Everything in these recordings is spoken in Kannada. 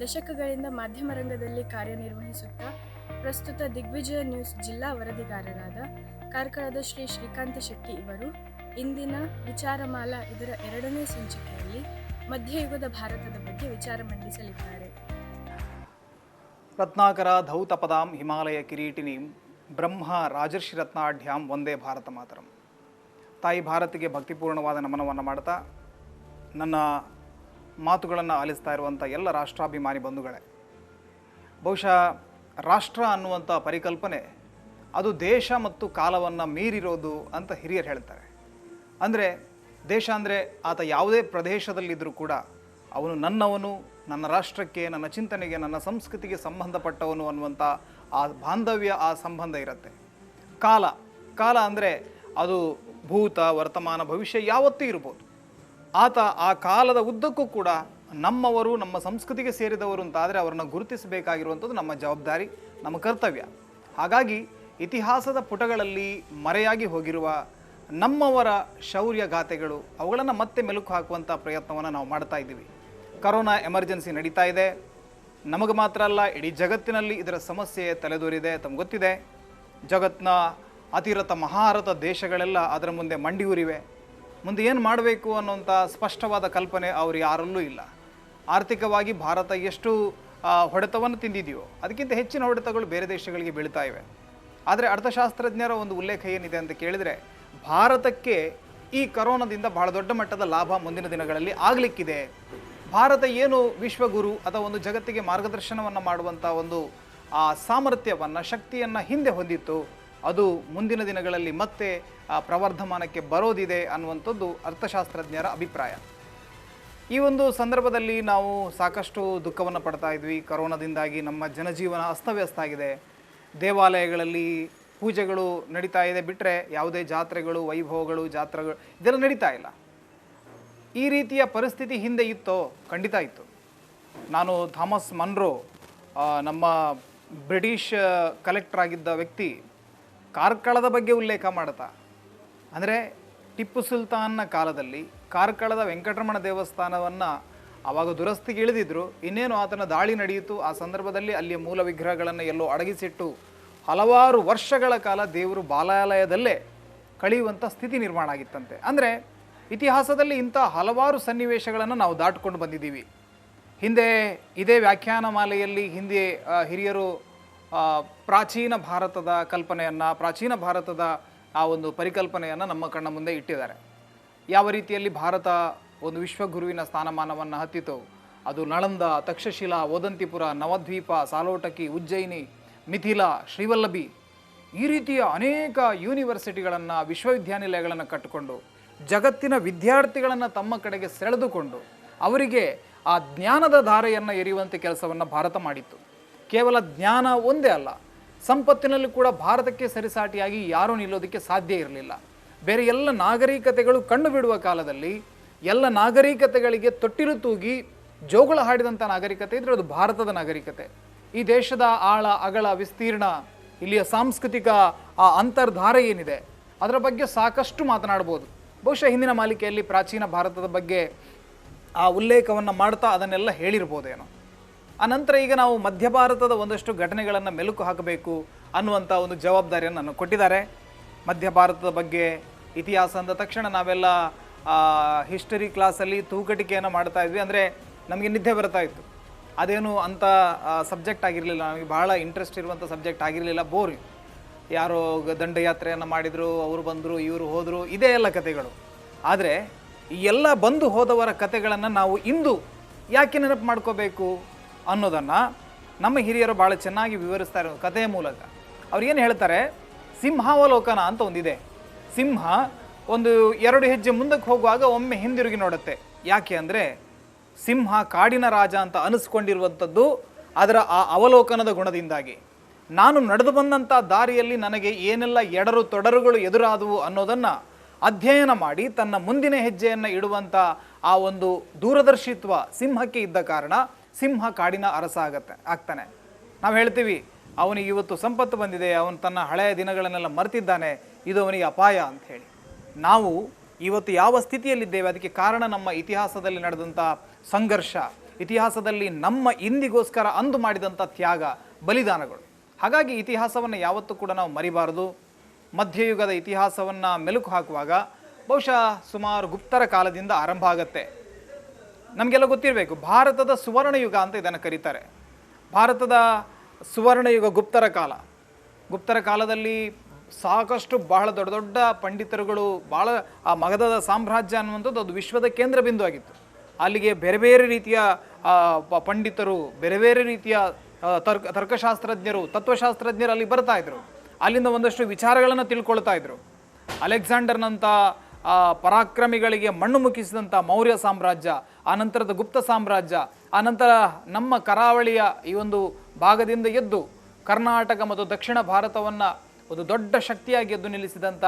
ದಶಕಗಳಿಂದ ಮಾಧ್ಯಮ ರಂಗದಲ್ಲಿ ಕಾರ್ಯನಿರ್ವಹಿಸುತ್ತಾ ಪ್ರಸ್ತುತ ದಿಗ್ವಿಜಯ ನ್ಯೂಸ್ ಜಿಲ್ಲಾ ವರದಿಗಾರರಾದ ಕಾರ್ಕಳದ ಶ್ರೀ ಶ್ರೀಕಾಂತ ಶೆಟ್ಟಿ ಇವರು ಇಂದಿನ ವಿಚಾರಮಾಲಾ ಇದರ 2ನೇ ಸಂಚಿಕೆಯಲ್ಲಿ ಮಧ್ಯಯುಗದ ಭಾರತದ ಬಗ್ಗೆ ವಿಚಾರ ಮಂಡಿಸಲಿದ್ದಾರೆ. ರತ್ನಾಕರ ಧೌತಪದಾಂ ಹಿಮಾಲಯ ಕಿರೀಟಿನೀಂ ಬ್ರಹ್ಮ ರಾಜರ್ಷಿ ರತ್ನಾಢ್ಯಾಂ ವಂದೇ ಭಾರತ ಮಾತರಂ. ತಾಯಿ ಭಾರತಿಗೆ ಭಕ್ತಿಪೂರ್ಣವಾದ ನಮನವನ್ನು ಮಾಡ್ತಾ ನನ್ನ ಮಾತುಗಳನ್ನು ಆಲಿಸ್ತಾ ಇರುವಂಥ ಎಲ್ಲ ರಾಷ್ಟ್ರಾಭಿಮಾನಿ ಬಂಧುಗಳೇ, ಬಹುಶಃ ರಾಷ್ಟ್ರ ಅನ್ನುವಂಥ ಪರಿಕಲ್ಪನೆ ಅದು ದೇಶ ಮತ್ತು ಕಾಲವನ್ನು ಮೀರಿರೋದು ಅಂತ ಹಿರಿಯರು ಹೇಳ್ತಾರೆ. ಅಂದರೆ ದೇಶ ಅಂದರೆ ಆತ ಯಾವುದೇ ಪ್ರದೇಶದಲ್ಲಿದ್ದರೂ ಕೂಡ ಅವನು ನನ್ನವನು, ನನ್ನ ರಾಷ್ಟ್ರಕ್ಕೆ, ನನ್ನ ಚಿಂತನೆಗೆ, ನನ್ನ ಸಂಸ್ಕೃತಿಗೆ ಸಂಬಂಧಪಟ್ಟವನು ಅನ್ನುವಂಥ ಆ ಬಾಂಧವ್ಯ, ಆ ಸಂಬಂಧ ಇರುತ್ತೆ. ಕಾಲ ಅಂದರೆ ಅದು ಭೂತ, ವರ್ತಮಾನ, ಭವಿಷ್ಯ ಯಾವತ್ತೂ ಇರ್ಬೋದು. ಆತ ಆ ಕಾಲದ ಉದ್ದಕ್ಕೂ ಕೂಡ ನಮ್ಮವರು, ನಮ್ಮ ಸಂಸ್ಕೃತಿಗೆ ಸೇರಿದವರು ಅಂತಾದರೆ ಅವರನ್ನು ಗುರುತಿಸಬೇಕಾಗಿರುವಂಥದ್ದು ನಮ್ಮ ಜವಾಬ್ದಾರಿ, ನಮ್ಮ ಕರ್ತವ್ಯ. ಹಾಗಾಗಿ ಇತಿಹಾಸದ ಪುಟಗಳಲ್ಲಿ ಮರೆಯಾಗಿ ಹೋಗಿರುವ ನಮ್ಮವರ ಶೌರ್ಯ ಗಾಥೆಗಳು, ಅವುಗಳನ್ನು ಮತ್ತೆ ಮೆಲುಕು ಹಾಕುವಂಥ ಪ್ರಯತ್ನವನ್ನು ನಾವು ಮಾಡ್ತಾ ಇದ್ದೀವಿ. ಕರೋನಾ ಎಮರ್ಜೆನ್ಸಿ ನಡೀತಾ ಇದೆ. ನಮಗೆ ಮಾತ್ರ ಅಲ್ಲ, ಇಡೀ ಜಗತ್ತಿನಲ್ಲಿ ಇದರ ಸಮಸ್ಯೆ ತಲೆದೋರಿದೆ. ತಮ್ಗೆ ಗೊತ್ತಿದೆ, ಜಗತ್ತಿನ ಅತಿರಥ ಮಹಾರಥ ದೇಶಗಳೆಲ್ಲ ಅದರ ಮುಂದೆ ಮಂಡಿಯೂರಿವೆ. ಮುಂದೆ ಏನು ಮಾಡಬೇಕು ಅನ್ನೋಂಥ ಸ್ಪಷ್ಟವಾದ ಕಲ್ಪನೆ ಅವರು ಯಾರಲ್ಲೂ ಇಲ್ಲ. ಆರ್ಥಿಕವಾಗಿ ಭಾರತ ಎಷ್ಟು ಹೊಡೆತವನ್ನು ತಿಂದಿದೆಯೋ ಅದಕ್ಕಿಂತ ಹೆಚ್ಚಿನ ಹೊಡೆತಗಳು ಬೇರೆ ದೇಶಗಳಿಗೆ ಬೀಳ್ತಾ ಇವೆ. ಆದರೆ ಅರ್ಥಶಾಸ್ತ್ರಜ್ಞರ ಒಂದು ಉಲ್ಲೇಖ ಏನಿದೆ ಅಂತ ಕೇಳಿದರೆ, ಭಾರತಕ್ಕೆ ಈ ಕರೋನಾದಿಂದ ಬಹಳ ದೊಡ್ಡ ಮಟ್ಟದ ಲಾಭ ಮುಂದಿನ ದಿನಗಳಲ್ಲಿ ಆಗಲಿಕ್ಕಿದೆ. ಭಾರತ ಏನು ವಿಶ್ವಗುರು ಅಥವಾ ಒಂದು ಜಗತ್ತಿಗೆ ಮಾರ್ಗದರ್ಶನವನ್ನು ಮಾಡುವಂಥ ಒಂದು ಆ ಸಾಮರ್ಥ್ಯವನ್ನು, ಶಕ್ತಿಯನ್ನು ಹಿಂದೆ ಹೊಂದಿತ್ತು, ಅದು ಮುಂದಿನ ದಿನಗಳಲ್ಲಿ ಮತ್ತೆ ಪ್ರವರ್ಧಮಾನಕ್ಕೆ ಬರೋದಿದೆ ಅನ್ನುವಂಥದ್ದು ಅರ್ಥಶಾಸ್ತ್ರಜ್ಞರ ಅಭಿಪ್ರಾಯ. ಈ ಒಂದು ಸಂದರ್ಭದಲ್ಲಿ ನಾವು ಸಾಕಷ್ಟು ದುಃಖವನ್ನು ಪಡ್ತಾ ಇದ್ವಿ. ಕರೋನಾದಿಂದಾಗಿ ನಮ್ಮ ಜನಜೀವನ ಅಸ್ತವ್ಯಸ್ತ ಆಗಿದೆ. ದೇವಾಲಯಗಳಲ್ಲಿ ಪೂಜೆಗಳು ನಡೀತಾ ಇದೆ ಬಿಟ್ಟರೆ ಯಾವುದೇ ಜಾತ್ರೆಗಳು, ವೈಭವಗಳು, ಜಾತ್ರೆಗಳು ಇದೆಲ್ಲ ನಡೀತಾ ಇಲ್ಲ. ಈ ರೀತಿಯ ಪರಿಸ್ಥಿತಿ ಹಿಂದೆ ಇತ್ತೋ? ಖಂಡಿತ ಇತ್ತು. ನಾನು ಥಾಮಸ್ ಮನ್ರೋ, ನಮ್ಮ ಬ್ರಿಟಿಷ್ ಕಲೆಕ್ಟರ್ ಆಗಿದ್ದ ವ್ಯಕ್ತಿ, ಕಾರ್ಕಳದ ಬಗ್ಗೆ ಉಲ್ಲೇಖ ಮಾಡ್ತಾ, ಅಂದರೆ ಟಿಪ್ಪು ಸುಲ್ತಾನ್ನ ಕಾಲದಲ್ಲಿ ಕಾರ್ಕಳದ ವೆಂಕಟರಮಣ ದೇವಸ್ಥಾನವನ್ನು ಆವಾಗ ದುರಸ್ತಿಗೆ ಇಳಿದಿದ್ರು. ಇನ್ನೇನು ಆತನ ದಾಳಿ ನಡೆಯಿತು. ಆ ಸಂದರ್ಭದಲ್ಲಿ ಅಲ್ಲಿಯ ಮೂಲ ವಿಗ್ರಹಗಳನ್ನು ಎಲ್ಲೋ ಅಡಗಿಸಿಟ್ಟು ಹಲವಾರು ವರ್ಷಗಳ ಕಾಲ ದೇವರು ಬಾಲಾಲಯದಲ್ಲೇ ಕಳೆಯುವಂಥ ಸ್ಥಿತಿ ನಿರ್ಮಾಣ ಆಗಿತ್ತಂತೆ. ಅಂದರೆ ಇತಿಹಾಸದಲ್ಲಿ ಇಂಥ ಹಲವಾರು ಸನ್ನಿವೇಶಗಳನ್ನು ನಾವು ದಾಟಿಕೊಂಡು ಬಂದಿದ್ದೀವಿ. ಹಿಂದೆ ಇದೇ ವ್ಯಾಖ್ಯಾನ ಮಾಲೆಯಲ್ಲಿ ಹಿಂದೆ ಹಿರಿಯರು ಪ್ರಾಚೀನ ಭಾರತದ ಕಲ್ಪನೆಯನ್ನು, ಪ್ರಾಚೀನ ಭಾರತದ ಆ ಒಂದು ಪರಿಕಲ್ಪನೆಯನ್ನು ನಮ್ಮ ಕಣ್ಣ ಮುಂದೆ ಇಟ್ಟಿದ್ದಾರೆ. ಯಾವ ರೀತಿಯಲ್ಲಿ ಭಾರತ ಒಂದು ವಿಶ್ವಗುರುವಿನ ಸ್ಥಾನಮಾನವನ್ನು ಹತ್ತಿತು. ಅದು ನಳಂದ, ತಕ್ಷಶಿಲಾ, ಓದಂತಿಪುರ, ನವದ್ವೀಪ, ಸಾಲೋಟಕಿ, ಉಜ್ಜಯಿನಿ, ಮಿಥಿಲಾ, ಶ್ರೀವಲ್ಲಭಿ, ಈ ರೀತಿಯ ಅನೇಕ ಯೂನಿವರ್ಸಿಟಿಗಳನ್ನು, ವಿಶ್ವವಿದ್ಯಾನಿಲಯಗಳನ್ನು ಕಟ್ಟಿಕೊಂಡು ಜಗತ್ತಿನ ವಿದ್ಯಾರ್ಥಿಗಳನ್ನು ತಮ್ಮ ಕಡೆಗೆ ಸೆಳೆದುಕೊಂಡು ಅವರಿಗೆ ಆ ಜ್ಞಾನದ ಧಾರೆಯನ್ನು ಎರೆಯುವಂಥ ಕೆಲಸವನ್ನು ಭಾರತ ಮಾಡಿತ್ತು. ಕೇವಲ ಜ್ಞಾನ ಒಂದೇ ಅಲ್ಲ, ಸಂಪತ್ತಿನಲ್ಲಿ ಕೂಡ ಭಾರತಕ್ಕೆ ಸರಿಸಾಟಿಯಾಗಿ ಯಾರೂ ನಿಲ್ಲೋದಕ್ಕೆ ಸಾಧ್ಯ ಇರಲಿಲ್ಲ. ಬೇರೆ ಎಲ್ಲ ನಾಗರಿಕತೆಗಳು ಕಣ್ಣು ಬಿಡುವ ಕಾಲದಲ್ಲಿ ಎಲ್ಲ ನಾಗರಿಕತೆಗಳಿಗೆ ತೊಟ್ಟಿಲು ತೂಗಿ ಜೋಗುಳ ಹಾಡಿದಂಥ ನಾಗರಿಕತೆ ಇದ್ರೆ ಅದು ಭಾರತದ ನಾಗರಿಕತೆ. ಈ ದೇಶದ ಆಳ, ಅಗಳ, ವಿಸ್ತೀರ್ಣ, ಇಲ್ಲಿಯ ಸಾಂಸ್ಕೃತಿಕ ಆ ಅಂತರ್ಧಾರೆ ಏನಿದೆ ಅದರ ಬಗ್ಗೆ ಸಾಕಷ್ಟು ಮಾತನಾಡ್ಬೋದು. ಬಹುಶಃ ಹಿಂದಿನ ಮಾಲಿಕೆಯಲ್ಲಿ ಪ್ರಾಚೀನ ಭಾರತದ ಬಗ್ಗೆ ಆ ಉಲ್ಲೇಖವನ್ನು ಮಾಡ್ತಾ ಅದನ್ನೆಲ್ಲ ಹೇಳಿರ್ಬೋದೇನೋ. ಆನಂತರ ಈಗ ನಾವು ಮಧ್ಯ ಭಾರತದ ಒಂದಷ್ಟು ಘಟನೆಗಳನ್ನು ಮೆಲುಕು ಹಾಕಬೇಕು ಅನ್ನುವಂಥ ಒಂದು ಜವಾಬ್ದಾರಿಯನ್ನು ನನಗೆ ಕೊಟ್ಟಿದ್ದಾರೆ. ಮಧ್ಯ ಭಾರತದ ಬಗ್ಗೆ ಇತಿಹಾಸ ಅಂದ ತಕ್ಷಣ ನಾವೆಲ್ಲ ಹಿಸ್ಟರಿ ಕ್ಲಾಸಲ್ಲಿ ತೂಕಟಿಕೆಯನ್ನು ಮಾಡ್ತಾ ಇದ್ವಿ. ಅಂದರೆ ನಮಗೆ ನಿದ್ದೆ ಬರ್ತಾ ಇತ್ತು. ಅದೇನು ಅಂಥ ಸಬ್ಜೆಕ್ಟ್ ಆಗಿರಲಿಲ್ಲ, ನಮಗೆ ಬಹಳ ಇಂಟ್ರೆಸ್ಟ್ ಇರುವಂಥ ಸಬ್ಜೆಕ್ಟ್ ಆಗಿರಲಿಲ್ಲ. ಬೋರಿಂಗ್. ಯಾರೋ ದಂಡಯಾತ್ರೆಯನ್ನು ಮಾಡಿದರು, ಅವರು ಬಂದರು, ಇವರು ಹೋದರು, ಇದೇ ಎಲ್ಲ ಕಥೆಗಳು. ಆದರೆ ಈ ಎಲ್ಲ ಬಂದು ಹೋದವರ ಕಥೆಗಳನ್ನು ನಾವು ಇಂದು ಯಾಕೆ ನೆನಪು ಮಾಡ್ಕೋಬೇಕು ಅನ್ನೋದನ್ನು ನಮ್ಮ ಹಿರಿಯರು ಭಾಳ ಚೆನ್ನಾಗಿ ವಿವರಿಸ್ತಾ ಇರೋ ಕಥೆಯ ಮೂಲಕ. ಅವ್ರು ಏನು ಹೇಳ್ತಾರೆ, ಸಿಂಹಾವಲೋಕನ ಅಂತ ಒಂದಿದೆ. ಸಿಂಹ ಒಂದು 2 ಹೆಜ್ಜೆ ಮುಂದಕ್ಕೆ ಹೋಗುವಾಗ ಒಮ್ಮೆ ಹಿಂದಿರುಗಿ ನೋಡುತ್ತೆ. ಯಾಕೆ ಅಂದರೆ ಸಿಂಹ ಕಾಡಿನ ರಾಜ ಅಂತ ಅನಿಸ್ಕೊಂಡಿರುವಂಥದ್ದು ಅದರ ಆ ಅವಲೋಕನದ ಗುಣದಿಂದಾಗಿ. ನಾನು ನಡೆದು ಬಂದಂಥ ದಾರಿಯಲ್ಲಿ ನನಗೆ ಏನೆಲ್ಲ ಎಡರು ತೊಡರುಗಳು ಎದುರಾದವು ಅನ್ನೋದನ್ನು ಅಧ್ಯಯನ ಮಾಡಿ ತನ್ನ ಮುಂದಿನ ಹೆಜ್ಜೆಯನ್ನು ಇಡುವಂಥ ಆ ಒಂದು ದೂರದರ್ಶಿತ್ವ ಸಿಂಹಕ್ಕೆ ಇದ್ದ ಕಾರಣ ಸಿಂಹ ಕಾಡಿನ ಅರಸ ಆಗ್ತಾನೆ. ನಾವು ಹೇಳ್ತೀವಿ, ಅವನಿಗೆ ಇವತ್ತು ಸಂಪತ್ತು ಬಂದಿದೆ, ಅವನು ತನ್ನ ಹಳೆಯ ದಿನಗಳನ್ನೆಲ್ಲ ಮರೆತಿದ್ದಾನೆ, ಇದು ಅವನಿಗೆ ಅಪಾಯ ಅಂತ ಹೇಳಿ. ನಾವು ಇವತ್ತು ಯಾವ ಸ್ಥಿತಿಯಲ್ಲಿದ್ದೇವೆ ಅದಕ್ಕೆ ಕಾರಣ ನಮ್ಮ ಇತಿಹಾಸದಲ್ಲಿ ನಡೆದಂಥ ಸಂಘರ್ಷ, ಇತಿಹಾಸದಲ್ಲಿ ನಮ್ಮ ಇಂದಿಗೋಸ್ಕರ ಅಂದು ಮಾಡಿದಂಥ ತ್ಯಾಗ ಬಲಿದಾನಗಳು. ಹಾಗಾಗಿ ಇತಿಹಾಸವನ್ನು ಯಾವತ್ತೂ ಕೂಡ ನಾವು ಮರಿಬಾರದು. ಮಧ್ಯಯುಗದ ಇತಿಹಾಸವನ್ನು ಮೆಲುಕು ಹಾಕುವಾಗ ಬಹುಶಃ ಸುಮಾರು ಗುಪ್ತರ ಕಾಲದಿಂದ ಆರಂಭ ಆಗುತ್ತೆ. ನಮಗೆಲ್ಲ ಗೊತ್ತಿರಬೇಕು, ಭಾರತದ ಸುವರ್ಣಯುಗ ಅಂತ ಇದನ್ನು ಕರೀತಾರೆ. ಭಾರತದ ಸುವರ್ಣಯುಗ ಗುಪ್ತರ ಕಾಲ. ಗುಪ್ತರ ಕಾಲದಲ್ಲಿ ಸಾಕಷ್ಟು ಬಹಳ ದೊಡ್ಡ ದೊಡ್ಡ ಪಂಡಿತರುಗಳು, ಭಾಳ ಆ ಮಗಧದ ಸಾಮ್ರಾಜ್ಯ ಅನ್ನುವಂಥದ್ದು ಅದು ವಿಶ್ವದ ಕೇಂದ್ರ ಬಿಂದು ಆಗಿತ್ತು. ಅಲ್ಲಿಗೆ ಬೇರೆ ಬೇರೆ ರೀತಿಯ ಪಂಡಿತರು, ಬೇರೆ ಬೇರೆ ರೀತಿಯ ತರ್ಕಶಾಸ್ತ್ರಜ್ಞರು, ತತ್ವಶಾಸ್ತ್ರಜ್ಞರು ಅಲ್ಲಿ ಬರ್ತಾ ಇದ್ರು. ಅಲ್ಲಿಂದ ಒಂದಷ್ಟು ವಿಚಾರಗಳನ್ನು ತಿಳ್ಕೊಳ್ತಾ ಇದ್ರು. ಅಲೆಕ್ಸಾಂಡರ್ನಂಥ ಪರಾಕ್ರಮಿಗಳಿಗೆ ಮಣ್ಣು ಮುಕ್ಕಿಸಿದಂಥ ಮೌರ್ಯ ಸಾಮ್ರಾಜ್ಯ, ಆನಂತರದ ಗುಪ್ತ ಸಾಮ್ರಾಜ್ಯ, ಆನಂತರ ನಮ್ಮ ಕರಾವಳಿಯ ಈ ಒಂದು ಭಾಗದಿಂದ ಎದ್ದು ಕರ್ನಾಟಕ ಮತ್ತು ದಕ್ಷಿಣ ಭಾರತವನ್ನು ಒಂದು ದೊಡ್ಡ ಶಕ್ತಿಯಾಗಿ ಎದ್ದು ನಿಲ್ಲಿಸಿದಂಥ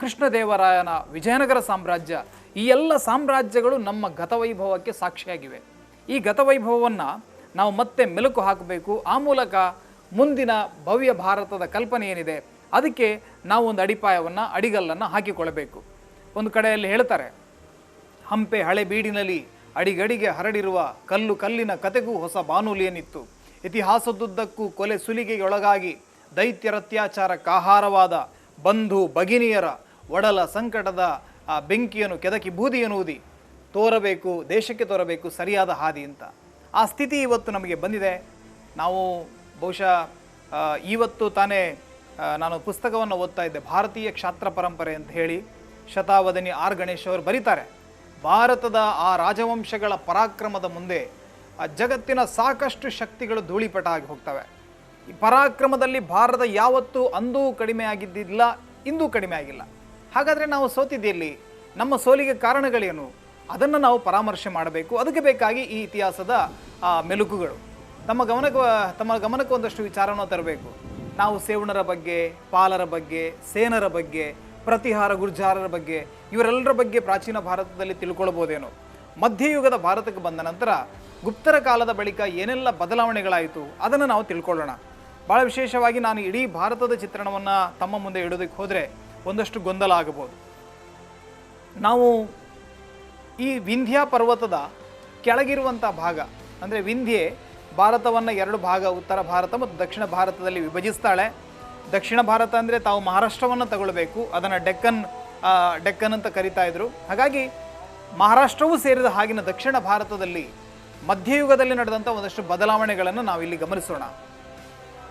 ಕೃಷ್ಣದೇವರಾಯನ ವಿಜಯನಗರ ಸಾಮ್ರಾಜ್ಯ, ಈ ಎಲ್ಲ ಸಾಮ್ರಾಜ್ಯಗಳು ನಮ್ಮ ಗತವೈಭವಕ್ಕೆ ಸಾಕ್ಷಿಯಾಗಿವೆ. ಈ ಗತವೈಭವವನ್ನು ನಾವು ಮತ್ತೆ ಮೆಲುಕು ಹಾಕಬೇಕು. ಆ ಮೂಲಕ ಮುಂದಿನ ಭವ್ಯ ಭಾರತದ ಕಲ್ಪನೆ ಏನಿದೆ ಅದಕ್ಕೆ ನಾವು ಒಂದು ಅಡಿಪಾಯವನ್ನು, ಅಡಿಗಲ್ಲನ್ನು ಹಾಕಿಕೊಳ್ಳಬೇಕು. ಒಂದು ಕಡೆಯಲ್ಲಿ ಹೇಳ್ತಾರೆ, ಹಂಪೆ ಹಳೆ ಬೀಡಿನಲ್ಲಿ ಅಡಿಗಡಿಗೆ ಹರಡಿರುವ ಕಲ್ಲು ಕಲ್ಲಿನ ಕತೆಗೂ ಹೊಸ ಬಾನುಲಿಯನಿತ್ತು. ಇತಿಹಾಸದುದ್ದಕ್ಕೂ ಕೊಲೆ ಸುಲಿಗೆಯೊಳಗಾಗಿ ದೈತ್ಯರ ಅತ್ಯಾಚಾರಕ್ಕಾಹಾರವಾದ ಬಂಧು ಭಗಿನಿಯರ ಒಡಲ ಸಂಕಟದ ಆ ಬೆಂಕಿಯನ್ನು ಕೆದಕಿ ಬೂದಿಯನ್ನೂದಿ ತೋರಬೇಕು, ದೇಶಕ್ಕೆ ತೋರಬೇಕು ಸರಿಯಾದ ಹಾದಿ ಅಂತ. ಆ ಸ್ಥಿತಿ ಇವತ್ತು ನಮಗೆ ಬಂದಿದೆ. ನಾವು ಬಹುಶಃ ಇವತ್ತು ತಾನೇ ನಾನು ಪುಸ್ತಕವನ್ನು ಓದ್ತಾ ಇದ್ದೆ, ಭಾರತೀಯ ಕ್ಷಾತ್ರ ಪರಂಪರೆ ಅಂತ ಹೇಳಿ ಶತಾವಧನಿ ಆರ್ ಗಣೇಶ್ ಅವರು ಬರೀತಾರೆ. ಭಾರತದ ಆ ರಾಜವಂಶಗಳ ಪರಾಕ್ರಮದ ಮುಂದೆ ಆ ಜಗತ್ತಿನ ಸಾಕಷ್ಟು ಶಕ್ತಿಗಳು ಧೂಳಿಪಟ ಆಗಿ ಹೋಗ್ತವೆ. ಈ ಪರಾಕ್ರಮದಲ್ಲಿ ಭಾರತ ಯಾವತ್ತೂ ಅಂದೂ ಕಡಿಮೆ ಆಗಿದ್ದಿಲ್ಲ, ಇಂದೂ ಕಡಿಮೆ ಆಗಿಲ್ಲ. ಹಾಗಾದರೆ ನಾವು ಸೋತಿದ್ದೆಲ್ಲಿ, ನಮ್ಮ ಸೋಲಿಗೆ ಕಾರಣಗಳೇನು, ಅದನ್ನು ನಾವು ಪರಾಮರ್ಶೆ ಮಾಡಬೇಕು. ಅದಕ್ಕೆ ಬೇಕಾಗಿ ಈ ಇತಿಹಾಸದ ಮೆಲುಕುಗಳು ತಮ್ಮ ಗಮನಕ್ಕೆ ಒಂದಷ್ಟು ವಿಚಾರವನ್ನು ತರಬೇಕು. ನಾವು ಸೇವಣರ ಬಗ್ಗೆ, ಪಾಲರ ಬಗ್ಗೆ, ಸೇನರ ಬಗ್ಗೆ, ಪ್ರತಿಹಾರ ಗುರ್ಜಾರರ ಬಗ್ಗೆ, ಇವರೆಲ್ಲರ ಬಗ್ಗೆ ಪ್ರಾಚೀನ ಭಾರತದಲ್ಲಿ ತಿಳ್ಕೊಳ್ಬೋದೇನೋ. ಮಧ್ಯಯುಗದ ಭಾರತಕ್ಕೆ ಬಂದ ನಂತರ ಗುಪ್ತರ ಕಾಲದ ಬಳಿಕ ಏನೆಲ್ಲ ಬದಲಾವಣೆಗಳಾಯಿತು ಅದನ್ನು ನಾವು ತಿಳ್ಕೊಳ್ಳೋಣ. ಭಾಳ ವಿಶೇಷವಾಗಿ ನಾನು ಇಡೀ ಭಾರತದ ಚಿತ್ರಣವನ್ನು ತಮ್ಮ ಮುಂದೆ ಇಡೋದಕ್ಕೆ ಹೋದರೆ ಒಂದಷ್ಟು ಗೊಂದಲ ಆಗಬಹುದು. ನಾವು ಈ ವಿಂಧ್ಯ ಪರ್ವತದ ಕೆಳಗಿರುವಂಥ ಭಾಗ, ಅಂದರೆ ವಿಂಧ್ಯೆ ಭಾರತವನ್ನು ಎರಡು ಭಾಗ, ಉತ್ತರ ಭಾರತ ಮತ್ತು ದಕ್ಷಿಣ ಭಾರತದಲ್ಲಿ ವಿಭಜಿಸ್ತಾಳೆ. ದಕ್ಷಿಣ ಭಾರತ ಅಂದರೆ ತಾವು ಮಹಾರಾಷ್ಟ್ರವನ್ನು ತಗೊಳ್ಬೇಕು, ಅದನ್ನು ಡೆಕ್ಕನ್ ಅಂತ ಕರಿತಾ ಇದ್ರು. ಹಾಗಾಗಿ ಮಹಾರಾಷ್ಟ್ರವೂ ಸೇರಿದ ಹಾಗಿನ ದಕ್ಷಿಣ ಭಾರತದಲ್ಲಿ ಮಧ್ಯಯುಗದಲ್ಲಿ ನಡೆದಂಥ ಒಂದಷ್ಟು ಬದಲಾವಣೆಗಳನ್ನು ನಾವು ಇಲ್ಲಿ ಗಮನಿಸೋಣ.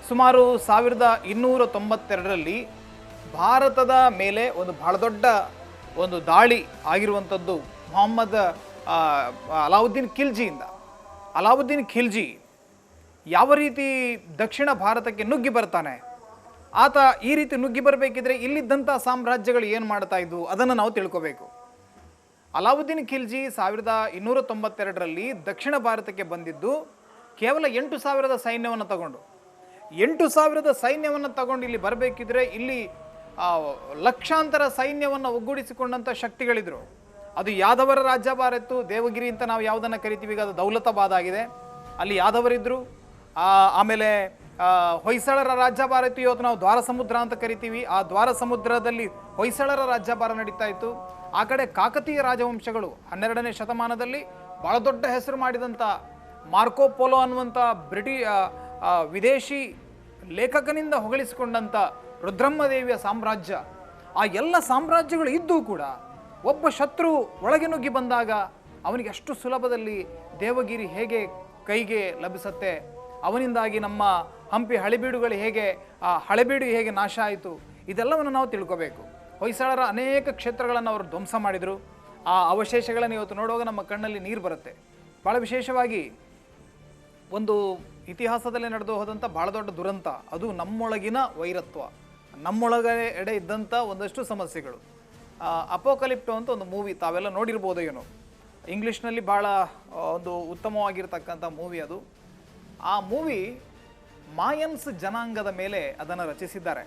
ಸುಮಾರು 1292ರಲ್ಲಿ ಭಾರತದ ಮೇಲೆ ಒಂದು ಬಹಳ ದೊಡ್ಡ ಒಂದು ದಾಳಿ ಆಗಿರುವಂಥದ್ದು ಮೊಹಮ್ಮದ್ ಅಲಾವುದ್ದೀನ್ ಖಿಲ್ಜಿಯಿಂದ. ಅಲಾವುದ್ದೀನ್ ಖಿಲ್ಜಿ ಯಾವ ರೀತಿ ದಕ್ಷಿಣ ಭಾರತಕ್ಕೆ ನುಗ್ಗಿ ಬರ್ತಾನೆ, ಆತ ಈ ರೀತಿ ನುಗ್ಗಿ ಬರಬೇಕಿದ್ರೆ ಇಲ್ಲಿದ್ದಂಥ ಸಾಮ್ರಾಜ್ಯಗಳು ಏನು ಮಾಡ್ತಾ ಇದ್ವು ಅದನ್ನು ನಾವು ತಿಳ್ಕೋಬೇಕು. ಅಲಾವುದ್ದೀನ್ ಖಿಲ್ಜಿ 1292ರಲ್ಲಿ ದಕ್ಷಿಣ ಭಾರತಕ್ಕೆ ಬಂದಿದ್ದು ಕೇವಲ 8,000 ಸೈನ್ಯವನ್ನು ತಗೊಂಡು. 8,000 ಸೈನ್ಯವನ್ನು ತಗೊಂಡು ಇಲ್ಲಿ ಬರಬೇಕಿದ್ರೆ ಇಲ್ಲಿ ಲಕ್ಷಾಂತರ ಸೈನ್ಯವನ್ನು ಒಗ್ಗೂಡಿಸಿಕೊಂಡಂಥ ಶಕ್ತಿಗಳಿದ್ರು. ಅದು ಯಾದವರ ರಾಜ್ಯಭಾರ ಇತ್ತು. ದೇವಗಿರಿ ಅಂತ ನಾವು ಯಾವುದನ್ನು ಕರಿತೀವಿ, ಈಗ ಅದು ದೌಲತಾಬಾದ್ ಆಗಿದೆ, ಅಲ್ಲಿ ಯಾದವರಿದ್ದರು. ಆಮೇಲೆ ಹೊಯ್ಸಳರ ರಾಜ್ಯಭಾರ ಇತ್ತು, ಇವತ್ತು ನಾವು ದ್ವಾರ ಸಮುದ್ರ ಅಂತ ಕರಿತೀವಿ. ಆ ದ್ವಾರ ಸಮುದ್ರದಲ್ಲಿ ಹೊಯ್ಸಳರ ರಾಜ್ಯಭಾರ ನಡೀತಾ ಇತ್ತು. ಆ ಕಡೆ ಕಾಕತೀಯ ರಾಜವಂಶಗಳು 12ನೇ ಶತಮಾನದಲ್ಲಿ ಭಾಳ ದೊಡ್ಡ ಹೆಸರು ಮಾಡಿದಂಥ ಮಾರ್ಕೋ ಪೋಲೋ ಅನ್ನುವಂಥ ವಿದೇಶಿ ಲೇಖಕನಿಂದ ಹೊಗಳಿಸಿಕೊಂಡಂಥ ರುದ್ರಮ್ಮದೇವಿಯ ಸಾಮ್ರಾಜ್ಯ, ಆ ಎಲ್ಲ ಸಾಮ್ರಾಜ್ಯಗಳು ಇದ್ದೂ ಕೂಡ ಒಬ್ಬ ಶತ್ರು ಒಳಗೆ ನುಗ್ಗಿ ಬಂದಾಗ ಅವನಿಗೆ ಅಷ್ಟು ಸುಲಭದಲ್ಲಿ ದೇವಗಿರಿ ಹೇಗೆ ಕೈಗೆ ಲಭಿಸುತ್ತೆ, ಅವನಿಂದಾಗಿ ನಮ್ಮ ಹಂಪಿ ಹಳೆಬೀಡುಗಳು ಹೇಗೆ, ಆ ಹಳೆಬೀಡು ಹೇಗೆ ನಾಶ ಆಯಿತು, ಇದೆಲ್ಲವನ್ನು ನಾವು ತಿಳ್ಕೋಬೇಕು. ಹೊಯ್ಸಳರ ಅನೇಕ ಕ್ಷೇತ್ರಗಳನ್ನು ಅವರು ಧ್ವಂಸ ಮಾಡಿದರು. ಆ ಅವಶೇಷಗಳನ್ನು ಇವತ್ತು ನೋಡುವಾಗ ನಮ್ಮ ಕಣ್ಣಲ್ಲಿ ನೀರು ಬರುತ್ತೆ. ಭಾಳ ವಿಶೇಷವಾಗಿ ಒಂದು ಇತಿಹಾಸದಲ್ಲಿ ನಡೆದು ಹೋದಂಥ ಭಾಳ ದೊಡ್ಡ ದುರಂತ, ಅದು ನಮ್ಮೊಳಗಿನ ವೈರತ್ವ, ನಮ್ಮೊಳಗಡೆ ಇದ್ದಂಥ ಒಂದಷ್ಟು ಸಮಸ್ಯೆಗಳು. ಅಪೋಕಲಿಪ್ಟೋ ಅಂತ ಒಂದು ಮೂವಿ ತಾವೆಲ್ಲ ನೋಡಿರ್ಬೋದು ಏನೋ, ಇಂಗ್ಲೀಷ್ನಲ್ಲಿ ಭಾಳ ಒಂದು ಉತ್ತಮವಾಗಿರ್ತಕ್ಕಂಥ ಮೂವಿ ಅದು. ಆ ಮೂವಿ ಮಾಯನ್ಸ್ ಜನಾಂಗದ ಮೇಲೆ ಅದನ್ನು ರಚಿಸಿದ್ದಾರೆ.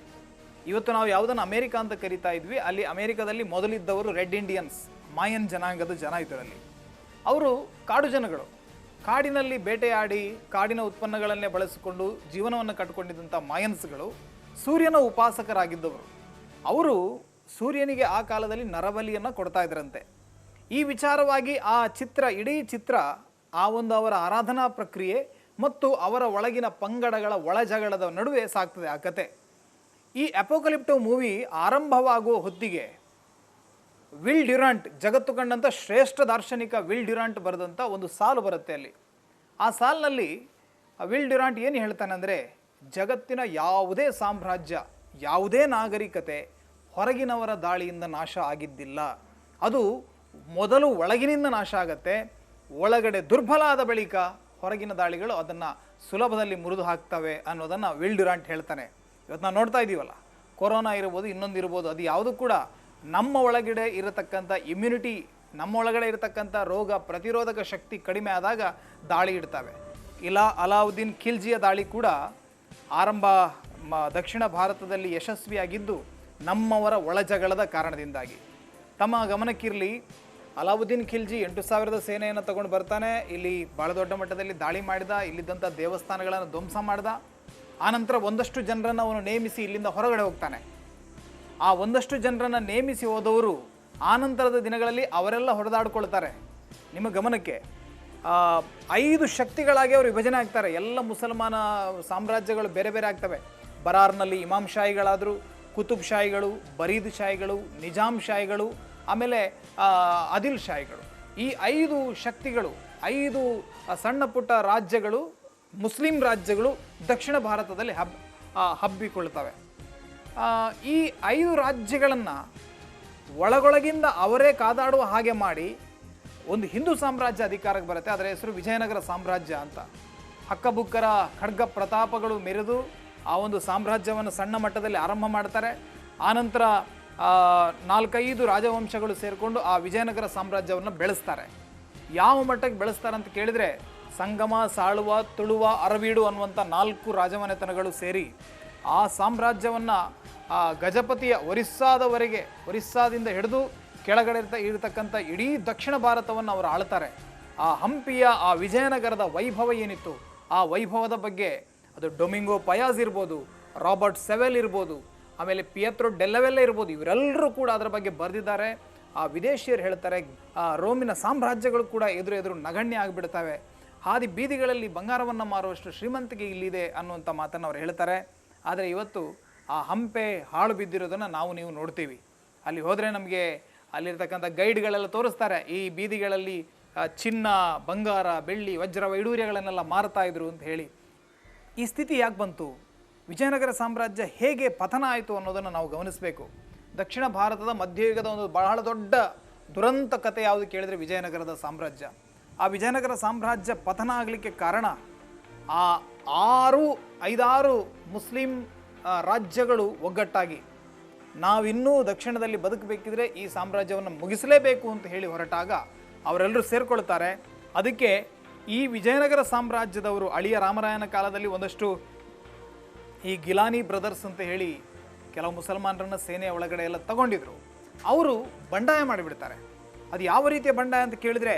ಇವತ್ತು ನಾವು ಯಾವುದನ್ನು ಅಮೇರಿಕಾ ಅಂತ ಕರಿತಾ ಇದ್ವಿ, ಅಲ್ಲಿ ಅಮೇರಿಕಾದಲ್ಲಿ ಮೊದಲಿದ್ದವರು ರೆಡ್ ಇಂಡಿಯನ್ಸ್, ಮಾಯನ್ ಜನಾಂಗದ ಜನ ಇದರಲ್ಲಿ. ಅವರು ಕಾಡು ಜನಗಳು, ಕಾಡಿನಲ್ಲಿ ಬೇಟೆಯಾಡಿ ಕಾಡಿನ ಉತ್ಪನ್ನಗಳನ್ನೇ ಬಳಸಿಕೊಂಡು ಜೀವನವನ್ನು ಕಟ್ಟಿಕೊಂಡಿದ್ದಂಥ ಮಾಯನ್ಸ್ಗಳು ಸೂರ್ಯನ ಉಪಾಸಕರಾಗಿದ್ದವರು. ಅವರು ಸೂರ್ಯನಿಗೆ ಆ ಕಾಲದಲ್ಲಿ ನರಬಲಿಯನ್ನು ಕೊಡ್ತಾ ಇದ್ರಂತೆ. ಈ ವಿಚಾರವಾಗಿ ಆ ಚಿತ್ರ, ಇಡೀ ಚಿತ್ರ ಆ ಒಂದು ಅವರ ಆರಾಧನಾ ಪ್ರಕ್ರಿಯೆ ಮತ್ತು ಅವರ ಒಳಗಿನ ಪಂಗಡಗಳ ಒಳಜಗಳದ ನಡುವೆ ಸಾಗ್ತದೆ ಆ ಕತೆ. ಈ ಅಪೋಕಲಿಪ್ಟೋ ಮೂವಿ ಆರಂಭವಾಗುವ ಹೊತ್ತಿಗೆ ವಿಲ್ ಡ್ಯುರಾಂಟ್, ಜಗತ್ತು ಕಂಡಂಥ ಶ್ರೇಷ್ಠ ದಾರ್ಶನಿಕ ವಿಲ್ ಡ್ಯುರಾಂಟ್ ಬರೆದಂಥ ಒಂದು ಸಾಲು ಬರುತ್ತೆ ಅಲ್ಲಿ. ಆ ಸಾಲಿನಲ್ಲಿ ವಿಲ್ ಡ್ಯುರಾಂಟ್ ಏನು ಹೇಳ್ತಾನೆ ಅಂದರೆ, ಜಗತ್ತಿನ ಯಾವುದೇ ಸಾಮ್ರಾಜ್ಯ, ಯಾವುದೇ ನಾಗರಿಕತೆ ಹೊರಗಿನವರ ದಾಳಿಯಿಂದ ನಾಶ ಆಗಿದ್ದಿಲ್ಲ. ಅದು ಮೊದಲು ಒಳಗಿನಿಂದ ನಾಶ ಆಗತ್ತೆ, ಒಳಗಡೆ ದುರ್ಬಲ ಆದ ಬಳಿಕ ಹೊರಗಿನ ದಾಳಿಗಳು ಅದನ್ನು ಸುಲಭದಲ್ಲಿ ಮುರಿದು ಹಾಕ್ತವೆ ಅನ್ನೋದನ್ನು ವಿಲ್ ಡ್ಯುರಾಂಟ್ ಹೇಳ್ತಾನೆ. ಇವತ್ತು ನಾವು ನೋಡ್ತಾ ಇದ್ದೀವಲ್ಲ, ಕೊರೋನಾ ಇರ್ಬೋದು, ಇನ್ನೊಂದು ಇರ್ಬೋದು, ಅದು ಯಾವುದು ಕೂಡ ನಮ್ಮ ಒಳಗಡೆ ಇರತಕ್ಕಂಥ ಇಮ್ಯುನಿಟಿ, ನಮ್ಮ ಒಳಗಡೆ ಇರತಕ್ಕಂಥ ರೋಗ ಪ್ರತಿರೋಧಕ ಶಕ್ತಿ ಕಡಿಮೆ ಆದಾಗ ದಾಳಿ ಇಡ್ತವೆ. ಅಲಾವುದ್ದೀನ್ ಖಿಲ್ಜಿಯ ದಾಳಿ ಕೂಡ ಆರಂಭ ದಕ್ಷಿಣ ಭಾರತದಲ್ಲಿ ಯಶಸ್ವಿಯಾಗಿದ್ದು ನಮ್ಮವರ ಒಳಜಗಳದ ಕಾರಣದಿಂದಾಗಿ. ತಮ್ಮ ಗಮನಕ್ಕಿರಲಿ, ಅಲಾವುದ್ದೀನ್ ಖಿಲ್ಜಿ 8,000 ಸೇನೆಯನ್ನು ತಗೊಂಡು ಬರ್ತಾನೆ. ಇಲ್ಲಿ ಭಾಳ ದೊಡ್ಡ ಮಟ್ಟದಲ್ಲಿ ದಾಳಿ ಮಾಡಿದ, ಇಲ್ಲಿದ್ದಂಥ ದೇವಸ್ಥಾನಗಳನ್ನು ಧ್ವಂಸ ಮಾಡಿದ. ಆನಂತರ ಒಂದಷ್ಟು ಜನರನ್ನು ಅವನು ನೇಮಿಸಿ ಇಲ್ಲಿಂದ ಹೊರಗಡೆ ಹೋಗ್ತಾನೆ. ಆ ಒಂದಷ್ಟು ಜನರನ್ನು ನೇಮಿಸಿ ಹೋದವರು ಆನಂತರದ ದಿನಗಳಲ್ಲಿ ಅವರೆಲ್ಲ ಹೊಡೆದಾಡ್ಕೊಳ್ತಾರೆ. ನಿಮ್ಮ ಗಮನಕ್ಕೆ 5 ಶಕ್ತಿಗಳಾಗಿ ಅವರು ವಿಭಜನೆ ಆಗ್ತಾರೆ. ಎಲ್ಲ ಮುಸಲ್ಮಾನ ಸಾಮ್ರಾಜ್ಯಗಳು ಬೇರೆ ಬೇರೆ ಆಗ್ತವೆ. ಬರಾರ್ನಲ್ಲಿ ಇಮಾಮ್ ಶಾಹಿಗಳಾದರು, ಕುತುಬ್ ಶಾಹಿಗಳು, ಬರೀದ್ ಶಾಹಿಗಳು, ನಿಜಾಮ್ ಶಾಹಿಗಳು, ಆಮೇಲೆ ಆದಿಲ್ ಶಾಹಿಗಳು. ಈ 5 ಶಕ್ತಿಗಳು, 5 ಸಣ್ಣ ಪುಟ್ಟ ರಾಜ್ಯಗಳು, ಮುಸ್ಲಿಂ ರಾಜ್ಯಗಳು ದಕ್ಷಿಣ ಭಾರತದಲ್ಲಿ ಹಬ್ಬಿಕೊಳ್ತವೆ. ಈ 5 ರಾಜ್ಯಗಳನ್ನು ಒಳಗೊಳಗಿಂದ ಅವರೇ ಕಾದಾಡುವ ಹಾಗೆ ಮಾಡಿ ಒಂದು ಹಿಂದೂ ಸಾಮ್ರಾಜ್ಯ ಅಧಿಕಾರಕ್ಕೆ ಬರುತ್ತೆ. ಅದರ ಹೆಸರು ವಿಜಯನಗರ ಸಾಮ್ರಾಜ್ಯ ಅಂತ. ಹಕ್ಕಬುಕ್ಕರ ಖಡ್ಗ ಪ್ರತಾಪಗಳು ಮೆರೆದು ಆ ಒಂದು ಸಾಮ್ರಾಜ್ಯವನ್ನು ಸಣ್ಣ ಮಟ್ಟದಲ್ಲಿ ಆರಂಭ ಮಾಡ್ತಾರೆ. ಆನಂತರ 4-5 ರಾಜವಂಶಗಳು ಸೇರಿಕೊಂಡು ಆ ವಿಜಯನಗರ ಸಾಮ್ರಾಜ್ಯವನ್ನು ಬೆಳೆಸ್ತಾರೆ. ಯಾವ ಮಟ್ಟಕ್ಕೆ ಬೆಳೆಸ್ತಾರೆ ಅಂತ ಕೇಳಿದರೆ, ಸಂಗಮ, ಸಾಳುವ, ತುಳುವ, ಅರವೀಡು ಅನ್ನುವಂಥ 4 ರಾಜಮನೆತನಗಳು ಸೇರಿ ಆ ಸಾಮ್ರಾಜ್ಯವನ್ನು ಗಜಪತಿಯ ಒರಿಸ್ಸಾದಿಂದ ಹಿಡಿದು ಕೆಳಗಡೆ ಇರತಕ್ಕಂಥ ಇಡೀ ದಕ್ಷಿಣ ಭಾರತವನ್ನು ಅವರು ಆಳ್ತಾರೆ. ಆ ಹಂಪಿಯ ಆ ವಿಜಯನಗರದ ವೈಭವ ಏನಿತ್ತು, ಆ ವೈಭವದ ಬಗ್ಗೆ ಅದು ಡೊಮಿಂಗೋ ಪಯಾಜ್ ಇರ್ಬೋದು, ರಾಬರ್ಟ್ ಸೆವೆಲ್ ಇರ್ಬೋದು, ಆಮೇಲೆ ಪಿಯೆಟ್ರೋ ಡೆಲ್ಲವೆಲ್ಲ ಇರ್ಬೋದು, ಇವರೆಲ್ಲರೂ ಕೂಡ ಅದರ ಬಗ್ಗೆ ಬರೆದಿದ್ದಾರೆ. ಆ ವಿದೇಶಿಯರು ಹೇಳ್ತಾರೆ, ರೋಮಿನ ಸಾಮ್ರಾಜ್ಯಗಳು ಕೂಡ ಎದುರು ನಗಣ್ಯ ಆಗಿಬಿಡ್ತವೆ, ಹಾದಿ ಬೀದಿಗಳಲ್ಲಿ ಬಂಗಾರವನ್ನು ಮಾರುವಷ್ಟು ಶ್ರೀಮಂತಿಕೆ ಇಲ್ಲಿದೆ ಅನ್ನುವಂಥ ಮಾತನ್ನು ಅವ್ರು ಹೇಳ್ತಾರೆ. ಆದರೆ ಇವತ್ತು ಆ ಹಂಪೆ ಹಾಳು ಬಿದ್ದಿರೋದನ್ನು ನೀವು ನೋಡ್ತೀವಿ. ಅಲ್ಲಿ ಹೋದರೆ ನಮಗೆ ಅಲ್ಲಿರ್ತಕ್ಕಂಥ ಗೈಡ್ಗಳೆಲ್ಲ ತೋರಿಸ್ತಾರೆ, ಈ ಬೀದಿಗಳಲ್ಲಿ ಚಿನ್ನ, ಬಂಗಾರ, ಬೆಳ್ಳಿ, ವಜ್ರ, ವೈಡೂರ್ಯಗಳನ್ನೆಲ್ಲ ಮಾರ್ತಾ ಇದ್ರು ಅಂತ ಹೇಳಿ. ಈ ಸ್ಥಿತಿ ಯಾಕೆ ಬಂತು? ವಿಜಯನಗರ ಸಾಮ್ರಾಜ್ಯ ಹೇಗೆ ಪತನ ಆಯಿತು ಅನ್ನೋದನ್ನು ನಾವು ಗಮನಿಸಬೇಕು. ದಕ್ಷಿಣ ಭಾರತದ ಮಧ್ಯಯುಗದ ಒಂದು ಬಹಳ ದೊಡ್ಡ ದುರಂತ ಕಥೆ ಯಾವುದು ಕೇಳಿದರೆ ವಿಜಯನಗರದ ಸಾಮ್ರಾಜ್ಯ. ಆ ವಿಜಯನಗರ ಸಾಮ್ರಾಜ್ಯ ಪತನ ಆಗಲಿಕ್ಕೆ ಕಾರಣ ಆ 5-6 ಮುಸ್ಲಿಂ ರಾಜ್ಯಗಳು ಒಗ್ಗಟ್ಟಾಗಿ ನಾವಿನ್ನೂ ದಕ್ಷಿಣದಲ್ಲಿ ಬದುಕಬೇಕಿದ್ರೆ ಈ ಸಾಮ್ರಾಜ್ಯವನ್ನು ಮುಗಿಸಲೇಬೇಕು ಅಂತ ಹೇಳಿ ಹೊರಟಾಗ ಅವರೆಲ್ಲರೂ ಸೇರಿಕೊಳ್ತಾರೆ. ಅದಕ್ಕೆ ಈ ವಿಜಯನಗರ ಸಾಮ್ರಾಜ್ಯದವರು ಅಳಿಯ ರಾಮರಾಯನ ಕಾಲದಲ್ಲಿ ಒಂದಷ್ಟು ಈ ಗಿಲಾನಿ ಬ್ರದರ್ಸ್ ಅಂತ ಹೇಳಿ ಕೆಲವು ಮುಸಲ್ಮಾನರನ್ನ ಸೇನೆಯ ಒಳಗಡೆ ಎಲ್ಲ ತಗೊಂಡಿದ್ರು. ಅವರು ಬಂಡಾಯ ಮಾಡಿಬಿಡ್ತಾರೆ. ಅದು ಯಾವ ರೀತಿಯ ಬಂಡಾಯ ಅಂತ ಕೇಳಿದರೆ,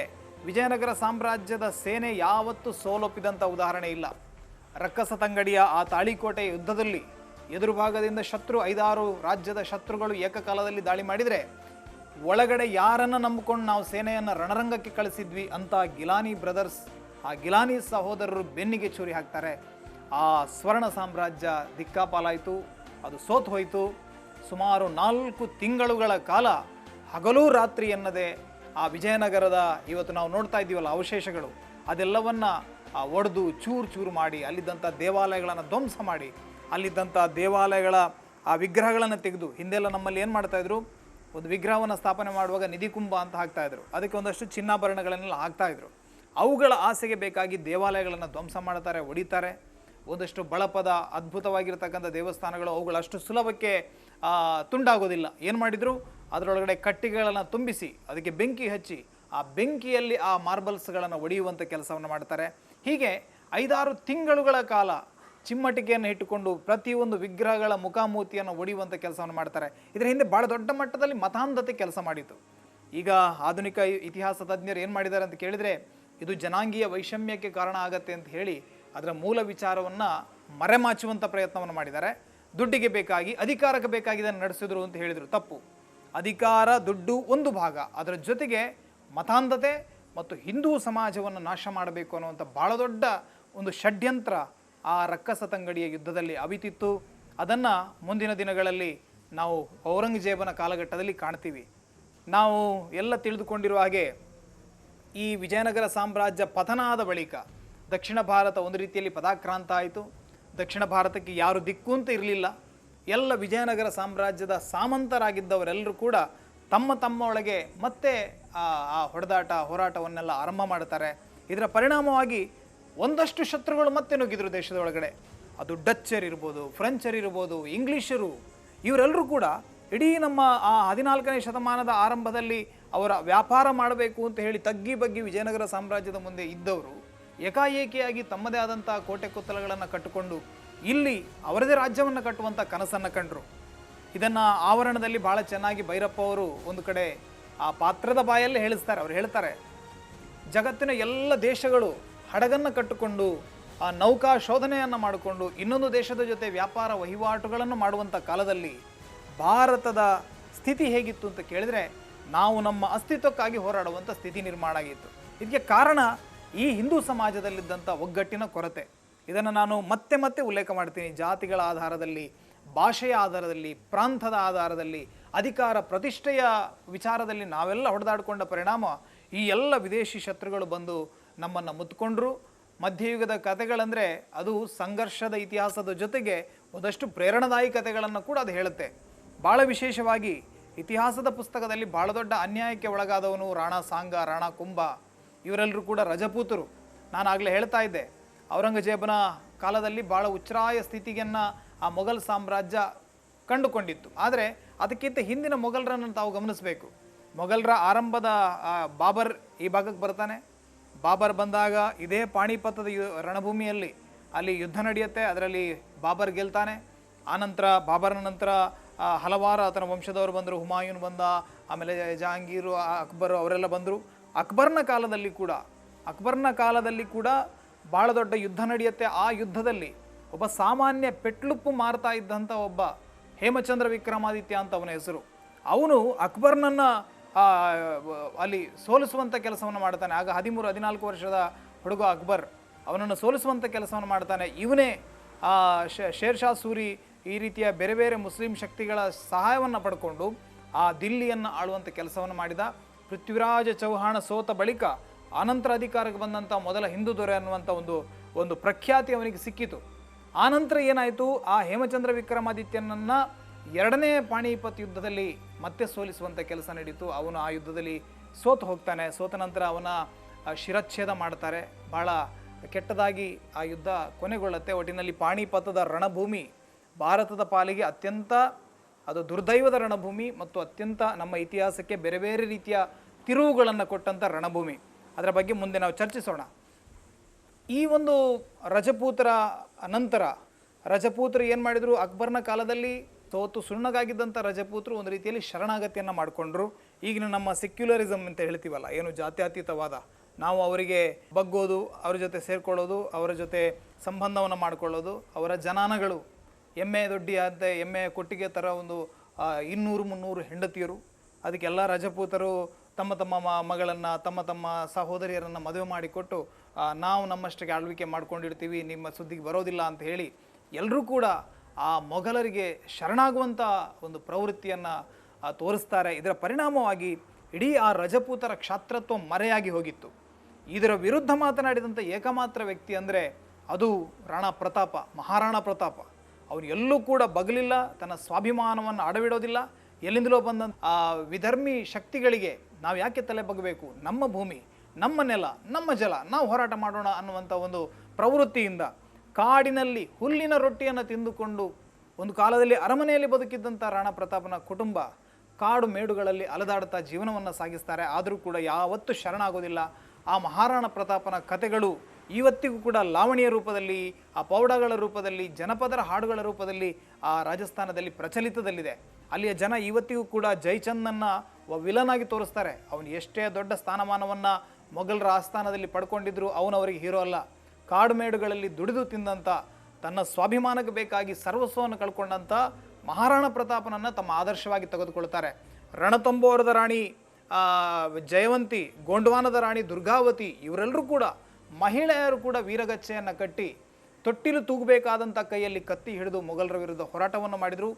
ವಿಜಯನಗರ ಸಾಮ್ರಾಜ್ಯದ ಸೇನೆ ಯಾವತ್ತೂ ಸೋಲೊಪ್ಪಿದಂಥ ಉದಾಹರಣೆ ಇಲ್ಲ. ರಕ್ಕಸ ತಂಗಡಿಯ ಆ ತಾಳಿಕೋಟೆ ಯುದ್ಧದಲ್ಲಿ ಎದುರು ಭಾಗದಿಂದ 5-6 ರಾಜ್ಯದ ಶತ್ರುಗಳು ಏಕಕಾಲದಲ್ಲಿ ದಾಳಿ ಮಾಡಿದರೆ, ಒಳಗಡೆ ಯಾರನ್ನು ನಂಬಿಕೊಂಡು ನಾವು ಸೇನೆಯನ್ನು ರಣರಂಗಕ್ಕೆ ಕಳಿಸಿದ್ವಿ ಅಂತ ಗಿಲಾನಿ ಬ್ರದರ್ಸ್, ಆ ಗಿಲಾನಿ ಸಹೋದರರು ಬೆನ್ನಿಗೆ ಚೂರಿ ಹಾಕ್ತಾರೆ. ಆ ಸ್ವರ್ಣ ಸಾಮ್ರಾಜ್ಯ ದಿಕ್ಕಾಪಾಲಾಯಿತು, ಅದು ಸೋತು ಹೋಯಿತು. ಸುಮಾರು 4 ತಿಂಗಳುಗಳ ಕಾಲ ಹಗಲು ರಾತ್ರಿ ಎನ್ನದೆ ಆ ವಿಜಯನಗರದ ಇವತ್ತು ನಾವು ನೋಡ್ತಾ ಇದ್ದೀವಲ್ಲ ಅವಶೇಷಗಳು, ಅದೆಲ್ಲವನ್ನು ಒಡೆದು ಚೂರು ಮಾಡಿ ಅಲ್ಲಿದ್ದಂಥ ದೇವಾಲಯಗಳನ್ನು ಧ್ವಂಸ ಮಾಡಿ, ಅಲ್ಲಿದ್ದಂಥ ದೇವಾಲಯಗಳ ಆ ವಿಗ್ರಹಗಳನ್ನು ತೆಗೆದು, ಹಿಂದೆಲ್ಲ ನಮ್ಮಲ್ಲಿ ಏನು ಮಾಡ್ತಾಯಿದ್ರು, ಒಂದು ವಿಗ್ರಹವನ್ನು ಸ್ಥಾಪನೆ ಮಾಡುವಾಗ ನಿಧಿಕುಂಭ ಅಂತ ಹಾಕ್ತಾಯಿದ್ರು, ಅದಕ್ಕೆ ಒಂದಷ್ಟು ಚಿನ್ನಾಭರಣಗಳನ್ನೆಲ್ಲ ಹಾಕ್ತಾಯಿದ್ರು. ಅವುಗಳ ಆಸೆಗೆ ಬೇಕಾಗಿ ದೇವಾಲಯಗಳನ್ನು ಧ್ವಂಸ ಮಾಡ್ತಾರೆ, ಒಡಿತಾರೆ. ಒಂದಷ್ಟು ಬಳಪದ ಅದ್ಭುತವಾಗಿರ್ತಕ್ಕಂಥ ದೇವಸ್ಥಾನಗಳು ಅವುಗಳು ಅಷ್ಟು ಸುಲಭಕ್ಕೆ ತುಂಡಾಗೋದಿಲ್ಲ. ಏನು ಮಾಡಿದರು, ಅದರೊಳಗಡೆ ಕಟ್ಟಿಗೆಗಳನ್ನು ತುಂಬಿಸಿ ಅದಕ್ಕೆ ಬೆಂಕಿ ಹಚ್ಚಿ ಆ ಬೆಂಕಿಯಲ್ಲಿ ಆ ಮಾರ್ಬಲ್ಸ್ಗಳನ್ನು ಒಡೆಯುವಂಥ ಕೆಲಸವನ್ನು ಮಾಡ್ತಾರೆ. ಹೀಗೆ 5-6 ತಿಂಗಳುಗಳ ಕಾಲ ಚಿಮ್ಮಟಿಕೆಯನ್ನು ಇಟ್ಟುಕೊಂಡು ಪ್ರತಿಯೊಂದು ವಿಗ್ರಹಗಳ ಮುಖಾಮೂರ್ತಿಯನ್ನು ಒಡೆಯುವಂಥ ಕೆಲಸವನ್ನು ಮಾಡ್ತಾರೆ. ಇದರ ಹಿಂದೆ ಭಾಳ ದೊಡ್ಡ ಮಟ್ಟದಲ್ಲಿ ಮತಾಂಧತೆ ಕೆಲಸ ಮಾಡಿತು. ಈಗ ಆಧುನಿಕ ಇತಿಹಾಸ ತಜ್ಞರು ಏನು ಮಾಡಿದ್ದಾರೆ ಅಂತ ಕೇಳಿದರೆ, ಇದು ಜನಾಂಗೀಯ ವೈಷಮ್ಯಕ್ಕೆ ಕಾರಣ ಆಗತ್ತೆ ಅಂತ ಹೇಳಿ ಅದರ ಮೂಲ ವಿಚಾರವನ್ನು ಮರೆಮಾಚುವಂಥ ಪ್ರಯತ್ನವನ್ನು ಮಾಡಿದ್ದಾರೆ. ದುಡ್ಡಿಗೆ ಬೇಕಾಗಿ, ಅಧಿಕಾರಕ್ಕೆ ಬೇಕಾಗಿ ಇದನ್ನು ನಡೆಸಿದ್ರು ಅಂತ ಹೇಳಿದರು. ತಪ್ಪು. ಅಧಿಕಾರ, ದುಡ್ಡು ಒಂದು ಭಾಗ, ಅದರ ಜೊತೆಗೆ ಮತಾಂಧತೆ ಮತ್ತು ಹಿಂದೂ ಸಮಾಜವನ್ನು ನಾಶ ಮಾಡಬೇಕು ಅನ್ನುವಂಥ ಭಾಳ ದೊಡ್ಡ ಒಂದು ಷಡ್ಯಂತ್ರ ಆ ರಕ್ಕಸ ತಂಗಡಿಯ ಯುದ್ಧದಲ್ಲಿ ಅವಿತಿತ್ತು. ಅದನ್ನು ಮುಂದಿನ ದಿನಗಳಲ್ಲಿ ನಾವು ಔರಂಗಜೇಬನ ಕಾಲಘಟ್ಟದಲ್ಲಿ ಕಾಣ್ತೀವಿ. ನಾವು ಎಲ್ಲ ತಿಳಿದುಕೊಂಡಿರುವ ಹಾಗೆ ಈ ವಿಜಯನಗರ ಸಾಮ್ರಾಜ್ಯ ಪತನ ಆದ ಬಳಿಕ ದಕ್ಷಿಣ ಭಾರತ ಒಂದು ರೀತಿಯಲ್ಲಿ ಪದಾಕ್ರಾಂತ ಆಯಿತು. ದಕ್ಷಿಣ ಭಾರತಕ್ಕೆ ಯಾರು ದಿಕ್ಕು ಅಂತ ಇರಲಿಲ್ಲ. ಎಲ್ಲ ವಿಜಯನಗರ ಸಾಮ್ರಾಜ್ಯದ ಸಾಮಂತರಾಗಿದ್ದವರೆಲ್ಲರೂ ಕೂಡ ತಮ್ಮ ತಮ್ಮ ಒಳಗೆ ಮತ್ತೆ ಆ ಹೋರಾಟವನ್ನೆಲ್ಲ ಆರಂಭ ಮಾಡ್ತಾರೆ. ಇದರ ಪರಿಣಾಮವಾಗಿ ಒಂದಷ್ಟು ಶತ್ರುಗಳು ಮತ್ತೆ ನುಗ್ಗಿದ್ರು ದೇಶದ ಒಳಗಡೆ. ಅದು ಡಚ್ಚರಿರ್ಬೋದು, ಫ್ರೆಂಚರಿರ್ಬೋದು, ಇಂಗ್ಲೀಷರು, ಇವರೆಲ್ಲರೂ ಕೂಡ ಇಡೀ ನಮ್ಮ ಆ 14ನೇ ಶತಮಾನದ ಆರಂಭದಲ್ಲಿ ಅವರ ವ್ಯಾಪಾರ ಮಾಡಬೇಕು ಅಂತ ಹೇಳಿ ತಗ್ಗಿ ಬಗ್ಗಿ ವಿಜಯನಗರ ಸಾಮ್ರಾಜ್ಯದ ಮುಂದೆ ಇದ್ದವರು ಏಕಾಏಕಿಯಾಗಿ ತಮ್ಮದೇ ಆದಂಥ ಕೋಟೆ ಕೊತ್ತಲಗಳನ್ನು ಕಟ್ಟಿಕೊಂಡು ಇಲ್ಲಿ ಅವರದೇ ರಾಜ್ಯವನ್ನು ಕಟ್ಟುವಂಥ ಕನಸನ್ನು ಕಂಡರು. ಇದನ್ನು ಆವರಣದಲ್ಲಿ ಭಾಳ ಚೆನ್ನಾಗಿ ಭೈರಪ್ಪ ಅವರು ಒಂದು ಕಡೆ ಆ ಪಾತ್ರದ ಬಾಯಲ್ಲೇ ಹೇಳಿಸ್ತಾರೆ. ಅವರು ಹೇಳ್ತಾರೆ, ಜಗತ್ತಿನ ಎಲ್ಲ ದೇಶಗಳು ಹಡಗನ್ನು ಕಟ್ಟಿಕೊಂಡು ಆ ನೌಕಾ ಶೋಧನೆಯನ್ನು ಮಾಡಿಕೊಂಡು ಇನ್ನೊಂದು ದೇಶದ ಜೊತೆ ವ್ಯಾಪಾರ ವಹಿವಾಟುಗಳನ್ನು ಮಾಡುವಂಥ ಕಾಲದಲ್ಲಿ ಭಾರತದ ಸ್ಥಿತಿ ಹೇಗಿತ್ತು ಅಂತ ಕೇಳಿದರೆ ನಾವು ನಮ್ಮ ಅಸ್ತಿತ್ವಕ್ಕಾಗಿ ಹೋರಾಡುವಂಥ ಸ್ಥಿತಿ ನಿರ್ಮಾಣ ಆಗಿತ್ತು. ಇದಕ್ಕೆ ಕಾರಣ ಈ ಹಿಂದೂ ಸಮಾಜದಲ್ಲಿದ್ದಂಥ ಒಗ್ಗಟ್ಟಿನ ಕೊರತೆ. ಇದನ್ನು ನಾನು ಮತ್ತೆ ಮತ್ತೆ ಉಲ್ಲೇಖ ಮಾಡ್ತೀನಿ. ಜಾತಿಗಳ ಆಧಾರದಲ್ಲಿ, ಭಾಷೆಯ ಆಧಾರದಲ್ಲಿ, ಪ್ರಾಂತದ ಆಧಾರದಲ್ಲಿ, ಅಧಿಕಾರ ಪ್ರತಿಷ್ಠೆಯ ವಿಚಾರದಲ್ಲಿ ನಾವೆಲ್ಲ ಹೊಡೆದಾಡಿಕೊಂಡ ಪರಿಣಾಮ ಈ ಎಲ್ಲ ವಿದೇಶಿ ಶತ್ರುಗಳು ಬಂದು ನಮ್ಮನ್ನು ಮುತ್ಕೊಂಡ್ರು. ಮಧ್ಯಯುಗದ ಕಥೆಗಳಂದರೆ ಅದು ಸಂಘರ್ಷದ ಇತಿಹಾಸದ ಜೊತೆಗೆ ಒಂದಷ್ಟು ಪ್ರೇರಣಾದಾಯಿ ಕಥೆಗಳನ್ನು ಕೂಡ ಅದು ಹೇಳುತ್ತೆ. ಭಾಳ ವಿಶೇಷವಾಗಿ ಇತಿಹಾಸದ ಪುಸ್ತಕದಲ್ಲಿ ಭಾಳ ದೊಡ್ಡ ಅನ್ಯಾಯಕ್ಕೆ ಒಳಗಾದವನು ರಾಣಾ ಸಾಂಗ, ರಾಣಾ ಕುಂಭ, ಇವರೆಲ್ಲರೂ ಕೂಡ ರಜಪೂತರು. ನಾನು ಆಗಲೇ ಹೇಳ್ತಾ ಇದ್ದೆ, ಔರಂಗಜೇಬನ ಕಾಲದಲ್ಲಿ ಭಾಳ ಉಚ್ಛ್ರಾಯ ಸ್ಥಿತಿಯನ್ನು ಆ ಮೊಘಲ್ ಸಾಮ್ರಾಜ್ಯ ಕಂಡುಕೊಂಡಿತ್ತು. ಆದರೆ ಅದಕ್ಕಿಂತ ಹಿಂದಿನ ಮೊಘಲರನ್ನು ತಾವು ಗಮನಿಸಬೇಕು. ಮೊಘಲರ ಆರಂಭದ ಬಾಬರ್ ಈ ಭಾಗಕ್ಕೆ ಬರ್ತಾನೆ. ಬಾಬರ್ ಬಂದಾಗ ಇದೇ ಪಾಣಿಪತ್ತದ ರಣಭೂಮಿಯಲ್ಲಿ ಅಲ್ಲಿ ಯುದ್ಧ ನಡೆಯುತ್ತೆ. ಅದರಲ್ಲಿ ಬಾಬರ್ ಗೆಲ್ತಾನೆ. ಆನಂತರ ಬಾಬರ್ನ ನಂತರ ಹಲವಾರು ಆತನ ವಂಶದವರು ಬಂದರು. ಹುಮಾಯೂನ್ ಬಂದ, ಆಮೇಲೆ ಜಹಾಂಗೀರು, ಅಕ್ಬರ್ ಅವರೆಲ್ಲ ಬಂದರು. ಅಕ್ಬರ್ನ ಕಾಲದಲ್ಲಿ ಕೂಡ ಭಾಳ ದೊಡ್ಡ ಯುದ್ಧ ನಡೆಯುತ್ತೆ. ಆ ಯುದ್ಧದಲ್ಲಿ ಒಬ್ಬ ಸಾಮಾನ್ಯ ಪೆಟ್ಲುಪ್ಪು ಮಾರ್ತಾ ಇದ್ದಂಥ ಒಬ್ಬ ಹೇಮಚಂದ್ರ ವಿಕ್ರಮಾದಿತ್ಯ ಅಂತ ಅವನ ಹೆಸರು. ಅವನು ಅಕ್ಬರ್ನನ್ನು ಅಲ್ಲಿ ಸೋಲಿಸುವಂಥ ಕೆಲಸವನ್ನು ಮಾಡ್ತಾನೆ. ಆಗ 13-14 ವರ್ಷದ ಹುಡುಗ ಅಕ್ಬರ್ ಅವನನ್ನು ಸೋಲಿಸುವಂಥ ಕೆಲಸವನ್ನು ಮಾಡ್ತಾನೆ. ಇವನೇ ಶೇರ್ ಶಾ ಸೂರಿ ಈ ರೀತಿಯ ಬೇರೆ ಬೇರೆ ಮುಸ್ಲಿಂ ಶಕ್ತಿಗಳ ಸಹಾಯವನ್ನು ಪಡ್ಕೊಂಡು ಆ ದಿಲ್ಲಿಯನ್ನು ಆಳುವಂಥ ಕೆಲಸವನ್ನು ಮಾಡಿದ. ಪೃಥ್ವಿರಾಜ ಚೌಹಾಣ ಸೋತ ಬಳಿಕ ಆನಂತರ ಅಧಿಕಾರಕ್ಕೆ ಬಂದಂಥ ಮೊದಲ ಹಿಂದೂ ದೊರೆ ಅನ್ನುವಂಥ ಒಂದು ಪ್ರಖ್ಯಾತಿ ಅವನಿಗೆ ಸಿಕ್ಕಿತು. ಆನಂತರ ಏನಾಯಿತು, ಆ ಹೇಮಚಂದ್ರ ವಿಕ್ರಮಾದಿತ್ಯನನ್ನು 2ನೇ ಪಾಣಿಪತ್ ಯುದ್ಧದಲ್ಲಿ ಮತ್ತೆ ಸೋಲಿಸುವಂಥ ಕೆಲಸ ನಡೀತು. ಅವನು ಆ ಯುದ್ಧದಲ್ಲಿ ಸೋತು ಹೋಗ್ತಾನೆ. ಸೋತ ನಂತರ ಅವನ ಶಿರಚ್ಛೇದ ಮಾಡ್ತಾರೆ. ಭಾಳ ಕೆಟ್ಟದಾಗಿ ಆ ಯುದ್ಧ ಕೊನೆಗೊಳ್ಳುತ್ತೆ. ಒಟ್ಟಿನಲ್ಲಿ ಪಾಣಿಪತದ ರಣಭೂಮಿ ಭಾರತದ ಪಾಲಿಗೆ ಅತ್ಯಂತ ಅದು ದುರ್ದೈವದ ರಣಭೂಮಿ ಮತ್ತು ಅತ್ಯಂತ ನಮ್ಮ ಇತಿಹಾಸಕ್ಕೆ ಬೇರೆ ಬೇರೆ ರೀತಿಯ ತಿರುವುಗಳನ್ನು ಕೊಟ್ಟಂಥ ರಣಭೂಮಿ. ಅದರ ಬಗ್ಗೆ ಮುಂದೆ ನಾವು ಚರ್ಚಿಸೋಣ. ಈ ಒಂದು ರಜಪೂತರ ನಂತರ ರಜಪೂತರು ಏನು ಮಾಡಿದರು, ಅಕ್ಬರ್ನ ಕಾಲದಲ್ಲಿ ಸೋತು ಸುಣ್ಣಗಾಗಿದ್ದಂಥ ರಜಪೂತರು ಒಂದು ರೀತಿಯಲ್ಲಿ ಶರಣಾಗತಿಯನ್ನು ಮಾಡಿಕೊಂಡ್ರು. ಈಗಿನ ನಮ್ಮ ಸೆಕ್ಯುಲರಿಸಮ್ ಅಂತ ಹೇಳ್ತೀವಲ್ಲ, ಏನು ಜಾತ್ಯತೀತವಾದ, ನಾವು ಅವರಿಗೆ ಬಗ್ಗೋದು, ಅವ್ರ ಜೊತೆ ಸೇರ್ಕೊಳ್ಳೋದು, ಅವರ ಜೊತೆ ಸಂಬಂಧವನ್ನು ಮಾಡಿಕೊಳ್ಳೋದು, ಅವರ ಜನಾನಗಳು ಎಮ್ಮೆ ದೊಡ್ಡಿ ಅಂತ ಎಮ್ಮೆ ಕೊಟ್ಟಿಗೆ ಥರ ಒಂದು 200-300 ಹೆಂಡತಿಯರು. ಅದಕ್ಕೆಲ್ಲ ರಜಪೂತರು ತಮ್ಮ ತಮ್ಮ ಮಗಳನ್ನು, ತಮ್ಮ ತಮ್ಮ ಸಹೋದರಿಯರನ್ನು ಮದುವೆ ಮಾಡಿಕೊಟ್ಟು ನಾವು ನಮ್ಮಷ್ಟಕ್ಕೆ ಆಳ್ವಿಕೆ ಮಾಡ್ಕೊಂಡಿರ್ತೀವಿ, ನಿಮ್ಮ ಸುದ್ದಿಗೆ ಬರೋದಿಲ್ಲ ಅಂತ ಹೇಳಿ ಎಲ್ಲರೂ ಕೂಡ ಆ ಮೊಘಲರಿಗೆ ಶರಣಾಗುವಂಥ ಒಂದು ಪ್ರವೃತ್ತಿಯನ್ನು ತೋರಿಸ್ತಾರೆ. ಇದರ ಪರಿಣಾಮವಾಗಿ ಇಡೀ ಆ ರಜಪೂತರ ಕ್ಷಾತ್ರತ್ವ ಮರೆಯಾಗಿ ಹೋಗಿತ್ತು. ಇದರ ವಿರುದ್ಧ ಮಾತನಾಡಿದಂಥ ಏಕಮಾತ್ರ ವ್ಯಕ್ತಿ ಅಂದರೆ ಅದು ರಾಣಾ ಪ್ರತಾಪ, ಮಹಾರಾಣಾ ಪ್ರತಾಪ. ಅವನು ಎಲ್ಲೂ ಕೂಡ ಬಗಲಿಲ್ಲ, ತನ್ನ ಸ್ವಾಭಿಮಾನವನ್ನು ಅಡವಿಡೋದಿಲ್ಲ. ಎಲ್ಲಿಂದಲೋ ಬಂದಂಥ ಆ ವಿಧರ್ಮಿ ಶಕ್ತಿಗಳಿಗೆ ನಾವು ಯಾಕೆ ತಲೆ ಬಗ್ಗಬೇಕು, ನಮ್ಮ ಭೂಮಿ, ನಮ್ಮ ನೆಲ, ನಮ್ಮ ಜಲ, ನಾವು ಹೋರಾಟ ಮಾಡೋಣ ಅನ್ನುವಂಥ ಒಂದು ಪ್ರವೃತ್ತಿಯಿಂದ ಕಾಡಿನಲ್ಲಿ ಹುಲ್ಲಿನ ರೊಟ್ಟಿಯನ್ನು ತಿಂದುಕೊಂಡು ಒಂದು ಕಾಲದಲ್ಲಿ ಅರಮನೆಯಲ್ಲಿ ಬದುಕಿದ್ದಂಥ ರಾಣಾ ಪ್ರತಾಪನ ಕುಟುಂಬ ಕಾಡು ಮೇಡುಗಳಲ್ಲಿ ಅಲೆದಾಡುತ್ತಾ ಜೀವನವನ್ನು ಸಾಗಿಸ್ತಾರೆ. ಆದರೂ ಕೂಡ ಯಾವತ್ತೂ ಶರಣಾಗೋದಿಲ್ಲ. ಆ ಮಹಾರಾಣಾ ಪ್ರತಾಪನ ಕಥೆಗಳು ಇವತ್ತಿಗೂ ಕೂಡ ಲಾವಣಿಯ ರೂಪದಲ್ಲಿ, ಆ ಪೌಡಗಳ ರೂಪದಲ್ಲಿ, ಜನಪದರ ಹಾಡುಗಳ ರೂಪದಲ್ಲಿ ಆ ರಾಜಸ್ಥಾನದಲ್ಲಿ ಪ್ರಚಲಿತದಲ್ಲಿದೆ. ಅಲ್ಲಿಯ ಜನ ಇವತ್ತಿಗೂ ಕೂಡ ಜೈಚಂದನ್ನು ವಿಲನ್ ಆಗಿ ತೋರಿಸ್ತಾರೆ. ಅವನು ಎಷ್ಟೇ ದೊಡ್ಡ ಸ್ಥಾನಮಾನವನ್ನು ಮೊಘಲರ ಆಸ್ಥಾನದಲ್ಲಿ ಪಡ್ಕೊಂಡಿದ್ರು, ಅವನವರಿಗೆ ಹೀರೋ ಅಲ್ಲ. ಕಾಡು ಮೇಡುಗಳಲ್ಲಿ ದುಡಿದು ತಿಂದಂಥ, ತನ್ನ ಸ್ವಾಭಿಮಾನಕ್ಕೆ ಬೇಕಾಗಿ ಸರ್ವಸ್ವವನ್ನು ಕಳ್ಕೊಂಡಂಥ ಮಹಾರಾಣಾ ಪ್ರತಾಪನನ್ನು ತಮ್ಮ ಆದರ್ಶವಾಗಿ ತೆಗೆದುಕೊಳ್ತಾರೆ. ರಣತಂಬೋರದ ರಾಣಿ ಜಯವಂತಿ, ಗೋಂಡ್ವಾನದ ರಾಣಿ ದುರ್ಗಾವತಿ ಇವರೆಲ್ಲರೂ ಕೂಡ ಮಹಿಳೆಯರು ಕೂಡ ವೀರಗಚ್ಚೆಯನ್ನು ಕಟ್ಟಿ ತೊಟ್ಟಿಲು ತೂಗಬೇಕಾದಂಥ ಕೈಯಲ್ಲಿ ಕತ್ತಿ ಹಿಡಿದು ಮೊಘಲರ ವಿರುದ್ಧ ಹೋರಾಟವನ್ನು ಮಾಡಿದರು.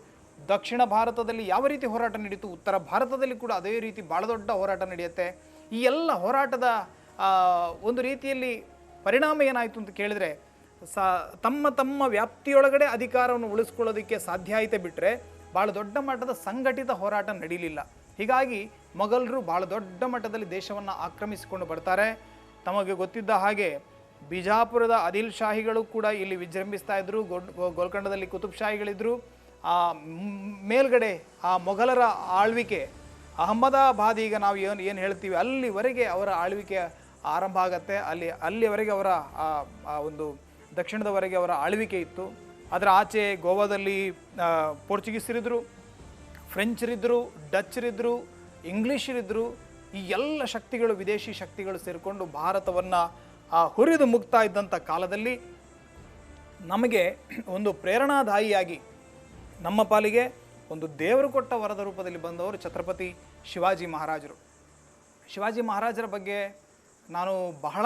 ದಕ್ಷಿಣ ಭಾರತದಲ್ಲಿ ಯಾವ ರೀತಿ ಹೋರಾಟ ನಡೀತು, ಉತ್ತರ ಭಾರತದಲ್ಲಿ ಕೂಡ ಅದೇ ರೀತಿ ಭಾಳ ದೊಡ್ಡ ಹೋರಾಟ ನಡೆಯುತ್ತೆ. ಈ ಎಲ್ಲ ಹೋರಾಟದ ಒಂದು ರೀತಿಯಲ್ಲಿ ಪರಿಣಾಮ ಏನಾಯಿತು ಅಂತ ಕೇಳಿದರೆ ತಮ್ಮ ತಮ್ಮ ವ್ಯಾಪ್ತಿಯೊಳಗಡೆ ಅಧಿಕಾರವನ್ನು ಉಳಿಸ್ಕೊಳ್ಳೋದಕ್ಕೆ ಸಾಧ್ಯ ಆಯಿತೆ ಬಿಟ್ಟರೆ ಭಾಳ ದೊಡ್ಡ ಮಟ್ಟದ ಸಂಘಟಿತ ಹೋರಾಟ ನಡೀಲಿಲ್ಲ. ಹೀಗಾಗಿ ಮೊಘಲರು ಭಾಳ ದೊಡ್ಡ ಮಟ್ಟದಲ್ಲಿ ದೇಶವನ್ನು ಆಕ್ರಮಿಸಿಕೊಂಡು ಬರ್ತಾರೆ. ತಮಗೆ ಗೊತ್ತಿದ್ದ ಹಾಗೆ ಬಿಜಾಪುರದ ಆದಿಲ್ ಶಾಹಿಗಳು ಕೂಡ ಇಲ್ಲಿ ವಿಜೃಂಭಿಸ್ತಾ ಇದ್ದರು. ಗೋಲ್ಕೊಂಡದಲ್ಲಿ ಕುತುಬ್ ಶಾಹಿಗಳಿದ್ದರು. ಮೇಲ್ಗಡೆ ಆ ಮೊಘಲರ ಆಳ್ವಿಕೆ ಅಹಮದಾಬಾದ್, ಈಗ ನಾವು ಏನು ಹೇಳ್ತೀವಿ ಅಲ್ಲಿವರೆಗೆ ಅವರ ಆಳ್ವಿಕೆ ಆರಂಭ ಆಗತ್ತೆ. ಅಲ್ಲಿವರೆಗೆ ಅವರ ಒಂದು ದಕ್ಷಿಣದವರೆಗೆ ಅವರ ಆಳ್ವಿಕೆ ಇತ್ತು. ಅದರ ಆಚೆ ಗೋವಾದಲ್ಲಿ ಪೋರ್ಚುಗೀಸರಿದ್ದರು, ಫ್ರೆಂಚರಿದ್ದರು, ಡಚ್ಚರಿದ್ದರು, ಇಂಗ್ಲೀಷರಿದ್ದರು. ಈ ಎಲ್ಲ ಶಕ್ತಿಗಳು, ವಿದೇಶಿ ಶಕ್ತಿಗಳು ಸೇರಿಕೊಂಡು ಭಾರತವನ್ನು ಹುರಿದು ಮುಗ್ತಾ ಇದ್ದಂಥ ಕಾಲದಲ್ಲಿ ನಮಗೆ ಒಂದು ಪ್ರೇರಣಾದಾಯಿಯಾಗಿ ನಮ್ಮ ಪಾಲಿಗೆ ಒಂದು ದೇವರು ಕೊಟ್ಟ ವರದ ರೂಪದಲ್ಲಿ ಬಂದವರು ಛತ್ರಪತಿ ಶಿವಾಜಿ ಮಹಾರಾಜರು. ಶಿವಾಜಿ ಮಹಾರಾಜರ ಬಗ್ಗೆ ನಾನು ಬಹಳ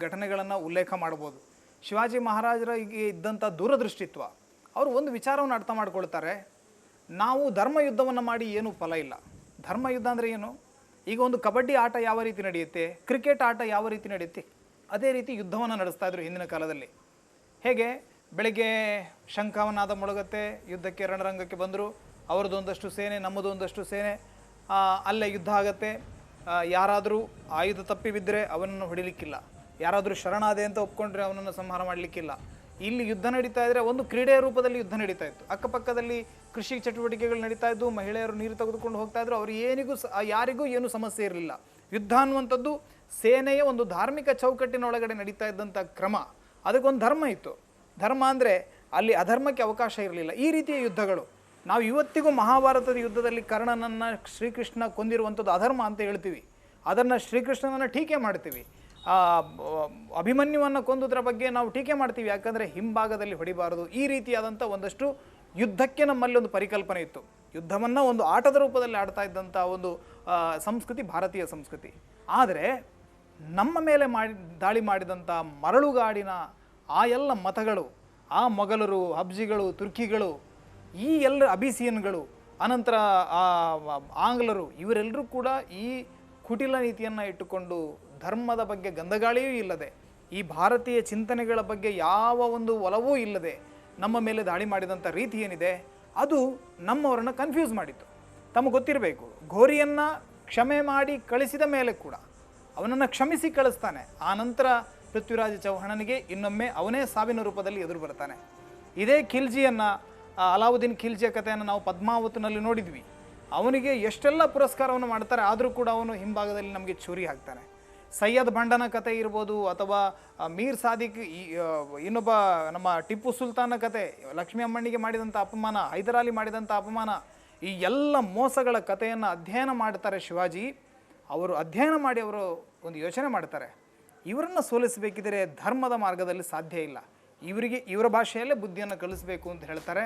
ಘಟನೆಗಳನ್ನು ಉಲ್ಲೇಖ ಮಾಡ್ಬೋದು. ಶಿವಾಜಿ ಮಹಾರಾಜರಿಗೆ ಇದ್ದಂಥ ದೂರದೃಷ್ಟಿತ್ವ, ಅವರು ಒಂದು ವಿಚಾರವನ್ನು ಅರ್ಥ ಮಾಡ್ಕೊಳ್ತಾರೆ, ನಾವು ಧರ್ಮ ಯುದ್ಧವನ್ನು ಮಾಡಿ ಏನೂ ಫಲ ಇಲ್ಲ. ಧರ್ಮ ಯುದ್ಧ ಅಂದರೆ ಏನು? ಈಗ ಒಂದು ಕಬಡ್ಡಿ ಆಟ ಯಾವ ರೀತಿ ನಡೆಯುತ್ತೆ, ಕ್ರಿಕೆಟ್ ಆಟ ಯಾವ ರೀತಿ ನಡೆಯುತ್ತೆ, ಅದೇ ರೀತಿ ಯುದ್ಧವನ್ನು ನಡೆಸ್ತಾ ಇದ್ರು ಹಿಂದಿನ ಕಾಲದಲ್ಲಿ. ಹೇಗೆ ಬೆಳಗ್ಗೆ ಶಂಖವನಾದ ಮೊಳಗತ್ತೆ, ಯುದ್ಧಕ್ಕೆ ರಣರಂಗಕ್ಕೆ ಬಂದರು, ಅವ್ರದ್ದು ಒಂದಷ್ಟು ಸೇನೆ, ನಮ್ಮದು ಒಂದಷ್ಟು ಸೇನೆ, ಅಲ್ಲೇ ಯುದ್ಧ ಆಗತ್ತೆ. ಯಾರಾದರೂ ಆಯುಧ ತಪ್ಪಿ ಬಿದ್ದರೆ ಅವನನ್ನು ಹೊಡಿಲಿಕ್ಕಿಲ್ಲ, ಯಾರಾದರೂ ಶರಣಾದೆ ಅಂತ ಒಪ್ಕೊಂಡ್ರೆ ಅವನನ್ನು ಸಂಹಾರ ಮಾಡಲಿಕ್ಕಿಲ್ಲ. ಇಲ್ಲಿ ಯುದ್ಧ ನಡೀತಾ ಇದ್ದರೆ ಒಂದು ಕ್ರೀಡೆಯ ರೂಪದಲ್ಲಿ ಯುದ್ಧ ನಡೀತಾ ಇತ್ತು. ಅಕ್ಕಪಕ್ಕದಲ್ಲಿ ಕೃಷಿ ಚಟುವಟಿಕೆಗಳು ನಡೀತಾ ಇದ್ದು, ಮಹಿಳೆಯರು ನೀರು ತೆಗೆದುಕೊಂಡು ಹೋಗ್ತಾ ಇದ್ರು. ಅವರು ಯಾರಿಗೂ ಏನೂ ಸಮಸ್ಯೆ ಇರಲಿಲ್ಲ. ಯುದ್ಧ ಅನ್ನುವಂಥದ್ದು ಸೇನೆಯ ಒಂದು ಧಾರ್ಮಿಕ ಚೌಕಟ್ಟಿನೊಳಗಡೆ ನಡೀತಾ ಇದ್ದಂಥ ಕ್ರಮ. ಅದಕ್ಕೊಂದು ಧರ್ಮ ಇತ್ತು. ಧರ್ಮ ಅಂದರೆ ಅಲ್ಲಿ ಅಧರ್ಮಕ್ಕೆ ಅವಕಾಶ ಇರಲಿಲ್ಲ. ಈ ರೀತಿಯ ಯುದ್ಧಗಳು ನಾವು ಇವತ್ತಿಗೂ ಮಹಾಭಾರತದ ಯುದ್ಧದಲ್ಲಿ ಕರ್ಣನನ್ನು ಶ್ರೀಕೃಷ್ಣ ಕೊಂದಿರುವಂಥದ್ದು ಅಧರ್ಮ ಅಂತ ಹೇಳ್ತೀವಿ. ಅದನ್ನು ಶ್ರೀಕೃಷ್ಣನನ್ನು ಟೀಕೆ ಮಾಡ್ತೀವಿ. ಅಭಿಮನ್ಯುವನ್ನು ಕೊಂದುದರ ಬಗ್ಗೆ ನಾವು ಟೀಕೆ ಮಾಡ್ತೀವಿ, ಯಾಕಂದರೆ ಹಿಂಭಾಗದಲ್ಲಿ ಹೊಡಿಬಾರದು. ಈ ರೀತಿಯಾದಂಥ ಒಂದಷ್ಟು ಯುದ್ಧಕ್ಕೆ ನಮ್ಮಲ್ಲಿ ಒಂದು ಪರಿಕಲ್ಪನೆ ಇತ್ತು. ಯುದ್ಧವನ್ನು ಒಂದು ಆಟದ ರೂಪದಲ್ಲಿ ಆಡ್ತಾ ಇದ್ದಂಥ ಒಂದು ಸಂಸ್ಕೃತಿ ಭಾರತೀಯ ಸಂಸ್ಕೃತಿ. ಆದರೆ ನಮ್ಮ ಮೇಲೆ ದಾಳಿ ಮಾಡಿದಂಥ ಮರಳುಗಾಡಿನ ಆ ಎಲ್ಲ ಮತಗಳು, ಆ ಮೊಘಲರು, ಅಬ್ಜಿಗಳು, ತುರ್ಕಿಗಳು, ಈ ಎಲ್ಲ ಅಬಿಸಿಯನ್ಗಳು, ಅನಂತರ ಆಂಗ್ಲರು, ಇವರೆಲ್ಲರೂ ಕೂಡ ಈ ಕುಟಿಲ ನೀತಿಯನ್ನು ಇಟ್ಟುಕೊಂಡು ಧರ್ಮದ ಬಗ್ಗೆ ಗಂಧಗಾಳಿಯೂ ಇಲ್ಲದೆ, ಈ ಭಾರತೀಯ ಚಿಂತನೆಗಳ ಬಗ್ಗೆ ಯಾವ ಒಂದು ಒಲವೂ ಇಲ್ಲದೆ ನಮ್ಮ ಮೇಲೆ ದಾಳಿ ಮಾಡಿದಂಥ ರೀತಿ ಏನಿದೆ ಅದು ನಮ್ಮವರನ್ನು ಕನ್ಫ್ಯೂಸ್ ಮಾಡಿತ್ತು. ತಮಗೆ ಗೊತ್ತಿರಬೇಕು, ಘೋರಿಯನ್ನು ಕ್ಷಮೆ ಮಾಡಿ ಕಳಿಸಿದ ಮೇಲೆ ಕೂಡ ಅವನನ್ನು ಕ್ಷಮಿಸಿ ಕಳಿಸ್ತಾನೆ. ಆ ನಂತರ ಪೃಥ್ವಿರಾಜ ಚೌಹಾಣನಿಗೆ ಇನ್ನೊಮ್ಮೆ ಅವನೇ ಸಾವಿನ ರೂಪದಲ್ಲಿ ಎದುರು ಬರ್ತಾನೆ. ಇದೇ ಖಿಲ್ಜಿಯನ್ನು, ಅಲಾವುದ್ದೀನ್ ಖಿಲ್ಜಿಯ ಕಥೆಯನ್ನು ನಾವು ಪದ್ಮಾವತಿನಲ್ಲಿ ನೋಡಿದ್ವಿ. ಅವನಿಗೆ ಎಷ್ಟೆಲ್ಲ ಪುರಸ್ಕಾರವನ್ನು ಮಾಡ್ತಾರೆ, ಆದರೂ ಕೂಡ ಅವನು ಹಿಂಭಾಗದಲ್ಲಿ ನಮಗೆ ಚೂರಿ ಹಾಕ್ತಾನೆ. ಸೈಯದ್ ಬಂಡನ ಕತೆ ಇರ್ಬೋದು, ಅಥವಾ ಮೀರ್ ಸಾದಿಕ್, ಇನ್ನೊಬ್ಬ ನಮ್ಮ ಟಿಪ್ಪು ಸುಲ್ತಾನ ಕತೆ, ಲಕ್ಷ್ಮೀ ಅಮ್ಮಣ್ಣಿಗೆ ಮಾಡಿದಂಥ ಅಪಮಾನ, ಹೈದರಾಲಿ ಮಾಡಿದಂಥ ಅಪಮಾನ, ಈ ಎಲ್ಲ ಮೋಸಗಳ ಕಥೆಯನ್ನು ಅಧ್ಯಯನ ಮಾಡ್ತಾರೆ ಶಿವಾಜಿ. ಅವರು ಅಧ್ಯಯನ ಮಾಡಿ ಅವರು ಒಂದು ಯೋಚನೆ ಮಾಡ್ತಾರೆ, ಇವರನ್ನು ಸೋಲಿಸಬೇಕಿದ್ರೆ ಧರ್ಮದ ಮಾರ್ಗದಲ್ಲಿ ಸಾಧ್ಯ ಇಲ್ಲ, ಇವರ ಭಾಷೆಯಲ್ಲೇ ಬುದ್ಧಿಯನ್ನು ಕಲಿಸಬೇಕು ಅಂತ ಹೇಳ್ತಾರೆ.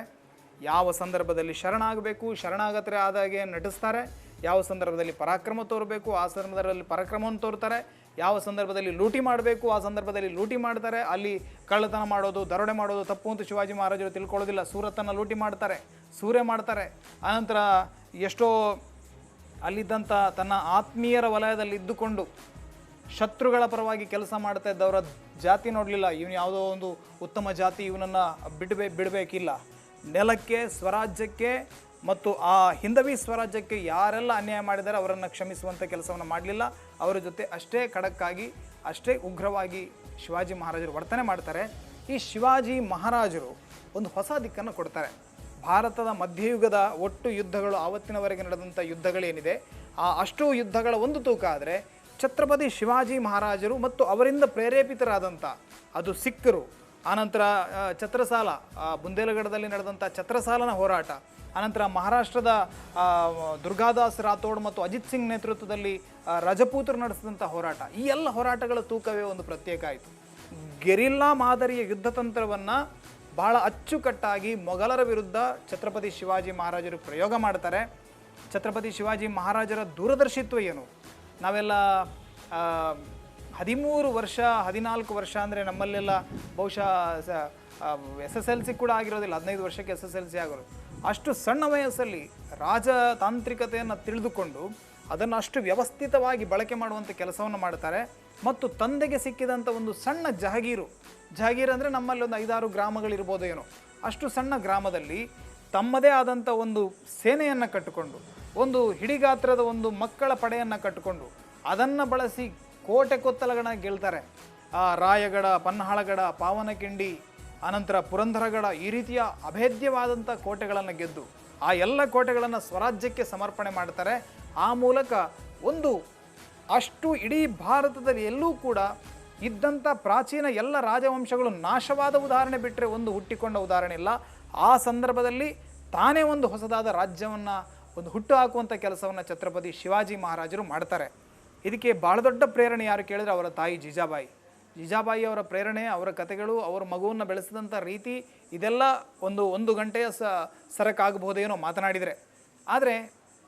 ಯಾವ ಸಂದರ್ಭದಲ್ಲಿ ಶರಣಾಗಬೇಕು, ಶರಣಾಗತರೆ ಆದಾಗೆ ನಟಿಸ್ತಾರೆ. ಯಾವ ಸಂದರ್ಭದಲ್ಲಿ ಪರಾಕ್ರಮ ತೋರಬೇಕು, ಆ ಸಂದರ್ಭದಲ್ಲಿ ಪರಾಕ್ರಮವನ್ನು ತೋರ್ತಾರೆ. ಯಾವ ಸಂದರ್ಭದಲ್ಲಿ ಲೂಟಿ ಮಾಡಬೇಕು, ಆ ಸಂದರ್ಭದಲ್ಲಿ ಲೂಟಿ ಮಾಡ್ತಾರೆ. ಅಲ್ಲಿ ಕಳ್ಳತನ ಮಾಡೋದು, ದರೋಡೆ ಮಾಡೋದು ತಪ್ಪು ಅಂತ ಶಿವಾಜಿ ಮಹಾರಾಜರು ತಿಳ್ಕೊಳ್ಳೋದಿಲ್ಲ. ಸೂರತ್ತನ್ನು ಲೂಟಿ ಮಾಡ್ತಾರೆ, ಸೂರೆ ಮಾಡ್ತಾರೆ. ಆನಂತರ ಎಷ್ಟೋ ಅಲ್ಲಿದ್ದಂಥ ತನ್ನ ಆತ್ಮೀಯರ ವಲಯದಲ್ಲಿ ಇದ್ದುಕೊಂಡು ಶತ್ರುಗಳ ಪರವಾಗಿ ಕೆಲಸ ಮಾಡ್ತಾ ಇದ್ದವರ ಜಾತಿ ನೋಡಲಿಲ್ಲ. ಇವನು ಯಾವುದೋ ಒಂದು ಉತ್ತಮ ಜಾತಿ, ಇವನನ್ನು ಬಿಡಬೇಕಿಲ್ಲ. ನೆಲಕ್ಕೆ, ಸ್ವರಾಜ್ಯಕ್ಕೆ ಮತ್ತು ಆ ಹಿಂದವಿ ಸ್ವರಾಜ್ಯಕ್ಕೆ ಯಾರೆಲ್ಲ ಅನ್ಯಾಯ ಮಾಡಿದ್ದಾರೆ ಅವರನ್ನು ಕ್ಷಮಿಸುವಂಥ ಕೆಲಸವನ್ನು ಮಾಡಲಿಲ್ಲ. ಅವರ ಜೊತೆ ಅಷ್ಟೇ ಖಡಕ್ಕಾಗಿ, ಅಷ್ಟೇ ಉಗ್ರವಾಗಿ ಶಿವಾಜಿ ಮಹಾರಾಜರು ವರ್ತನೆ ಮಾಡ್ತಾರೆ. ಈ ಶಿವಾಜಿ ಮಹಾರಾಜರು ಒಂದು ಹೊಸ ದಿಕ್ಕನ್ನು ಕೊಡ್ತಾರೆ. ಭಾರತದ ಮಧ್ಯಯುಗದ ಒಟ್ಟು ಯುದ್ಧಗಳು, ಆವತ್ತಿನವರೆಗೆ ನಡೆದಂಥ ಯುದ್ಧಗಳೇನಿದೆ ಆ ಅಷ್ಟು ಯುದ್ಧಗಳ ಒಂದು ತೂಕ ಆದರೆ ಛತ್ರಪತಿ ಶಿವಾಜಿ ಮಹಾರಾಜರು ಮತ್ತು ಅವರಿಂದ ಪ್ರೇರೇಪಿತರಾದಂಥ ಅದು ಸಿಖ್ಖರು, ಆನಂತರ ಛತ್ರಸಾಲ, ಬುಂದೇಲಗಢದಲ್ಲಿ ನಡೆದಂಥ ಛತ್ರಸಾಲನ ಹೋರಾಟ, ಅನಂತರ ಮಹಾರಾಷ್ಟ್ರದ ದುರ್ಗಾದಾಸ್ ರಾಥೋಡ್ ಮತ್ತು ಅಜಿತ್ ಸಿಂಗ್ ನೇತೃತ್ವದಲ್ಲಿ ರಜಪೂತರು ನಡೆಸಿದಂಥ ಹೋರಾಟ, ಈ ಎಲ್ಲ ಹೋರಾಟಗಳ ತೂಕವೇ ಒಂದು ಪ್ರತ್ಯೇಕ ಆಯಿತು. ಗೆರಿಲ್ಲಾ ಮಾದರಿಯ ಯುದ್ಧ ತಂತ್ರವನ್ನು ಬಹಳ ಅಚ್ಚುಕಟ್ಟಾಗಿ ಮೊಘಲರ ವಿರುದ್ಧ ಛತ್ರಪತಿ ಶಿವಾಜಿ ಮಹಾರಾಜರು ಪ್ರಯೋಗ ಮಾಡ್ತಾರೆ. ಛತ್ರಪತಿ ಶಿವಾಜಿ ಮಹಾರಾಜರ ದೂರದರ್ಶಿತ್ವ ಏನು? ನಾವೆಲ್ಲ 13 ವರ್ಷ 14 ವರ್ಷ ಅಂದರೆ ನಮ್ಮಲ್ಲೆಲ್ಲ ಬಹುಶಃ SSLC ಕೂಡ ಆಗಿರೋದಿಲ್ಲ, 15 ವರ್ಷಕ್ಕೆ SSLC ಆಗೋರು. ಅಷ್ಟು ಸಣ್ಣ ವಯಸ್ಸಲ್ಲಿ ರಾಜತಾಂತ್ರಿಕತೆಯನ್ನು ತಿಳಿದುಕೊಂಡು ಅದನ್ನು ಅಷ್ಟು ವ್ಯವಸ್ಥಿತವಾಗಿ ಬಳಕೆ ಮಾಡುವಂಥ ಕೆಲಸವನ್ನು ಮಾಡ್ತಾರೆ. ಮತ್ತು ತಂದೆಗೆ ಸಿಕ್ಕಿದಂಥ ಒಂದು ಸಣ್ಣ ಜಹಗೀರು ಅಂದರೆ ನಮ್ಮಲ್ಲಿ ಒಂದು 5-6 ಗ್ರಾಮಗಳಿರ್ಬೋದು ಏನೋ, ಅಷ್ಟು ಸಣ್ಣ ಗ್ರಾಮದಲ್ಲಿ ತಮ್ಮದೇ ಆದಂಥ ಒಂದು ಸೇನೆಯನ್ನು ಕಟ್ಟಿಕೊಂಡು, ಒಂದು ಹಿಡಿಗಾತ್ರದ ಒಂದು ಮಕ್ಕಳ ಪಡೆಯನ್ನು ಕಟ್ಟಿಕೊಂಡು ಅದನ್ನು ಬಳಸಿ ಕೋಟೆ ಕೊತ್ತಲಗಳನ್ನ ಗೆಲ್ತಾರೆ. ರಾಯಗಢ, ಪನ್ನಹಾಳಗಢ, ಪಾವನಕಿಂಡಿ, ಅನಂತರ ಪುರಂದರಗಢ, ಈ ರೀತಿಯ ಅಭೇದ್ಯವಾದಂಥ ಕೋಟೆಗಳನ್ನು ಗೆದ್ದು ಆ ಎಲ್ಲ ಕೋಟೆಗಳನ್ನು ಸ್ವರಾಜ್ಯಕ್ಕೆ ಸಮರ್ಪಣೆ ಮಾಡ್ತಾರೆ. ಆ ಮೂಲಕ ಒಂದು ಅಷ್ಟು ಇಡೀ ಭಾರತದಲ್ಲಿ ಎಲ್ಲೂ ಕೂಡ ಇದ್ದಂಥ ಪ್ರಾಚೀನ ಎಲ್ಲ ರಾಜವಂಶಗಳು ನಾಶವಾದ ಉದಾಹರಣೆ ಬಿಟ್ಟರೆ ಒಂದು ಹುಟ್ಟಿಕೊಂಡ ಉದಾಹರಣೆ ಇಲ್ಲ. ಆ ಸಂದರ್ಭದಲ್ಲಿ ತಾನೇ ಒಂದು ಹೊಸದಾದ ರಾಜ್ಯವನ್ನು ಒಂದು ಹುಟ್ಟು ಹಾಕುವಂಥ ಕೆಲಸವನ್ನು ಛತ್ರಪತಿ ಶಿವಾಜಿ ಮಹಾರಾಜರು ಮಾಡ್ತಾರೆ. ಇದಕ್ಕೆ ಭಾಳ ದೊಡ್ಡ ಪ್ರೇರಣೆ ಯಾರು ಕೇಳಿದ್ರೆ ಅವರ ತಾಯಿ ಜೀಜಾಬಾಯಿ ಅವರ ಪ್ರೇರಣೆ, ಅವರ ಕಥೆಗಳು, ಅವರ ಮಗುವನ್ನು ಬೆಳೆಸಿದಂಥ ರೀತಿ, ಇದೆಲ್ಲ ಒಂದು ಗಂಟೆಯ ಸರಕಾಗಬಹುದೇನೋ ಮಾತನಾಡಿದರೆ. ಆದರೆ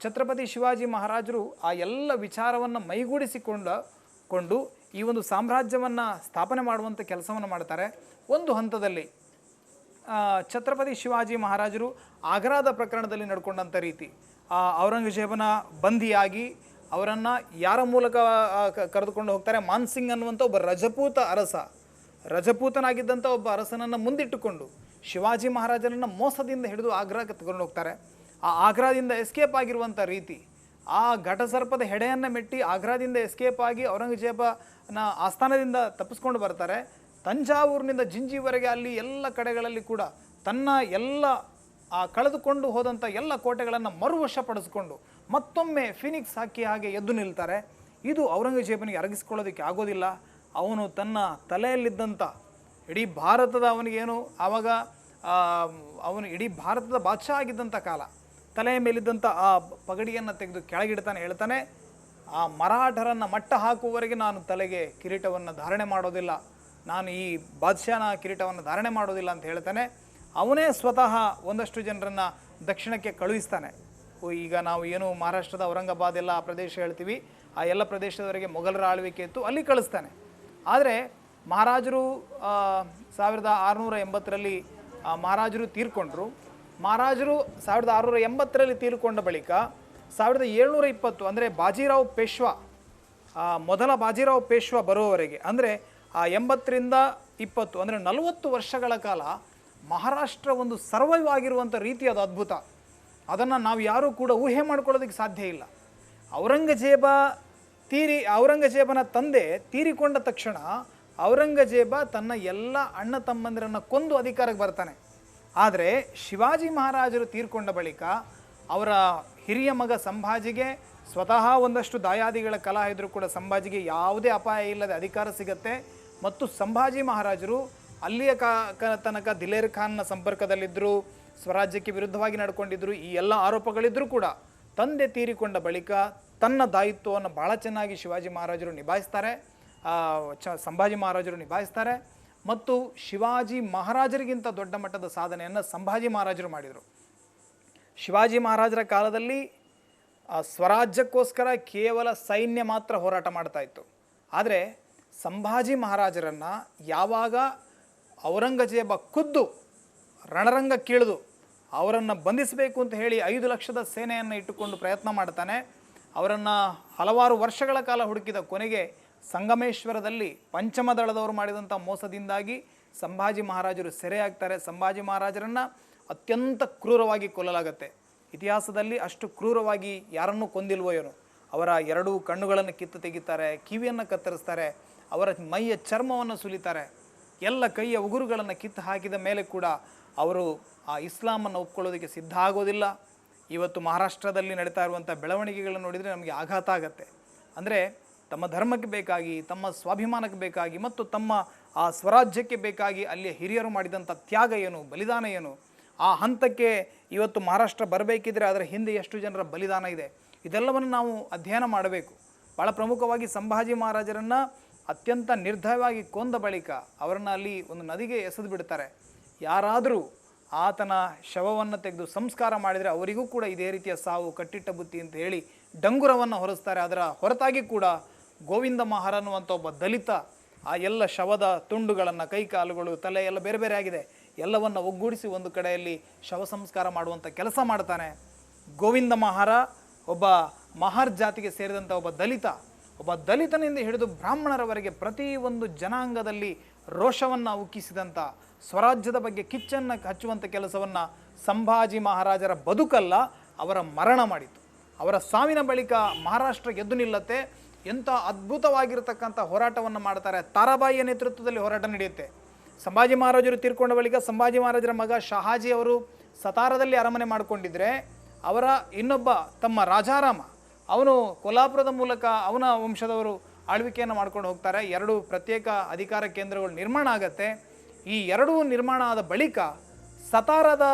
ಛತ್ರಪತಿ ಶಿವಾಜಿ ಮಹಾರಾಜರು ಆ ಎಲ್ಲ ವಿಚಾರವನ್ನು ಮೈಗೂಡಿಸಿಕೊಂಡು ಈ ಒಂದು ಸಾಮ್ರಾಜ್ಯವನ್ನು ಸ್ಥಾಪನೆ ಮಾಡುವಂಥ ಕೆಲಸವನ್ನು ಮಾಡ್ತಾರೆ. ಒಂದು ಹಂತದಲ್ಲಿ ಛತ್ರಪತಿ ಶಿವಾಜಿ ಮಹಾರಾಜರು ಆಗ್ರಾದ ಪ್ರಕರಣದಲ್ಲಿ ನಡ್ಕೊಂಡಂಥ ರೀತಿ, ಔರಂಗಜೇಬನ ಬಂಧಿಯಾಗಿ ಅವರನ್ನು ಯಾರ ಮೂಲಕ ಕರೆದುಕೊಂಡು ಹೋಗ್ತಾರೆ? ಮಾನ್ಸಿಂಗ್ ಅನ್ನುವಂಥ ಒಬ್ಬ ರಜಪೂತನಾಗಿದ್ದಂಥ ಒಬ್ಬ ಅರಸನನ್ನು ಮುಂದಿಟ್ಟುಕೊಂಡು ಶಿವಾಜಿ ಮಹಾರಾಜರನ್ನು ಮೋಸದಿಂದ ಹಿಡಿದು ಆಗ್ರಾಕ್ಕೆ ತಗೊಂಡು ಹೋಗ್ತಾರೆ. ಆ ಆಗ್ರಾದಿಂದ ಎಸ್ಕೇಪ್ ಆಗಿರುವಂಥ ರೀತಿ, ಆ ಘಟಸರ್ಪದ ಹೆಡೆಯನ್ನು ಮೆಟ್ಟಿ ಆಗ್ರಾದಿಂದ ಎಸ್ಕೇಪ್ ಆಗಿ ಔರಂಗಜೇಬನ ಆಸ್ಥಾನದಿಂದ ತಪ್ಪಿಸ್ಕೊಂಡು ಬರ್ತಾರೆ. ತಂಜಾವೂರಿನಿಂದ ಜಿಂಜಿವರೆಗೆ ಅಲ್ಲಿ ಎಲ್ಲ ಕಡೆಗಳಲ್ಲಿ ಕೂಡ ತನ್ನ ಎಲ್ಲ ಕಳೆದುಕೊಂಡು ಹೋದಂಥ ಎಲ್ಲ ಕೋಟೆಗಳನ್ನು ಮರುವಶಪಡಿಸ್ಕೊಂಡು ಮತ್ತೊಮ್ಮೆ ಫಿನಿಕ್ಸ್ ಹಾಕಿ ಹಾಗೆ ಎದ್ದು ನಿಲ್ತಾರೆ. ಇದು ಔರಂಗಜೇಬನಿಗೆ ಅರಗಿಸ್ಕೊಳ್ಳೋದಕ್ಕೆ ಆಗೋದಿಲ್ಲ. ಅವನು ತನ್ನ ತಲೆಯಲ್ಲಿದ್ದಂಥ ಇಡೀ ಭಾರತದ ಅವನಿಗೇನು ಆವಾಗ ಅವನು ಇಡೀ ಭಾರತದ ಬಾದಶಾ ಆಗಿದ್ದಂಥ ಕಾಲ, ತಲೆಯ ಮೇಲಿದ್ದಂಥ ಆ ಪಗಡಿಯನ್ನು ತೆಗೆದು ಕೆಳಗಿಡ್ತಾನೆ. ಹೇಳ್ತಾನೆ, ಆ ಮರಾಠರನ್ನು ಮಟ್ಟ ಹಾಕುವವರೆಗೆ ನಾನು ತಲೆಗೆ ಕಿರೀಟವನ್ನು ಧಾರಣೆ ಮಾಡೋದಿಲ್ಲ, ನಾನು ಈ ಬಾದಶಾನ ಕಿರೀಟವನ್ನು ಧಾರಣೆ ಮಾಡೋದಿಲ್ಲ ಅಂತ ಹೇಳ್ತಾನೆ. ಅವನೇ ಸ್ವತಃ ಒಂದಷ್ಟು ಜನರನ್ನು ದಕ್ಷಿಣಕ್ಕೆ ಕಳುಹಿಸ್ತಾನೆ. ಈಗ ನಾವು ಏನು ಮಹಾರಾಷ್ಟ್ರದ ಔರಂಗಾಬಾದ್ ಎಲ್ಲ ಆ ಪ್ರದೇಶ ಹೇಳ್ತೀವಿ, ಆ ಎಲ್ಲ ಪ್ರದೇಶದವರೆಗೆ ಮೊಘಲರ ಆಳ್ವಿಕೆ ಇತ್ತು, ಅಲ್ಲಿ ಕಳಿಸ್ತಾನೆ. ಆದರೆ ಮಹಾರಾಜರು 1680ರಲ್ಲಿ ಮಹಾರಾಜರು ತೀರ್ಕೊಂಡ್ರು. ಮಹಾರಾಜರು 1680ರಲ್ಲಿ ತೀರ್ಕೊಂಡ ಬಳಿಕ 1720 ಅಂದರೆ ಬಾಜಿರಾವ್ ಪೇಶ್ವಾ, ಮೊದಲ ಬಾಜಿರಾವ್ ಪೇಶ್ವಾ ಬರುವವರೆಗೆ ಅಂದರೆ 80ರಿಂದ 20 ಅಂದರೆ 40 ವರ್ಷಗಳ ಕಾಲ ಮಹಾರಾಷ್ಟ್ರ ಒಂದು ಸರ್ವೈವ್ ಆಗಿರುವಂಥ ರೀತಿ ಅದು ಅದ್ಭುತ. ಅದನ್ನು ನಾವು ಯಾರೂ ಕೂಡ ಊಹೆ ಮಾಡ್ಕೊಳ್ಳೋದಕ್ಕೆ ಸಾಧ್ಯ ಇಲ್ಲ. ಔರಂಗಜೇಬನ ತಂದೆ ತೀರಿಕೊಂಡ ತಕ್ಷಣ ಔರಂಗಜೇಬ ತನ್ನ ಎಲ್ಲ ಅಣ್ಣ ತಮ್ಮಂದಿರನ್ನು ಕೊಂದು ಅಧಿಕಾರಕ್ಕೆ ಬರ್ತಾನೆ. ಆದರೆ ಶಿವಾಜಿ ಮಹಾರಾಜರು ತೀರ್ಕೊಂಡ ಬಳಿಕ ಅವರ ಹಿರಿಯ ಮಗ ಸಂಭಾಜಿಗೆ ಸ್ವತಃ ಒಂದಷ್ಟು ದಾಯಾದಿಗಳ ಕಲಹ ಇದ್ದರೂ ಕೂಡ ಸಂಭಾಜಿಗೆ ಯಾವುದೇ ಅಪಾಯ ಇಲ್ಲದೆ ಅಧಿಕಾರ ಸಿಗತ್ತೆ. ಮತ್ತು ಸಂಭಾಜಿ ಮಹಾರಾಜರು ಅಲ್ಲಿಯ ತನಕ ದಿಲೇರ್ ಖಾನ್ನ ಸಂಪರ್ಕದಲ್ಲಿದ್ದರು, ಸ್ವರಾಜ್ಯಕ್ಕೆ ವಿರುದ್ಧವಾಗಿ ನಡ್ಕೊಂಡಿದ್ದರು. ಈ ಎಲ್ಲ ಆರೋಪಗಳಿದ್ದರೂ ಕೂಡ ತಂದೆ ತೀರಿಕೊಂಡ ಬಳಿಕ ತನ್ನ ದಾಯಿತ್ವವನ್ನು ಭಾಳ ಚೆನ್ನಾಗಿ ಶಿವಾಜಿ ಮಹಾರಾಜರು ನಿಭಾಯಿಸ್ತಾರೆ, ಸಂಭಾಜಿ ಮಹಾರಾಜರು ನಿಭಾಯಿಸ್ತಾರೆ. ಮತ್ತು ಶಿವಾಜಿ ಮಹಾರಾಜರಿಗಿಂತ ದೊಡ್ಡ ಮಟ್ಟದ ಸಾಧನೆಯನ್ನು ಸಂಭಾಜಿ ಮಹಾರಾಜರು ಮಾಡಿದರು. ಶಿವಾಜಿ ಮಹಾರಾಜರ ಕಾಲದಲ್ಲಿ ಸ್ವರಾಜ್ಯಕ್ಕೋಸ್ಕರ ಕೇವಲ ಸೈನ್ಯ ಮಾತ್ರ ಹೋರಾಟ ಮಾಡ್ತಾ ಇತ್ತು. ಆದರೆ ಸಂಭಾಜಿ ಮಹಾರಾಜರನ್ನು ಯಾವಾಗ ಔರಂಗಜೇಬ ಖುದ್ದು ರಣರಂಗಕ್ಕಿಳಿದು ಅವರನ್ನು ಬಂಧಿಸಬೇಕು ಅಂತ ಹೇಳಿ 5 ಲಕ್ಷದ ಸೇನೆಯನ್ನು ಇಟ್ಟುಕೊಂಡು ಪ್ರಯತ್ನ ಮಾಡ್ತಾನೆ. ಅವರನ್ನು ಹಲವಾರು ವರ್ಷಗಳ ಕಾಲ ಹುಡುಕಿದ ಕೊನೆಗೆ ಸಂಗಮೇಶ್ವರದಲ್ಲಿ ಪಂಚಮ ದಳದವರು ಮಾಡಿದಂಥ ಮೋಸದಿಂದಾಗಿ ಸಂಭಾಜಿ ಮಹಾರಾಜರು ಸೆರೆಯಾಗ್ತಾರೆ. ಸಂಭಾಜಿ ಮಹಾರಾಜರನ್ನು ಅತ್ಯಂತ ಕ್ರೂರವಾಗಿ ಕೊಲ್ಲಲಾಗತ್ತೆ. ಇತಿಹಾಸದಲ್ಲಿ ಅಷ್ಟು ಕ್ರೂರವಾಗಿ ಯಾರನ್ನೂ ಕೊಂದಿಲ್ವೋ ಏನೋ. ಅವರ 2 ಕಣ್ಣುಗಳನ್ನು ಕಿತ್ತು ತೆಗಿತಾರೆ, ಕಿವಿಯನ್ನು ಕತ್ತರಿಸ್ತಾರೆ, ಅವರ ಮೈಯ ಚರ್ಮವನ್ನು ಸುಲಿತಾರೆ, ಎಲ್ಲ ಕೈಯ ಉಗುರುಗಳನ್ನು ಕಿತ್ತು ಹಾಕಿದ ಮೇಲೆ ಕೂಡ ಅವರು ಆ ಇಸ್ಲಾಮನ್ನು ಒಪ್ಕೊಳ್ಳೋದಕ್ಕೆ ಸಿದ್ಧ ಆಗೋದಿಲ್ಲ. ಇವತ್ತು ಮಹಾರಾಷ್ಟ್ರದಲ್ಲಿ ನಡೀತಾ ಇರುವಂಥ ಬೆಳವಣಿಗೆಗಳನ್ನು ನೋಡಿದರೆ ನಮಗೆ ಆಘಾತ ಆಗತ್ತೆ. ಅಂದರೆ ತಮ್ಮ ಧರ್ಮಕ್ಕೆ ಬೇಕಾಗಿ, ತಮ್ಮ ಸ್ವಾಭಿಮಾನಕ್ಕೆ ಬೇಕಾಗಿ ಮತ್ತು ತಮ್ಮ ಆ ಸ್ವರಾಜ್ಯಕ್ಕೆ ಬೇಕಾಗಿ ಅಲ್ಲಿಯ ಹಿರಿಯರು ಮಾಡಿದಂಥ ತ್ಯಾಗ ಏನು, ಬಲಿದಾನ ಏನು, ಆ ಹಂತಕ್ಕೆ ಇವತ್ತು ಮಹಾರಾಷ್ಟ್ರ ಬರಬೇಕಿದ್ರೆ ಅದರ ಹಿಂದೆ ಎಷ್ಟು ಜನರ ಬಲಿದಾನ ಇದೆ, ಇದೆಲ್ಲವನ್ನು ನಾವು ಅಧ್ಯಯನ ಮಾಡಬೇಕು. ಭಾಳ ಪ್ರಮುಖವಾಗಿ ಸಂಭಾಜಿ ಮಹಾರಾಜರನ್ನು ಅತ್ಯಂತ ನಿರ್ದಯವಾಗಿ ಕೊಂದ ಬಳಿಕ ಅವರನ್ನು ಅಲ್ಲಿ ಒಂದು ನದಿಗೆ ಎಸೆದು ಬಿಡ್ತಾರೆ. ಯಾರಾದರೂ ಆತನ ಶವವನ್ನು ತೆಗೆದು ಸಂಸ್ಕಾರ ಮಾಡಿದರೆ ಅವರಿಗೂ ಕೂಡ ಇದೇ ರೀತಿಯ ಸಾವು ಕಟ್ಟಿಟ್ಟ ಬುತ್ತಿ ಅಂತ ಹೇಳಿ ಡಂಗುರವನ್ನು ಹೊರಿಸ್ತಾರೆ. ಅದರ ಹೊರತಾಗಿ ಕೂಡ ಗೋವಿಂದ ಮಹಾರ ಅನ್ನುವಂಥ ಒಬ್ಬ ದಲಿತ ಆ ಎಲ್ಲ ಶವದ ತುಂಡುಗಳನ್ನು, ಕೈಕಾಲುಗಳು, ತಲೆ ಎಲ್ಲ ಬೇರೆ ಬೇರೆ ಆಗಿದೆ, ಎಲ್ಲವನ್ನು ಒಗ್ಗೂಡಿಸಿ ಒಂದು ಕಡೆಯಲ್ಲಿ ಶವ ಸಂಸ್ಕಾರ ಮಾಡುವಂಥ ಕೆಲಸ ಮಾಡ್ತಾನೆ. ಗೋವಿಂದ ಮಹಾರ ಒಬ್ಬ ಮಹಾರ್ ಜಾತಿಗೆ ಸೇರಿದಂಥ ಒಬ್ಬ ದಲಿತನಿಂದ ಹಿಡಿದು ಬ್ರಾಹ್ಮಣರವರೆಗೆ ಪ್ರತಿಯೊಂದು ಜನಾಂಗದಲ್ಲಿ ರೋಷವನ್ನು ಉಕ್ಕಿಸಿದಂಥ, ಸ್ವರಾಜ್ಯದ ಬಗ್ಗೆ ಕಿಚ್ಚನ್ನು ಹಚ್ಚುವಂಥ ಕೆಲಸವನ್ನು ಸಂಭಾಜಿ ಮಹಾರಾಜರ ಬದುಕಲ್ಲ, ಅವರ ಮರಣ ಮಾಡಿತು. ಅವರ ಸಾವಿನ ಬಳಿಕ ಮಹಾರಾಷ್ಟ್ರ ಗೆದ್ದು ನಿಲ್ಲತ್ತೆ. ಎಂಥ ಅದ್ಭುತವಾಗಿರತಕ್ಕಂಥ ಹೋರಾಟವನ್ನು ಮಾಡ್ತಾರೆ. ತಾರಾಬಾಯಿಯ ನೇತೃತ್ವದಲ್ಲಿ ಹೋರಾಟ ನಡೆಯುತ್ತೆ. ಸಂಭಾಜಿ ಮಹಾರಾಜರು ತೀರ್ಕೊಂಡ ಬಳಿಕ ಸಂಭಾಜಿ ಮಹಾರಾಜರ ಮಗ ಶಹಾಜಿ ಅವರು ಸತಾರದಲ್ಲಿ ಅರಮನೆ ಮಾಡಿಕೊಂಡಿದ್ರೆ, ಅವರ ಇನ್ನೊಬ್ಬ ತಮ್ಮ ರಾಜಾರಾಮ ಅವನು ಕೊಲ್ಹಾಪುರದ ಮೂಲಕ ಅವನ ವಂಶದವರು ಆಳ್ವಿಕೆಯನ್ನು ಮಾಡ್ಕೊಂಡು ಹೋಗ್ತಾರೆ. 2 ಪ್ರತ್ಯೇಕ ಅಧಿಕಾರ ಕೇಂದ್ರಗಳು ನಿರ್ಮಾಣ ಆಗತ್ತೆ. ಈ 2 ನಿರ್ಮಾಣ ಆದ ಬಳಿಕ ಸತಾರದ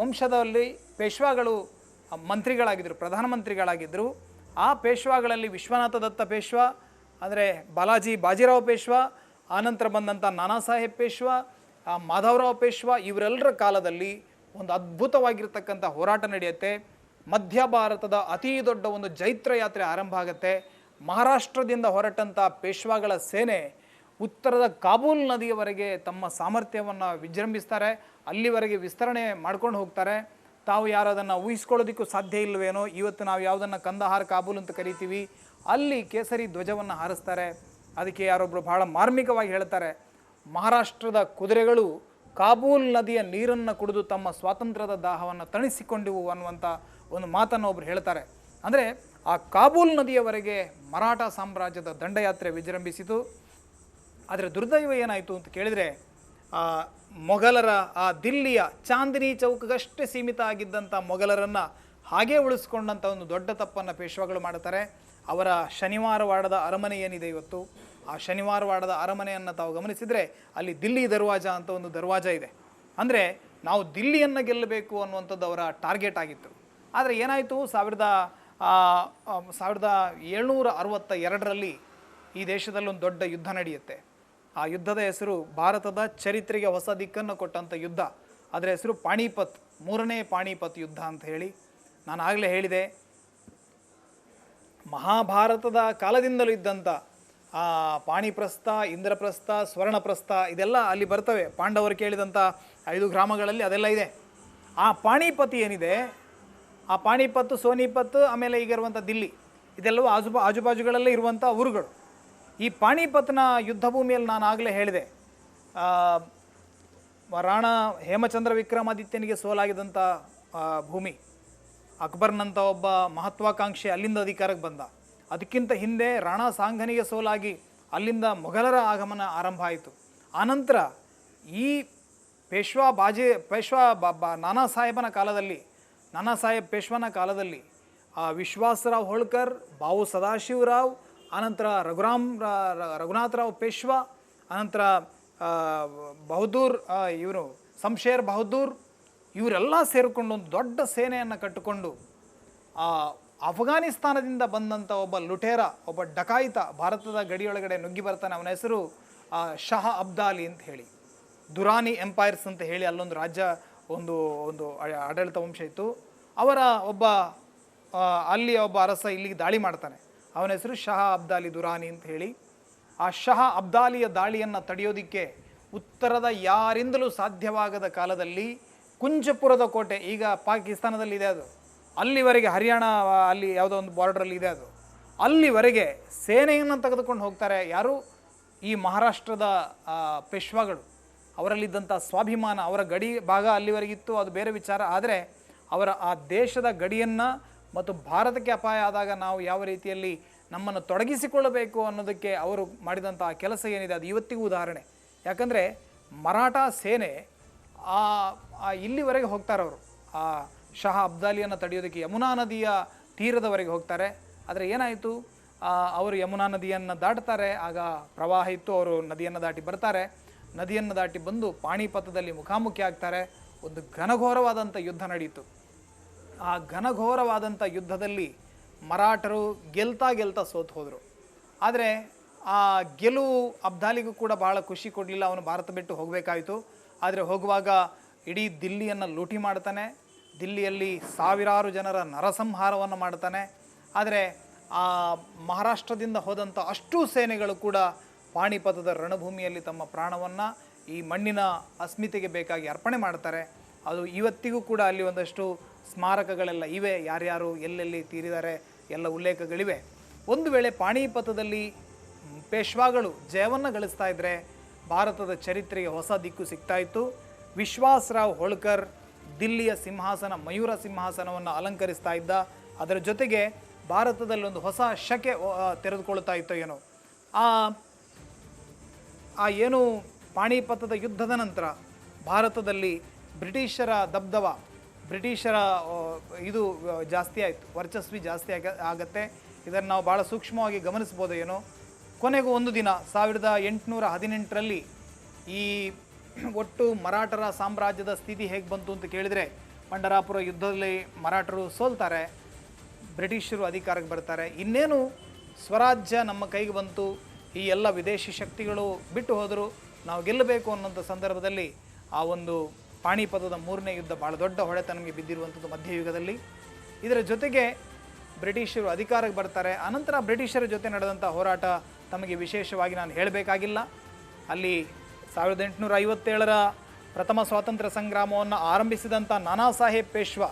ವಂಶದಲ್ಲಿ ಪೇಶ್ವಾಗಳು ಮಂತ್ರಿಗಳಾಗಿದ್ದರು, ಪ್ರಧಾನಮಂತ್ರಿಗಳಾಗಿದ್ದರು. ಆ ಪೇಶ್ವಾಗಳಲ್ಲಿ ವಿಶ್ವನಾಥ ದತ್ತ ಪೇಶ್ವಾ, ಅಂದರೆ ಬಾಜಿರಾವ್ ಪೇಶ್ವಾ, ಆನಂತರ ಬಂದಂಥ ನಾನಾ ಸಾಹೇಬ್ ಪೇಶ್ವಾ, ಮಾಧವರಾವ್ ಪೇಶ್ವಾ, ಇವರೆಲ್ಲರ ಕಾಲದಲ್ಲಿ ಒಂದು ಅದ್ಭುತವಾಗಿರ್ತಕ್ಕಂಥ ಹೋರಾಟ ನಡೆಯುತ್ತೆ. ಮಧ್ಯ ಭಾರತದ ಅತೀ ದೊಡ್ಡ ಒಂದು ಜೈತ್ರ ಯಾತ್ರೆ ಆರಂಭ ಆಗುತ್ತೆ. ಮಹಾರಾಷ್ಟ್ರದಿಂದ ಹೊರಟಂಥ ಪೇಶ್ವಾಗಳ ಸೇನೆ ಉತ್ತರದ ಕಾಬೂಲ್ ನದಿಯವರೆಗೆ ತಮ್ಮ ಸಾಮರ್ಥ್ಯವನ್ನು ವಿಜೃಂಭಿಸ್ತಾರೆ. ಅಲ್ಲಿವರೆಗೆ ವಿಸ್ತರಣೆ ಮಾಡ್ಕೊಂಡು ಹೋಗ್ತಾರೆ. ತಾವು ಯಾರು ಅದನ್ನು ಊಹಿಸ್ಕೊಳ್ಳೋದಕ್ಕೂ ಸಾಧ್ಯ ಇಲ್ಲವೇನೋ, ಇವತ್ತು ನಾವು ಯಾವುದನ್ನು ಕಂದಹಾರ್ ಕಾಬೂಲ್ ಅಂತ ಕರಿತೀವಿ, ಅಲ್ಲಿ ಕೇಸರಿ ಧ್ವಜವನ್ನು ಹಾರಿಸ್ತಾರೆ. ಅದಕ್ಕೆ ಯಾರೊಬ್ಬರು ಬಹಳ ಮಾರ್ಮಿಕವಾಗಿ ಹೇಳ್ತಾರೆ, ಮಹಾರಾಷ್ಟ್ರದ ಕುದುರೆಗಳು ಕಾಬೂಲ್ ನದಿಯ ನೀರನ್ನು ಕುಡಿದು ತಮ್ಮ ಸ್ವಾತಂತ್ರ್ಯದ ದಾಹವನ್ನು ತಣಿಸಿಕೊಂಡಿವು ಅನ್ನುವಂಥ ಒಂದು ಮಾತನ್ನು ಒಬ್ಬರು ಹೇಳ್ತಾರೆ. ಅಂದರೆ ಆ ಕಾಬೂಲ್ ನದಿಯವರೆಗೆ ಮರಾಠ ಸಾಮ್ರಾಜ್ಯದ ದಂಡಯಾತ್ರೆ ವಿಜೃಂಭಿಸಿತು. ಆದರೆ ದುರ್ದೈವ ಏನಾಯಿತು ಅಂತ ಕೇಳಿದರೆ, ಮೊಘಲರ ಆ ದಿಲ್ಲಿಯ ಚಾಂದಿನಿ ಚೌಕಗಷ್ಟೇ ಸೀಮಿತ ಆಗಿದ್ದಂಥ ಮೊಘಲರನ್ನು ಹಾಗೇ ಉಳಿಸ್ಕೊಂಡಂಥ ಒಂದು ದೊಡ್ಡ ತಪ್ಪನ್ನು ಪೇಶ್ವಾಗಳು ಮಾಡ್ತಾರೆ. ಅವರ ಶನಿವಾರವಾಡದ ಅರಮನೆ ಏನಿದೆ ಇವತ್ತು, ಆ ಶನಿವಾರವಾಡದ ಅರಮನೆಯನ್ನು ತಾವು ಗಮನಿಸಿದರೆ ಅಲ್ಲಿ ದಿಲ್ಲಿ ದರ್ವಾಜ ಅಂತ ಒಂದು ದರ್ವಾಜ ಇದೆ. ಅಂದರೆ ನಾವು ದಿಲ್ಲಿಯನ್ನು ಗೆಲ್ಲಬೇಕು ಅನ್ನುವಂಥದ್ದು ಅವರ ಟಾರ್ಗೆಟ್ ಆಗಿತ್ತು. ಆದರೆ ಏನಾಯಿತು, 1762ರಲ್ಲಿ ಈ ದೇಶದಲ್ಲಿ ಒಂದು ದೊಡ್ಡ ಯುದ್ಧ ನಡೆಯುತ್ತೆ. ಆ ಯುದ್ಧದ ಹೆಸರು ಭಾರತದ ಚರಿತ್ರೆಗೆ ಹೊಸ ದಿಕ್ಕನ್ನು ಕೊಟ್ಟಂಥ ಯುದ್ಧ. ಅದರ ಹೆಸರು ಪಾಣಿಪತ್, 3ನೇ ಪಾಣಿಪತ್ ಯುದ್ಧ ಅಂತ ಹೇಳಿ. ನಾನು ಆಗಲೇ ಹೇಳಿದೆ, ಮಹಾಭಾರತದ ಕಾಲದಿಂದಲೂ ಇದ್ದಂಥ ಪಾಣಿಪ್ರಸ್ಥ, ಇಂದ್ರಪ್ರಸ್ಥ, ಸ್ವರ್ಣಪ್ರಸ್ಥ ಇದೆಲ್ಲ ಅಲ್ಲಿ ಬರ್ತವೆ. ಪಾಂಡವರು ಕೇಳಿದಂಥ 5 ಗ್ರಾಮಗಳಲ್ಲಿ ಅದೆಲ್ಲ ಇದೆ. ಆ ಪಾಣಿಪತ್ ಏನಿದೆ, ಆ ಪಾಣಿಪತ್, ಸೋನಿಪತ್, ಆಮೇಲೆ ಈಗ ಇರುವಂಥ ದಿಲ್ಲಿ, ಇದೆಲ್ಲವೂ ಆಜುಬಾಜುಗಳಲ್ಲೇ ಇರುವಂಥ ಊರುಗಳು. ಈ ಪಾಣಿಪತ್ನ ಯುದ್ಧ ಭೂಮಿಯಲ್ಲಿ ನಾನು ಆಗಲೇ ಹೇಳಿದೆ, ರಾಣಾ ಹೇಮಚಂದ್ರ ವಿಕ್ರಮಾದಿತ್ಯನಿಗೆ ಸೋಲಾಗಿದ್ದಂಥ ಭೂಮಿ. ಅಕ್ಬರ್ನಂಥ ಒಬ್ಬ ಮಹತ್ವಾಕಾಂಕ್ಷಿ ಅಲ್ಲಿಂದ ಅಧಿಕಾರಕ್ಕೆ ಬಂದ. ಅದಕ್ಕಿಂತ ಹಿಂದೆ ರಾಣಾ ಸಾಂಘನಿಗೆ ಸೋಲಾಗಿ ಅಲ್ಲಿಂದ ಮೊಘಲರ ಆಗಮನ ಆರಂಭ ಆಯಿತು. ಆನಂತರ ಈ ಪೇಶ್ವಾ ನಾನಾ ಸಾಹೇಬ್ ಪೇಶ್ವನ ಕಾಲದಲ್ಲಿ ವಿಶ್ವಾಸರಾವ್ ಹೋಳ್ಕರ್, ಬಾವು ಸದಾಶಿವರಾವ್, ಆನಂತರ ರಘುನಾಥರಾವ್ ಪೇಶ್ವಾ, ಅನಂತರ ಇವರು ಶಂಷೇರ್ ಬಹದ್ದೂರ್, ಇವರೆಲ್ಲ ಸೇರಿಕೊಂಡು ಒಂದು ದೊಡ್ಡ ಸೇನೆಯನ್ನು ಕಟ್ಟಿಕೊಂಡು ಅಫ್ಘಾನಿಸ್ತಾನದಿಂದ ಬಂದಂಥ ಒಬ್ಬ ಲುಟೇರ, ಒಬ್ಬ ಡಕಾಯಿತ ಭಾರತದ ಗಡಿಯೊಳಗಡೆ ನುಗ್ಗಿ ಬರ್ತಾನೆ. ಅವನ ಹೆಸರು ಶಹ ಅಬ್ದಾಲಿ ಅಂತ ಹೇಳಿ. ದುರಾನಿ ಎಂಪೈರ್ಸ್ ಅಂತ ಹೇಳಿ ಅಲ್ಲೊಂದು ರಾಜ್ಯ, ಒಂದು ಆಡಳಿತ ವಂಶ ಇತ್ತು. ಅವರ ಅಲ್ಲಿಯ ಒಬ್ಬ ಅರಸ ಇಲ್ಲಿಗೆ ದಾಳಿ ಮಾಡ್ತಾನೆ. ಅವನ ಹೆಸರು ಶಹ ಅಬ್ದಾಲಿ ದುರಾನಿ ಅಂತ ಹೇಳಿ. ಆ ಶಹ ಅಬ್ದಾಲಿಯ ದಾಳಿಯನ್ನು ತಡೆಯೋದಿಕ್ಕೆ ಉತ್ತರದ ಯಾರಿಂದಲೂ ಸಾಧ್ಯವಾಗದ ಕಾಲದಲ್ಲಿ ಕುಂಜಪುರದ ಕೋಟೆ, ಈಗ ಪಾಕಿಸ್ತಾನದಲ್ಲಿ ಇದೆ ಅದು, ಅಲ್ಲಿವರೆಗೆ ಹರಿಯಾಣ ಅಲ್ಲಿ ಯಾವುದೋ ಒಂದು ಬಾರ್ಡ್ರಲ್ಲಿ ಇದೆ ಅದು, ಅಲ್ಲಿವರೆಗೆ ಸೇನೆಯನ್ನು ತೆಗೆದುಕೊಂಡು ಹೋಗ್ತಾರೆ. ಯಾರು? ಈ ಮಹಾರಾಷ್ಟ್ರದ ಪೇಶ್ವಾಗಳು. ಅವರಲ್ಲಿದ್ದಂಥ ಸ್ವಾಭಿಮಾನ, ಅವರ ಗಡಿ ಭಾಗ ಅಲ್ಲಿವರೆಗಿತ್ತು, ಅದು ಬೇರೆ ವಿಚಾರ. ಆದರೆ ಅವರ ಆ ದೇಶದ ಗಡಿಯನ್ನು ಮತ್ತು ಭಾರತಕ್ಕೆ ಅಪಾಯ ಆದಾಗ ನಾವು ಯಾವ ರೀತಿಯಲ್ಲಿ ನಮ್ಮನ್ನು ತೊಡಗಿಸಿಕೊಳ್ಳಬೇಕು ಅನ್ನೋದಕ್ಕೆ ಅವರು ಮಾಡಿದಂಥ ಕೆಲಸ ಏನಿದೆ ಅದು ಇವತ್ತಿಗೂ ಉದಾಹರಣೆ. ಯಾಕಂದರೆ ಮರಾಠ ಸೇನೆ ಇಲ್ಲಿವರೆಗೆ ಹೋಗ್ತಾರೆ. ಅವರು ಆ ಶಹ ಅಬ್ದಾಲಿಯನ್ನು ತಡೆಯೋದಕ್ಕೆ ಯಮುನಾ ನದಿಯ ತೀರದವರೆಗೆ ಹೋಗ್ತಾರೆ. ಆದರೆ ಏನಾಯಿತು, ಅವರು ಯಮುನಾ ನದಿಯನ್ನು ದಾಟ್ತಾರೆ. ಆಗ ಪ್ರವಾಹ ಇತ್ತು, ಅವರು ನದಿಯನ್ನು ದಾಟಿ ಬರ್ತಾರೆ. ನದಿಯನ್ನು ದಾಟಿ ಬಂದು ಪಾಣಿಪತದಲ್ಲಿ ಮುಖಾಮುಖಿ ಆಗ್ತಾರೆ. ಒಂದು ಘನಘೋರವಾದಂಥ ಯುದ್ಧ ನಡೆಯಿತು. ಆ ಘನಘೋರವಾದಂಥ ಯುದ್ಧದಲ್ಲಿ ಮರಾಠರು ಗೆಲ್ತಾ ಸೋತು ಹೋದರು. ಆದರೆ ಆ ಗೆಲುವು ಅಬ್ದಾಲಿಗೂ ಕೂಡ ಬಹಳ ಖುಷಿ ಕೊಡಲಿಲ್ಲ. ಅವನು ಭಾರತ ಬಿಟ್ಟು ಹೋಗಬೇಕಾಯಿತು. ಆದರೆ ಹೋಗುವಾಗ ಇಡೀ ದಿಲ್ಲಿಯನ್ನು ಲೂಟಿ ಮಾಡ್ತಾನೆ, ದಿಲ್ಲಿಯಲ್ಲಿ ಸಾವಿರಾರು ಜನರ ನರಸಂಹಾರವನ್ನು ಮಾಡ್ತಾನೆ. ಆದರೆ ಆ ಮಹಾರಾಷ್ಟ್ರದಿಂದ ಹೋದಂಥ ಅಷ್ಟೂ ಸೇನೆಗಳು ಕೂಡ ಪಾಣಿಪತದ ರಣಭೂಮಿಯಲ್ಲಿ ತಮ್ಮ ಪ್ರಾಣವನ್ನು ಈ ಮಣ್ಣಿನ ಅಸ್ಮಿತೆಗೆ ಬೇಕಾಗಿ ಅರ್ಪಣೆ ಮಾಡ್ತಾರೆ. ಅದು ಇವತ್ತಿಗೂ ಕೂಡ ಅಲ್ಲಿ ಒಂದಷ್ಟು ಸ್ಮಾರಕಗಳೆಲ್ಲ ಇವೆ, ಯಾರ್ಯಾರು ಎಲ್ಲೆಲ್ಲಿ ತೀರಿದ್ದಾರೆ ಎಲ್ಲ ಉಲ್ಲೇಖಗಳಿವೆ. ಒಂದು ವೇಳೆ ಪಾಣಿಪತದಲ್ಲಿ ಪೇಶ್ವಾಗಳು ಜಯವನ್ನು ಗಳಿಸ್ತಾ ಇದ್ದರೆ ಭಾರತದ ಚರಿತ್ರೆಗೆ ಹೊಸ ದಿಕ್ಕು ಸಿಗ್ತಾ ಇತ್ತು. ವಿಶ್ವಾಸರಾವ್ ಹೋಳ್ಕರ್ ದಿಲ್ಲಿಯ ಸಿಂಹಾಸನ, ಮಯೂರ ಸಿಂಹಾಸನವನ್ನು ಅಲಂಕರಿಸ್ತಾ ಇದ್ದ. ಅದರ ಜೊತೆಗೆ ಭಾರತದಲ್ಲಿ ಒಂದು ಹೊಸ ಶಕೆ ತೆರೆದುಕೊಳ್ತಾ ಇತ್ತೋ ಏನೋ. ಆ ಏನು ಪಾಣಿಪತದ ಯುದ್ಧದ ನಂತರ ಭಾರತದಲ್ಲಿ ಬ್ರಿಟಿಷರ ದಬ್ದವ, ಬ್ರಿಟಿಷರ ಇದು ಜಾಸ್ತಿ ಆಯಿತು, ವರ್ಚಸ್ವಿ ಜಾಸ್ತಿ ಆಗತ್ತೆ. ಇದನ್ನು ನಾವು ಭಾಳ ಸೂಕ್ಷ್ಮವಾಗಿ ಗಮನಿಸ್ಬೋದು ಏನೋ. ಕೊನೆಗೂ ಒಂದು ದಿನ 1818ರಲ್ಲಿ ಈ ಒಟ್ಟು ಮರಾಠರ ಸಾಮ್ರಾಜ್ಯದ ಸ್ಥಿತಿ ಹೇಗೆ ಬಂತು ಅಂತ ಕೇಳಿದರೆ, ಪಂಢರಾಪುರ ಯುದ್ಧದಲ್ಲಿ ಮರಾಠರು ಸೋಲ್ತಾರೆ, ಬ್ರಿಟಿಷರು ಅಧಿಕಾರಕ್ಕೆ ಬರ್ತಾರೆ. ಇನ್ನೇನು ಸ್ವರಾಜ್ಯ ನಮ್ಮ ಕೈಗೆ ಬಂತು, ಈ ಎಲ್ಲ ವಿದೇಶಿ ಶಕ್ತಿಗಳು ಬಿಟ್ಟು ಹೋದರು, ನಾವು ಗೆಲ್ಲಬೇಕು ಅನ್ನೋಂಥ ಸಂದರ್ಭದಲ್ಲಿ ಆ ಒಂದು ಪಾಣಿಪತದ 3ನೇ ಯುದ್ಧ ಭಾಳ ದೊಡ್ಡ ಹೊಡೆತ ನಮಗೆ ಬಿದ್ದಿರುವಂಥದ್ದು ಮಧ್ಯಯುಗದಲ್ಲಿ. ಇದರ ಜೊತೆಗೆ ಬ್ರಿಟಿಷರು ಅಧಿಕಾರಕ್ಕೆ ಬರ್ತಾರೆ. ಅನಂತರ ಬ್ರಿಟಿಷರ ಜೊತೆ ನಡೆದಂಥ ಹೋರಾಟ ತಮಗೆ ವಿಶೇಷವಾಗಿ ನಾನು ಹೇಳಬೇಕಾಗಿಲ್ಲ. ಅಲ್ಲಿ 1857ರ ಪ್ರಥಮ ಸ್ವಾತಂತ್ರ್ಯ ಸಂಗ್ರಾಮವನ್ನು ಆರಂಭಿಸಿದಂಥ ನಾನಾ ಸಾಹೇಬ್ ಪೇಶ್ವಾ,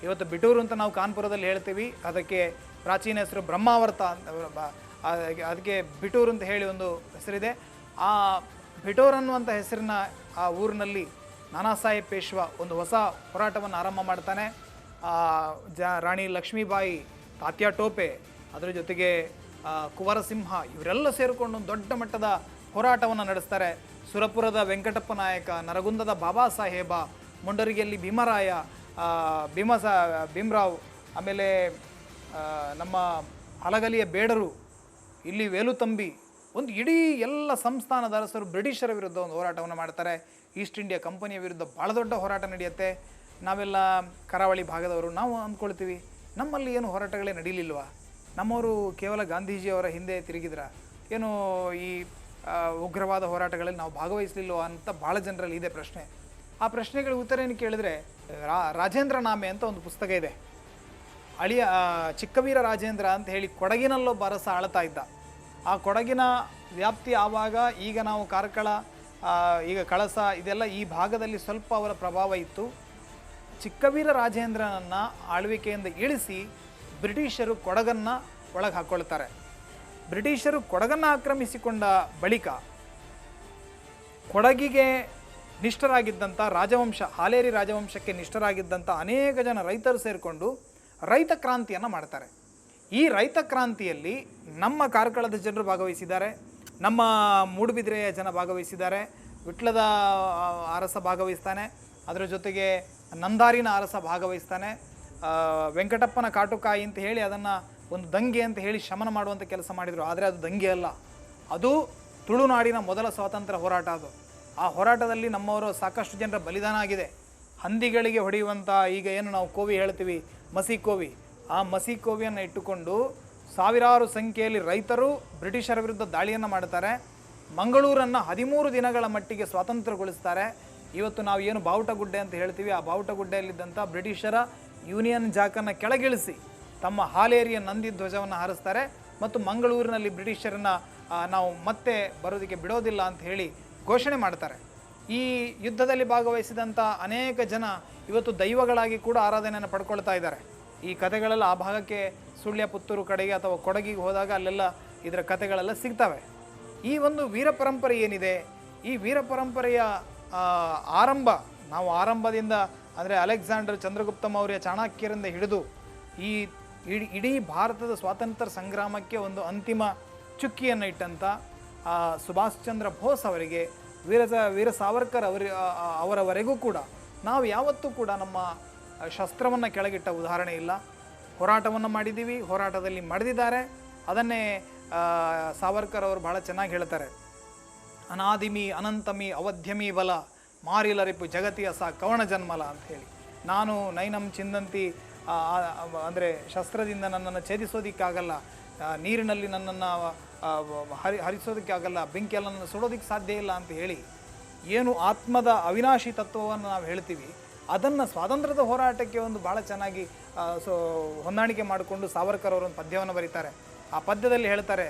ಇವತ್ತು ಬಿಟೂರು ಅಂತ ನಾವು ಕಾನ್ಪುರದಲ್ಲಿ ಹೇಳ್ತೀವಿ, ಅದಕ್ಕೆ ಪ್ರಾಚೀನ ಹೆಸರು ಬ್ರಹ್ಮಾವರ್ತ, ಅದಕ್ಕೆ ಬಿಟೂರು ಅಂತ ಹೇಳಿ ಒಂದು ಹೆಸರಿದೆ. ಆ ಬಿಟೂರ್ ಅನ್ನುವಂಥ ಹೆಸರಿನ ಆ ಊರಿನಲ್ಲಿ ನಾನಾ ಸಾಹೇಬ್ ಪೇಶ್ವಾ ಒಂದು ಹೊಸ ಹೋರಾಟವನ್ನು ಆರಂಭ ಮಾಡ್ತಾನೆ. ರಾಣಿ ಲಕ್ಷ್ಮೀಬಾಯಿ, ತಾತ್ಯಾ ಟೋಪೆ, ಅದರ ಜೊತೆಗೆ ಕುವರಸಿಂಹ ಇವರೆಲ್ಲ ಸೇರಿಕೊಂಡು ಒಂದು ದೊಡ್ಡ ಮಟ್ಟದ ಹೋರಾಟವನ್ನು ನಡೆಸ್ತಾರೆ. ಸುರಪುರದ ವೆಂಕಟಪ್ಪ ನಾಯಕ, ನರಗುಂದದ ಬಾಬಾ ಸಾಹೇಬ, ಮುಂಡರಗಿಯಲ್ಲಿ ಭೀಮರಾಯ, ಭೀಮರಾವ್, ಆಮೇಲೆ ನಮ್ಮ ಹಲಗಲಿಯ ಬೇಡರು, ಇಲ್ಲಿ ವೇಲುತಂಬಿ, ಒಂದು ಇಡೀ ಎಲ್ಲ ಸಂಸ್ಥಾನದ ಅರಸರು ಬ್ರಿಟಿಷರ ವಿರುದ್ಧ ಒಂದು ಹೋರಾಟವನ್ನು ಮಾಡ್ತಾರೆ. ಈಸ್ಟ್ ಇಂಡಿಯಾ ಕಂಪನಿಯ ವಿರುದ್ಧ ಭಾಳ ದೊಡ್ಡ ಹೋರಾಟ ನಡೆಯುತ್ತೆ. ನಾವೆಲ್ಲ ಕರಾವಳಿ ಭಾಗದವರು ನಾವು ಅಂದ್ಕೊಳ್ತೀವಿ, ನಮ್ಮಲ್ಲಿ ಏನು ಹೋರಾಟಗಳೇ ನಡೀಲಿಲ್ವಾ, ನಮ್ಮವರು ಕೇವಲ ಗಾಂಧೀಜಿಯವರ ಹಿಂದೆ ತಿರುಗಿದ್ರ, ಏನು ಈ ಉಗ್ರವಾದ ಹೋರಾಟಗಳಲ್ಲಿ ನಾವು ಭಾಗವಹಿಸಲಿಲ್ವ ಅಂತ ಭಾಳ ಜನರಲ್ಲಿ ಇದೆ ಪ್ರಶ್ನೆ. ಆ ಪ್ರಶ್ನೆಗಳ ಉತ್ತರ ಏನು ಕೇಳಿದ್ರೆ, ರಾಜೇಂದ್ರ ನಾಮೆ ಅಂತ ಒಂದು ಪುಸ್ತಕ ಇದೆ. ಚಿಕ್ಕವೀರ ರಾಜೇಂದ್ರ ಅಂತ ಹೇಳಿ ಕೊಡಗಿನಲ್ಲೊಬ್ಬ ಅರಸ ಆಳ್ತಾ ಇದ್ದ. ಆ ಕೊಡಗಿನ ವ್ಯಾಪ್ತಿ ಆವಾಗ, ಈಗ ನಾವು ಕಾರ್ಕಳ, ಈಗ ಕಳಸ, ಇದೆಲ್ಲ ಈ ಭಾಗದಲ್ಲಿ ಸ್ವಲ್ಪ ಅವರ ಪ್ರಭಾವ ಇತ್ತು. ಚಿಕ್ಕವೀರ ರಾಜೇಂದ್ರನನ್ನು ಆಳ್ವಿಕೆಯಿಂದ ಇಳಿಸಿ ಬ್ರಿಟಿಷರು ಕೊಡಗನ್ನು ಒಳಗೆ ಹಾಕ್ಕೊಳ್ತಾರೆ. ಬ್ರಿಟಿಷರು ಕೊಡಗನ್ನು ಆಕ್ರಮಿಸಿಕೊಂಡ ಬಳಿಕ ಕೊಡಗಿಗೆ ನಿಷ್ಠರಾಗಿದ್ದಂಥ ರಾಜವಂಶ, ಹಾಲೇರಿ ರಾಜವಂಶಕ್ಕೆ ನಿಷ್ಠರಾಗಿದ್ದಂಥ ಅನೇಕ ಜನ ರೈತರು ಸೇರಿಕೊಂಡು ರೈತ ಕ್ರಾಂತಿಯನ್ನು ಮಾಡ್ತಾರೆ. ಈ ರೈತ ಕ್ರಾಂತಿಯಲ್ಲಿ ನಮ್ಮ ಕಾರ್ಕಳದ ಜನರು ಭಾಗವಹಿಸಿದ್ದಾರೆ, ನಮ್ಮ ಮೂಡುಬಿದಿರೆಯ ಜನ ಭಾಗವಹಿಸಿದ್ದಾರೆ, ವಿಟ್ಲದ ಅರಸ ಭಾಗವಹಿಸ್ತಾನೆ, ಅದರ ಜೊತೆಗೆ ನಂದಾರಿನ ಅರಸ ಭಾಗವಹಿಸ್ತಾನೆ, ವೆಂಕಟಪ್ಪನ ಕಾಟುಕಾಯಿ ಅಂತ ಹೇಳಿ ಅದನ್ನು ಒಂದು ದಂಗೆ ಅಂತ ಹೇಳಿ ಶಮನ ಮಾಡುವಂಥ ಕೆಲಸ ಮಾಡಿದರು. ಆದರೆ ಅದು ದಂಗೆ ಅಲ್ಲ, ಅದು ತುಳುನಾಡಿನ ಮೊದಲ ಸ್ವಾತಂತ್ರ್ಯ ಹೋರಾಟ. ಅದು ಆ ಹೋರಾಟದಲ್ಲಿ ನಮ್ಮವರು ಸಾಕಷ್ಟು ಜನರ ಬಲಿದಾನ ಆಗಿದೆ. ಹಂದಿಗಳಿಗೆ ಹೊಡೆಯುವಂಥ, ಈಗ ಏನು ನಾವು ಕೋವಿ ಹೇಳ್ತೀವಿ, ಮಸಿ ಕೋವಿ, ಆ ಮಸಿ ಕೋವಿಯನ್ನು ಇಟ್ಟುಕೊಂಡು ಸಾವಿರಾರು ಸಂಖ್ಯೆಯಲ್ಲಿ ರೈತರು ಬ್ರಿಟಿಷರ ವಿರುದ್ಧ ದಾಳಿಯನ್ನು ಮಾಡ್ತಾರೆ. ಮಂಗಳೂರನ್ನು 13 ದಿನಗಳ ಮಟ್ಟಿಗೆ ಸ್ವಾತಂತ್ರ್ಯಗೊಳಿಸ್ತಾರೆ. ಇವತ್ತು ನಾವು ಏನು ಬಾವುಟಗುಡ್ಡೆ ಅಂತ ಹೇಳ್ತೀವಿ, ಆ ಬಾವುಟಗುಡ್ಡೆಯಲ್ಲಿದ್ದಂಥ ಬ್ರಿಟಿಷರ ಯೂನಿಯನ್ ಜಾಕನ್ನು ಕೆಳಗಿಳಿಸಿ ತಮ್ಮ ಹಾಲೇರಿಯ ನಂದಿ ಧ್ವಜವನ್ನು ಹಾರಿಸ್ತಾರೆ ಮತ್ತು ಮಂಗಳೂರಿನಲ್ಲಿ ಬ್ರಿಟಿಷರನ್ನು ನಾವು ಮತ್ತೆ ಬರೋದಕ್ಕೆ ಬಿಡೋದಿಲ್ಲ ಅಂತ ಹೇಳಿ ಘೋಷಣೆ ಮಾಡ್ತಾರೆ. ಈ ಯುದ್ಧದಲ್ಲಿ ಭಾಗವಹಿಸಿದಂಥ ಅನೇಕ ಜನ ಇವತ್ತು ದೈವಗಳಾಗಿ ಕೂಡ ಆರಾಧನೆಯನ್ನು ಪಡ್ಕೊಳ್ತಾ ಇದ್ದಾರೆ. ಈ ಕಥೆಗಳೆಲ್ಲ ಆ ಭಾಗಕ್ಕೆ, ಸುಳ್ಯ, ಪುತ್ತೂರು ಕಡೆಗೆ ಅಥವಾ ಕೊಡಗಿಗೆ ಹೋದಾಗ ಅಲ್ಲೆಲ್ಲ ಇದರ ಕಥೆಗಳೆಲ್ಲ ಸಿಗ್ತವೆ. ಈ ಒಂದು ವೀರ ಪರಂಪರೆ ಏನಿದೆ, ಈ ವೀರ ಪರಂಪರೆಯ ಆರಂಭ, ನಾವು ಆರಂಭದಿಂದ ಅಂದರೆ ಅಲೆಕ್ಸಾಂಡರ್, ಚಂದ್ರಗುಪ್ತ ಮೌರ್ಯ, ಚಾಣಕ್ಯರಿಂದ ಹಿಡಿದು ಈ ಇಡೀ ಭಾರತದ ಸ್ವಾತಂತ್ರ್ಯ ಸಂಗ್ರಾಮಕ್ಕೆ ಒಂದು ಅಂತಿಮ ಚುಕ್ಕಿಯನ್ನು ಇಟ್ಟಂಥ ಸುಭಾಷ್ ಚಂದ್ರ ಬೋಸ್ ಅವರಿಗೆ, ವೀರ ಸಾವರ್ಕರ್ ಅವರವರೆಗೂ ಕೂಡ ನಾವು ಯಾವತ್ತೂ ಕೂಡ ನಮ್ಮ ಶಸ್ತ್ರವನ್ನು ಕೆಳಗಿಟ್ಟ ಉದಾಹರಣೆ ಇಲ್ಲ. ಹೋರಾಟವನ್ನು ಮಾಡಿದ್ದೀವಿ, ಹೋರಾಟದಲ್ಲಿ ಮಡಿದಿದ್ದಾರೆ. ಅದನ್ನೇ ಸಾವರ್ಕರ್ ಅವರು ಭಾಳ ಚೆನ್ನಾಗಿ ಹೇಳ್ತಾರೆ, ಅನಾದಿಮಿ ಅನಂತಮಿ ಅವಧ್ಯಮಿ ಬಲ ಮಾರಿಲರಿಪು ಜಗತಿಯ ಕವಣ ಜನ್ಮಲ ಅಂತ ಹೇಳಿ. ನಾನು ನೈನಂ ಚಿಂದಂತಿ, ಅಂದರೆ ಶಸ್ತ್ರದಿಂದ ನನ್ನನ್ನು ಛೇದಿಸೋದಕ್ಕಾಗಲ್ಲ, ನೀರಿನಲ್ಲಿ ನನ್ನನ್ನು ಹರಿಸೋದಕ್ಕಾಗಲ್ಲ, ಬೆಂಕಿಯಲ್ಲಿ ನನ್ನನ್ನು ಸುಡೋದಕ್ಕೆ ಸಾಧ್ಯ ಇಲ್ಲ ಅಂತ ಹೇಳಿ ಏನು ಆತ್ಮದ ಅವಿನಾಶಿ ತತ್ವವನ್ನು ನಾವು ಹೇಳ್ತೀವಿ, ಅದನ್ನು ಸ್ವಾತಂತ್ರ್ಯದ ಹೋರಾಟಕ್ಕೆ ಒಂದು ಭಾಳ ಚೆನ್ನಾಗಿ ಹೊಂದಾಣಿಕೆ ಮಾಡಿಕೊಂಡು ಸಾವರ್ಕರ್ ಅವರೊಂದು ಪದ್ಯವನ್ನು ಬರೀತಾರೆ. ಆ ಪದ್ಯದಲ್ಲಿ ಹೇಳ್ತಾರೆ,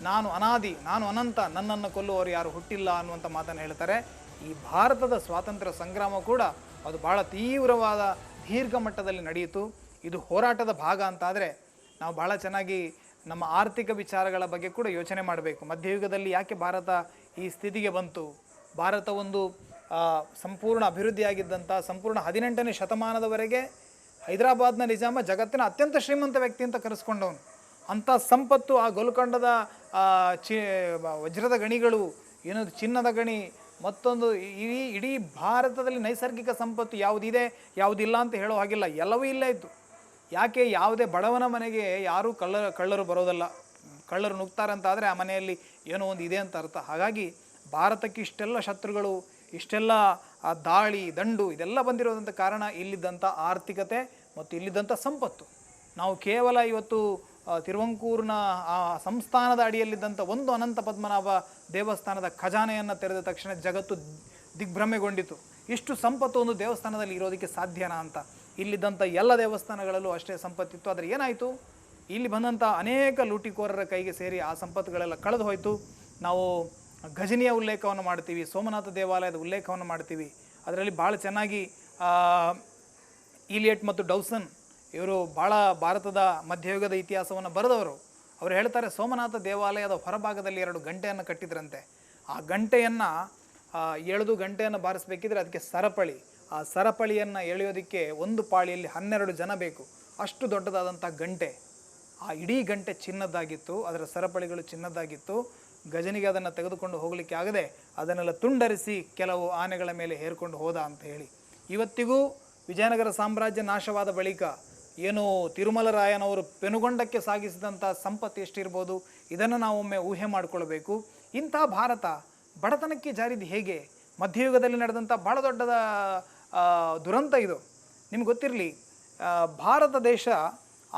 ನಾನು ಅನಾದಿ, ನಾನು ಅನಂತ, ನನ್ನನ್ನು ಕೊಲ್ಲುವವರು ಯಾರು ಹುಟ್ಟಿಲ್ಲ ಅನ್ನುವಂಥ ಮಾತನ್ನು ಹೇಳ್ತಾರೆ. ಈ ಭಾರತದ ಸ್ವಾತಂತ್ರ್ಯ ಸಂಗ್ರಾಮ ಕೂಡ ಅದು ಭಾಳ ತೀವ್ರವಾದ ದೀರ್ಘ ಮಟ್ಟದಲ್ಲಿ ನಡೆಯಿತು. ಇದು ಹೋರಾಟದ ಭಾಗ ಅಂತಾದರೆ ನಾವು ಭಾಳ ಚೆನ್ನಾಗಿ ನಮ್ಮ ಆರ್ಥಿಕ ವಿಚಾರಗಳ ಬಗ್ಗೆ ಕೂಡ ಯೋಚನೆ ಮಾಡಬೇಕು. ಮಧ್ಯಯುಗದಲ್ಲಿ ಯಾಕೆ ಭಾರತ ಈ ಸ್ಥಿತಿಗೆ ಬಂತು? ಭಾರತ ಒಂದು ಸಂಪೂರ್ಣ ಅಭಿವೃದ್ಧಿಯಾಗಿದ್ದಂಥ ಸಂಪೂರ್ಣ 18ನೇ ಶತಮಾನದವರೆಗೆ ಹೈದರಾಬಾದ್ನ ನಿಜಾಮ ಜಗತ್ತಿನ ಅತ್ಯಂತ ಶ್ರೀಮಂತ ವ್ಯಕ್ತಿ ಅಂತ ಕರೆಸ್ಕೊಂಡವನು. ಅಂಥ ಸಂಪತ್ತು, ಆ ಗೋಲ್ಕೊಂಡದ ವಜ್ರದ ಗಣಿಗಳು, ಏನದು ಚಿನ್ನದ ಗಣಿ, ಮತ್ತೊಂದು ಇಡೀ ಭಾರತದಲ್ಲಿ ನೈಸರ್ಗಿಕ ಸಂಪತ್ತು ಯಾವುದಿದೆ ಯಾವುದಿಲ್ಲ ಅಂತ ಹೇಳೋ ಹಾಗಿಲ್ಲ, ಎಲ್ಲವೂ ಇಲ್ಲೇ ಇತ್ತು. ಯಾಕೆ? ಯಾವುದೇ ಬಡವನ ಮನೆಗೆ ಯಾರೂ ಕಳ್ಳರು ಬರೋದಲ್ಲ. ಕಳ್ಳರು ನುಗ್ತಾರೆ ಅಂತ ಆದರೆ ಆ ಮನೆಯಲ್ಲಿ ಏನೋ ಒಂದು ಇದೆ ಅಂತ ಅರ್ಥ. ಹಾಗಾಗಿ ಭಾರತಕ್ಕೆ ಇಷ್ಟೆಲ್ಲ ಶತ್ರುಗಳು, ಇಷ್ಟೆಲ್ಲ ದಾಳಿ ದಂಡು ಇದೆಲ್ಲ ಬಂದಿರೋದಂಥ ಕಾರಣ ಇಲ್ಲಿದ್ದಂಥ ಆರ್ಥಿಕತೆ ಮತ್ತು ಇಲ್ಲಿದ್ದಂಥ ಸಂಪತ್ತು. ನಾವು ಕೇವಲ ಇವತ್ತು ತಿರುವಂಕೂರಿನ ಆ ಸಂಸ್ಥಾನದ ಅಡಿಯಲ್ಲಿದ್ದಂಥ ಒಂದು ಅನಂತ ಪದ್ಮನಾಭ ದೇವಸ್ಥಾನದ ಖಜಾನೆಯನ್ನು ತೆರೆದ ತಕ್ಷಣ ಜಗತ್ತು ದಿಗ್ಭ್ರಮೆಗೊಂಡಿತು. ಇಷ್ಟು ಸಂಪತ್ತು ಒಂದು ದೇವಸ್ಥಾನದಲ್ಲಿ ಇರೋದಕ್ಕೆ ಸಾಧ್ಯನಾ ಅಂತ. ಇಲ್ಲಿದ್ದಂಥ ಎಲ್ಲ ದೇವಸ್ಥಾನಗಳಲ್ಲೂ ಅಷ್ಟೇ ಸಂಪತ್ತಿತ್ತು. ಆದರೆ ಏನಾಯಿತು? ಇಲ್ಲಿ ಬಂದಂಥ ಅನೇಕ ಲೂಟಿಕೋರರ ಕೈಗೆ ಸೇರಿ ಆ ಸಂಪತ್ತುಗಳೆಲ್ಲ ಕಳೆದು ಹೋಯಿತು. ನಾವು ಘಜನಿಯ ಉಲ್ಲೇಖವನ್ನು ಮಾಡ್ತೀವಿ, ಸೋಮನಾಥ ದೇವಾಲಯದ ಉಲ್ಲೇಖವನ್ನು ಮಾಡ್ತೀವಿ. ಅದರಲ್ಲಿ ಭಾಳ ಚೆನ್ನಾಗಿ ಈಲಿಯಟ್ ಮತ್ತು ಡೌಸನ್ ಇವರು ಭಾಳ ಭಾರತದ ಮಧ್ಯಯುಗದ ಇತಿಹಾಸವನ್ನು ಬರೆದವರು. ಅವರು ಹೇಳ್ತಾರೆ, ಸೋಮನಾಥ ದೇವಾಲಯದ ಹೊರಭಾಗದಲ್ಲಿ 2 ಗಂಟೆಯನ್ನು ಕಟ್ಟಿದ್ರಂತೆ. ಆ ಗಂಟೆಯನ್ನು ಎಳೆದು ಗಂಟೆಯನ್ನು ಬಾರಿಸಬೇಕಿದ್ರೆ ಅದಕ್ಕೆ ಸರಪಳಿ, ಆ ಸರಪಳಿಯನ್ನು ಎಳೆಯೋದಕ್ಕೆ ಒಂದು ಪಾಳಿಯಲ್ಲಿ 12 ಜನ ಬೇಕು. ಅಷ್ಟು ದೊಡ್ಡದಾದಂಥ ಗಂಟೆ. ಆ ಇಡೀ ಗಂಟೆ ಚಿನ್ನದ್ದಾಗಿತ್ತು, ಅದರ ಸರಪಳಿಗಳು ಚಿನ್ನದ್ದಾಗಿತ್ತು. ಗಜನಿಗೆ ಅದನ್ನು ತೆಗೆದುಕೊಂಡು ಹೋಗಲಿಕ್ಕೆ ಆಗದೆ ಅದನ್ನೆಲ್ಲ ತುಂಡರಿಸಿ ಕೆಲವು ಆನೆಗಳ ಮೇಲೆ ಹೇರ್ಕೊಂಡು ಹೋದ ಅಂತ ಹೇಳಿ. ಇವತ್ತಿಗೂ ವಿಜಯನಗರ ಸಾಮ್ರಾಜ್ಯ ನಾಶವಾದ ಬಳಿಕ ಏನು ತಿರುಮಲರಾಯನವರು ಪೆನುಗೊಂಡಕ್ಕೆ ಸಾಗಿಸಿದಂಥ ಸಂಪತ್ತು ಎಷ್ಟಿರ್ಬೋದು, ಇದನ್ನು ನಾವೊಮ್ಮೆ ಊಹೆ ಮಾಡಿಕೊಳ್ಬೇಕು. ಇಂಥ ಭಾರತ ಬಡತನಕ್ಕೆ ಜಾರಿದ್ದು ಹೇಗೆ? ಮಧ್ಯಯುಗದಲ್ಲಿ ನಡೆದಂಥ ಭಾಳ ದೊಡ್ಡದ ದುರಂತ ಇದು. ನಿಮ್ಗೆ ಗೊತ್ತಿರಲಿ, ಭಾರತ ದೇಶ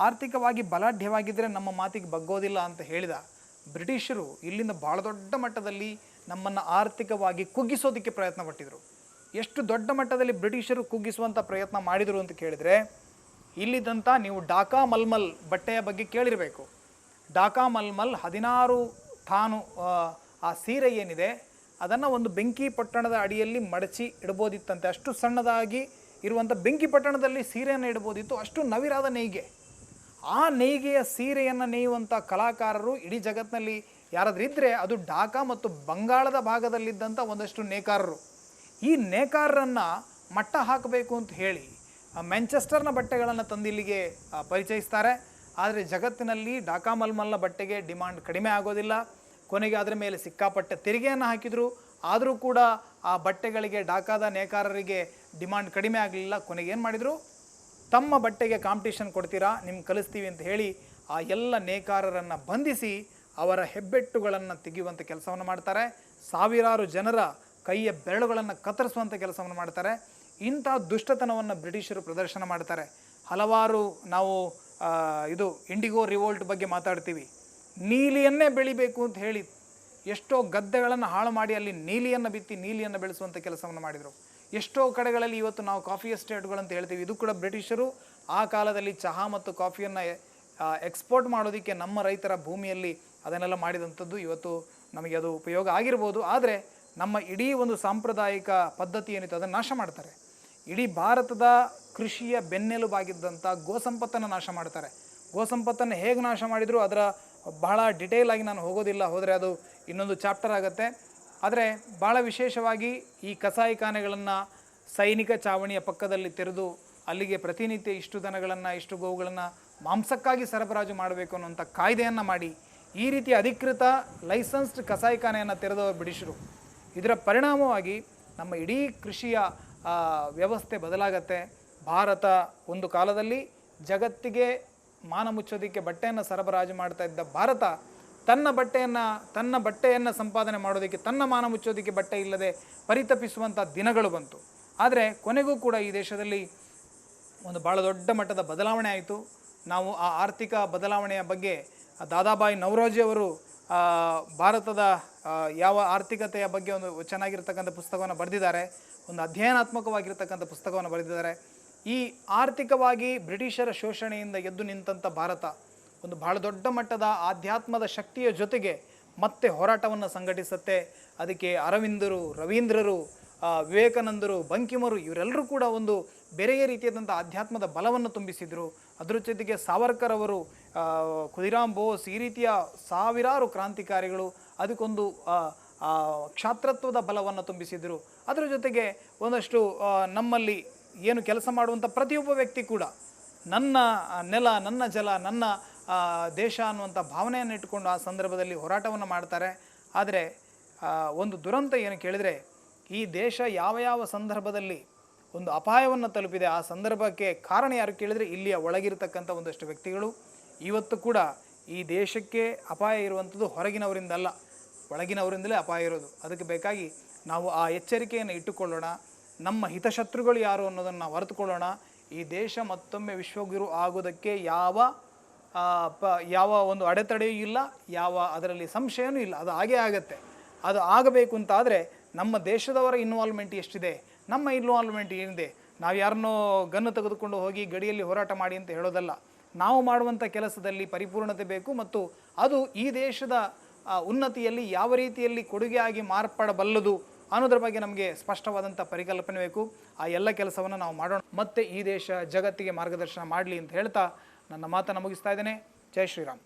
ಆರ್ಥಿಕವಾಗಿ ಬಲಾಢ್ಯವಾಗಿದ್ದರೆ ನಮ್ಮ ಮಾತಿಗೆ ಬಗ್ಗೋದಿಲ್ಲ ಅಂತ ಹೇಳಿದ ಬ್ರಿಟಿಷರು ಇಲ್ಲಿಂದ ಭಾಳ ದೊಡ್ಡ ಮಟ್ಟದಲ್ಲಿ ನಮ್ಮನ್ನು ಆರ್ಥಿಕವಾಗಿ ಕುಗ್ಗಿಸೋದಕ್ಕೆ ಪ್ರಯತ್ನ ಪಟ್ಟಿದ್ರು. ಎಷ್ಟು ದೊಡ್ಡ ಮಟ್ಟದಲ್ಲಿ ಬ್ರಿಟಿಷರು ಕುಗ್ಗಿಸುವಂಥ ಪ್ರಯತ್ನ ಮಾಡಿದರು ಅಂತ ಕೇಳಿದರೆ, ಇಲ್ಲಿದ್ದಂಥ ನೀವು ಢಾಕಾ ಮಲ್ಮಲ್ ಬಟ್ಟೆಯ ಬಗ್ಗೆ ಕೇಳಿರಬೇಕು. ಢಾಕಾ ಮಲ್ಮಲ್ 16 ಥಾನು ಆ ಸೀರೆ ಏನಿದೆ ಅದನ್ನು ಒಂದು ಬೆಂಕಿ ಪಟ್ಟಣದ ಅಡಿಯಲ್ಲಿ ಮಡಚಿ ಇಡ್ಬೋದಿತ್ತಂತೆ. ಅಷ್ಟು ಸಣ್ಣದಾಗಿ ಇರುವಂಥ ಬೆಂಕಿ ಪಟ್ಟಣದಲ್ಲಿ ಸೀರೆಯನ್ನು ಇಡ್ಬೋದಿತ್ತು. ಅಷ್ಟು ನವಿರಾದ ನೇಯ್ಗೆ. ಆ ನೇಯ್ಗೆಯ ಸೀರೆಯನ್ನು ನೇಯುವಂಥ ಕಲಾಕಾರರು ಇಡೀ ಜಗತ್ತಿನಲ್ಲಿ ಯಾರಾದರೂ ಇದ್ದರೆ ಅದು ಢಾಕಾ ಮತ್ತು ಬಂಗಾಳದ ಭಾಗದಲ್ಲಿದ್ದಂಥ ಒಂದಷ್ಟು ನೇಕಾರರು. ಈ ನೇಕಾರರನ್ನು ಮಟ್ಟ ಹಾಕಬೇಕು ಅಂತ ಹೇಳಿ ಮ್ಯಾಂಚೆಸ್ಟರ್ನ ಬಟ್ಟೆಗಳನ್ನು ತಂದಿಲ್ಲಿಗೆ ಪರಿಚಯಿಸ್ತಾರೆ. ಆದರೆ ಜಗತ್ತಿನಲ್ಲಿ ಢಾಕಾ ಮಲ್ಮಲ್ನ ಬಟ್ಟೆಗೆ ಡಿಮಾಂಡ್ ಕಡಿಮೆ ಆಗೋದಿಲ್ಲ. ಕೊನೆಗೆ ಅದರ ಮೇಲೆ ಸಿಕ್ಕಾಪಟ್ಟೆ ತೆರಿಗೆಯನ್ನು ಹಾಕಿದರು. ಆದರೂ ಕೂಡ ಆ ಬಟ್ಟೆಗಳಿಗೆ ಢಾಕಾದ ನೇಕಾರರಿಗೆ ಡಿಮಾಂಡ್ ಕಡಿಮೆ ಆಗಲಿಲ್ಲ. ಕೊನೆಗೆ ಏನು ಮಾಡಿದರು? ತಮ್ಮ ಬಟ್ಟೆಗೆ ಕಾಂಪಿಟೇಷನ್ ಕೊಡ್ತೀರಾ, ನಿಮ್ಗೆ ಕಲಿಸ್ತೀವಿ ಅಂತ ಹೇಳಿ ಆ ಎಲ್ಲ ನೇಕಾರರನ್ನು ಬಂಧಿಸಿ ಅವರ ಹೆಬ್ಬೆಟ್ಟುಗಳನ್ನು ತೆಗೆಯುವಂಥ ಕೆಲಸವನ್ನು ಮಾಡ್ತಾರೆ. ಸಾವಿರಾರು ಜನರ ಕೈಯ ಬೆರಳುಗಳನ್ನು ಕತ್ತರಿಸುವಂಥ ಕೆಲಸವನ್ನು ಮಾಡ್ತಾರೆ. ಇಂಥ ದುಷ್ಟತನವನ್ನು ಬ್ರಿಟಿಷರು ಪ್ರದರ್ಶನ ಮಾಡ್ತಾರೆ. ಹಲವಾರು ನಾವು ಇದು ಇಂಡಿಗೋ ರಿವೋಲ್ಟ್ ಬಗ್ಗೆ ಮಾತಾಡ್ತೀವಿ. ನೀಲಿಯನ್ನೇ ಬೆಳಿಬೇಕು ಅಂತ ಹೇಳಿ ಎಷ್ಟೋ ಗದ್ದೆಗಳನ್ನು ಹಾಳು ಮಾಡಿ ಅಲ್ಲಿ ನೀಲಿಯನ್ನು ಬಿತ್ತಿ ನೀಲಿಯನ್ನು ಬೆಳೆಸುವಂಥ ಕೆಲಸವನ್ನು ಮಾಡಿದರು. ಎಷ್ಟೋ ಕಡೆಗಳಲ್ಲಿ ಇವತ್ತು ನಾವು ಕಾಫಿ ಎಸ್ಟೇಟ್ಗಳು ಅಂತ ಹೇಳ್ತೀವಿ. ಇದು ಕೂಡ ಬ್ರಿಟಿಷರು ಆ ಕಾಲದಲ್ಲಿ ಚಹಾ ಮತ್ತು ಕಾಫಿಯನ್ನು ಎಕ್ಸ್ಪೋರ್ಟ್ ಮಾಡೋದಕ್ಕೆ ನಮ್ಮ ರೈತರ ಭೂಮಿಯಲ್ಲಿ ಅದನ್ನೆಲ್ಲ ಮಾಡಿದಂಥದ್ದು. ಇವತ್ತು ನಮಗೆ ಅದು ಉಪಯೋಗ ಆಗಿರ್ಬೋದು. ಆದರೆ ನಮ್ಮ ಇಡೀ ಒಂದು ಸಾಂಪ್ರದಾಯಿಕ ಪದ್ಧತಿ ಏನಿತ್ತು ಅದನ್ನು ನಾಶ ಮಾಡ್ತಾರೆ. ಇಡೀ ಭಾರತದ ಕೃಷಿಯ ಬೆನ್ನೆಲುಬಾಗಿದ್ದಂಥ ಗೋಸಂಪತ್ತನ್ನು ನಾಶ ಮಾಡ್ತಾರೆ. ಗೋಸಂಪತ್ತನ್ನು ಹೇಗೆ ನಾಶ ಮಾಡಿದರೂ ಅದರ ಬಹಳ ಡಿಟೇಲ್ ಆಗಿ ನಾನು ಹೋಗೋದಿಲ್ಲ, ಹೋದರೆ ಅದು ಇನ್ನೊಂದು ಚಾಪ್ಟರ್ ಆಗುತ್ತೆ. ಆದರೆ ಭಾಳ ವಿಶೇಷವಾಗಿ ಈ ಕಸಾಯಿಖಾನೆಗಳನ್ನು ಸೈನಿಕ ಚಾವಣಿಯ ಪಕ್ಕದಲ್ಲಿ ತೆರೆದು ಅಲ್ಲಿಗೆ ಪ್ರತಿನಿತ್ಯ ಇಷ್ಟು ದನಗಳನ್ನು ಇಷ್ಟು ಗೋವುಗಳನ್ನು ಮಾಂಸಕ್ಕಾಗಿ ಸರಬರಾಜು ಮಾಡಬೇಕು ಅನ್ನುವಂಥ ಕಾಯ್ದೆಯನ್ನು ಮಾಡಿ ಈ ರೀತಿ ಅಧಿಕೃತ ಲೈಸೆನ್ಸ್ಡ್ ಕಸಾಯಿಖಾನೆಯನ್ನು ತೆರೆದವರು ಬ್ರಿಟಿಷರು. ಇದರ ಪರಿಣಾಮವಾಗಿ ನಮ್ಮ ಇಡೀ ಕೃಷಿಯ ವ್ಯವಸ್ಥೆ ಬದಲಾಗತ್ತೆ. ಭಾರತ ಒಂದು ಕಾಲದಲ್ಲಿ ಜಗತ್ತಿಗೆ ಮಾನ ಮುಚ್ಚೋದಕ್ಕೆ ಬಟ್ಟೆಯನ್ನು ಸರಬರಾಜು ಮಾಡ್ತಾ ಇದ್ದ ಭಾರತ ತನ್ನ ಬಟ್ಟೆಯನ್ನು ಸಂಪಾದನೆ ಮಾಡೋದಕ್ಕೆ, ತನ್ನ ಮಾನ ಮುಚ್ಚೋದಕ್ಕೆ ಬಟ್ಟೆ ಇಲ್ಲದೆ ಪರಿತಪಿಸುವಂಥ ದಿನಗಳು ಬಂತು. ಆದರೆ ಕೊನೆಗೂ ಕೂಡ ಈ ದೇಶದಲ್ಲಿ ಒಂದು ಭಾಳ ದೊಡ್ಡ ಮಟ್ಟದ ಬದಲಾವಣೆ ಆಯಿತು. ನಾವು ಆ ಆರ್ಥಿಕ ಬದಲಾವಣೆಯ ಬಗ್ಗೆ ದಾದಾಬಾಯಿ ನವರೋಜಿ ಅವರು ಭಾರತದ ಯಾವ ಆರ್ಥಿಕತೆಯ ಬಗ್ಗೆ ಒಂದು ಚೆನ್ನಾಗಿರ್ತಕ್ಕಂಥ ಪುಸ್ತಕವನ್ನು ಬರೆದಿದ್ದಾರೆ, ಒಂದು ಅಧ್ಯಯನಾತ್ಮಕವಾಗಿರ್ತಕ್ಕಂಥ ಪುಸ್ತಕವನ್ನು ಬರೆದಿದ್ದಾರೆ. ಈ ಆರ್ಥಿಕವಾಗಿ ಬ್ರಿಟಿಷರ ಶೋಷಣೆಯಿಂದ ಎದ್ದು ನಿಂತಹ ಭಾರತ ಒಂದು ಬಹಳ ದೊಡ್ಡ ಮಟ್ಟದ ಆಧ್ಯಾತ್ಮದ ಶಕ್ತಿಯ ಜೊತೆಗೆ ಮತ್ತೆ ಹೋರಾಟವನ್ನು ಸಂಘಟಿಸುತ್ತೆ. ಅದಕ್ಕೆ ಅರವಿಂದರು, ರವೀಂದ್ರರು, ವಿವೇಕಾನಂದರು, ಬಂಕಿಮರು ಇವರೆಲ್ಲರೂ ಕೂಡ ಒಂದು ಬೇರೆಯೇ ರೀತಿಯಾದಂಥ ಆಧ್ಯಾತ್ಮದ ಬಲವನ್ನು ತುಂಬಿಸಿದರು. ಅದರ ಜೊತೆಗೆ ಸಾವರ್ಕರ್ ಅವರು, ಖುದಿರಾಮ್ ಬೋಸ್, ಈ ರೀತಿಯ ಸಾವಿರಾರು ಕ್ರಾಂತಿಕಾರಿಗಳು ಅದಕ್ಕೊಂದು ಕ್ಷಾತ್ರತ್ವದ ಬಲವನ್ನು ತುಂಬಿಸಿದರು. ಅದರ ಜೊತೆಗೆ ಒಂದಷ್ಟು ನಮ್ಮಲ್ಲಿ ಏನು ಕೆಲಸ ಮಾಡುವಂಥ ಪ್ರತಿಯೊಬ್ಬ ವ್ಯಕ್ತಿ ಕೂಡ ನನ್ನ ನೆಲ, ನನ್ನ ಜಲ, ನನ್ನ ದೇಶ ಅನ್ನುವಂಥ ಭಾವನೆಯನ್ನು ಇಟ್ಟುಕೊಂಡು ಆ ಸಂದರ್ಭದಲ್ಲಿ ಹೋರಾಟವನ್ನು ಮಾಡ್ತಾರೆ. ಆದರೆ ಒಂದು ದುರಂತ ಏನು ಕೇಳಿದರೆ, ಈ ದೇಶ ಯಾವ ಯಾವ ಸಂದರ್ಭದಲ್ಲಿ ಒಂದು ಅಪಾಯವನ್ನು ತಲುಪಿದೆ ಆ ಸಂದರ್ಭಕ್ಕೆ ಕಾರಣ ಯಾರು ಕೇಳಿದರೆ ಇಲ್ಲಿಯ ಒಳಗಿರ್ತಕ್ಕಂಥ ಒಂದಷ್ಟು ವ್ಯಕ್ತಿಗಳು. ಇವತ್ತು ಕೂಡ ಈ ದೇಶಕ್ಕೆ ಅಪಾಯ ಇರುವಂಥದ್ದು ಹೊರಗಿನವರಿಂದಲ್ಲ, ಒಳಗಿನವರಿಂದಲೇ ಅಪಾಯ ಇರೋದು. ಅದಕ್ಕೆ ಬೇಕಾಗಿ ನಾವು ಆ ಎಚ್ಚರಿಕೆಯನ್ನು ಇಟ್ಟುಕೊಳ್ಳೋಣ. ನಮ್ಮ ಹಿತಶತ್ರುಗಳು ಯಾರು ಅನ್ನೋದನ್ನು ನಾವು ಅರಿತುಕೊಳ್ಳೋಣ. ಈ ದೇಶ ಮತ್ತೊಮ್ಮೆ ವಿಶ್ವಗುರು ಆಗೋದಕ್ಕೆ ಯಾವ ಒಂದು ಅಡೆತಡೆಯೂ ಇಲ್ಲ, ಯಾವ ಅದರಲ್ಲಿ ಸಂಶಯವೂ ಇಲ್ಲ. ಅದು ಹಾಗೇ ಆಗತ್ತೆ. ಅದು ಆಗಬೇಕು ಅಂತಾದರೆ ನಮ್ಮ ದೇಶದವರ ಇನ್ವಾಲ್ವ್ಮೆಂಟ್ ಎಷ್ಟಿದೆ, ನಮ್ಮ ಇನ್ವಾಲ್ವ್ಮೆಂಟ್ ಏನಿದೆ. ನಾವು ಯಾರನ್ನೋ ಗನ್ನು ತೆಗೆದುಕೊಂಡು ಹೋಗಿ ಗಡಿಯಲ್ಲಿ ಹೋರಾಟ ಮಾಡಿ ಅಂತ ಹೇಳೋದಲ್ಲ. ನಾವು ಮಾಡುವಂಥ ಕೆಲಸದಲ್ಲಿ ಪರಿಪೂರ್ಣತೆ ಬೇಕು ಮತ್ತು ಅದು ಈ ದೇಶದ ಉನ್ನತಿಯಲ್ಲಿ ಯಾವ ರೀತಿಯಲ್ಲಿ ಕೊಡುಗೆಯಾಗಿ ಮಾರ್ಪಡಬಲ್ಲದು ಅನ್ನೋದ್ರ ಬಗ್ಗೆ ನಮಗೆ ಸ್ಪಷ್ಟವಾದಂಥ ಪರಿಕಲ್ಪನೆ ಬೇಕು. ಆ ಎಲ್ಲ ಕೆಲಸವನ್ನು ನಾವು ಮಾಡೋಣ, ಮತ್ತು ಈ ದೇಶ ಜಗತ್ತಿಗೆ ಮಾರ್ಗದರ್ಶನ ಮಾಡಲಿ ಅಂತ ಹೇಳ್ತಾ ನನ್ನ ಮಾತನ್ನು ಮುಗಿಸ್ತಾ ಇದ್ದೇನೆ. ಜೈ ಶ್ರೀರಾಮ್.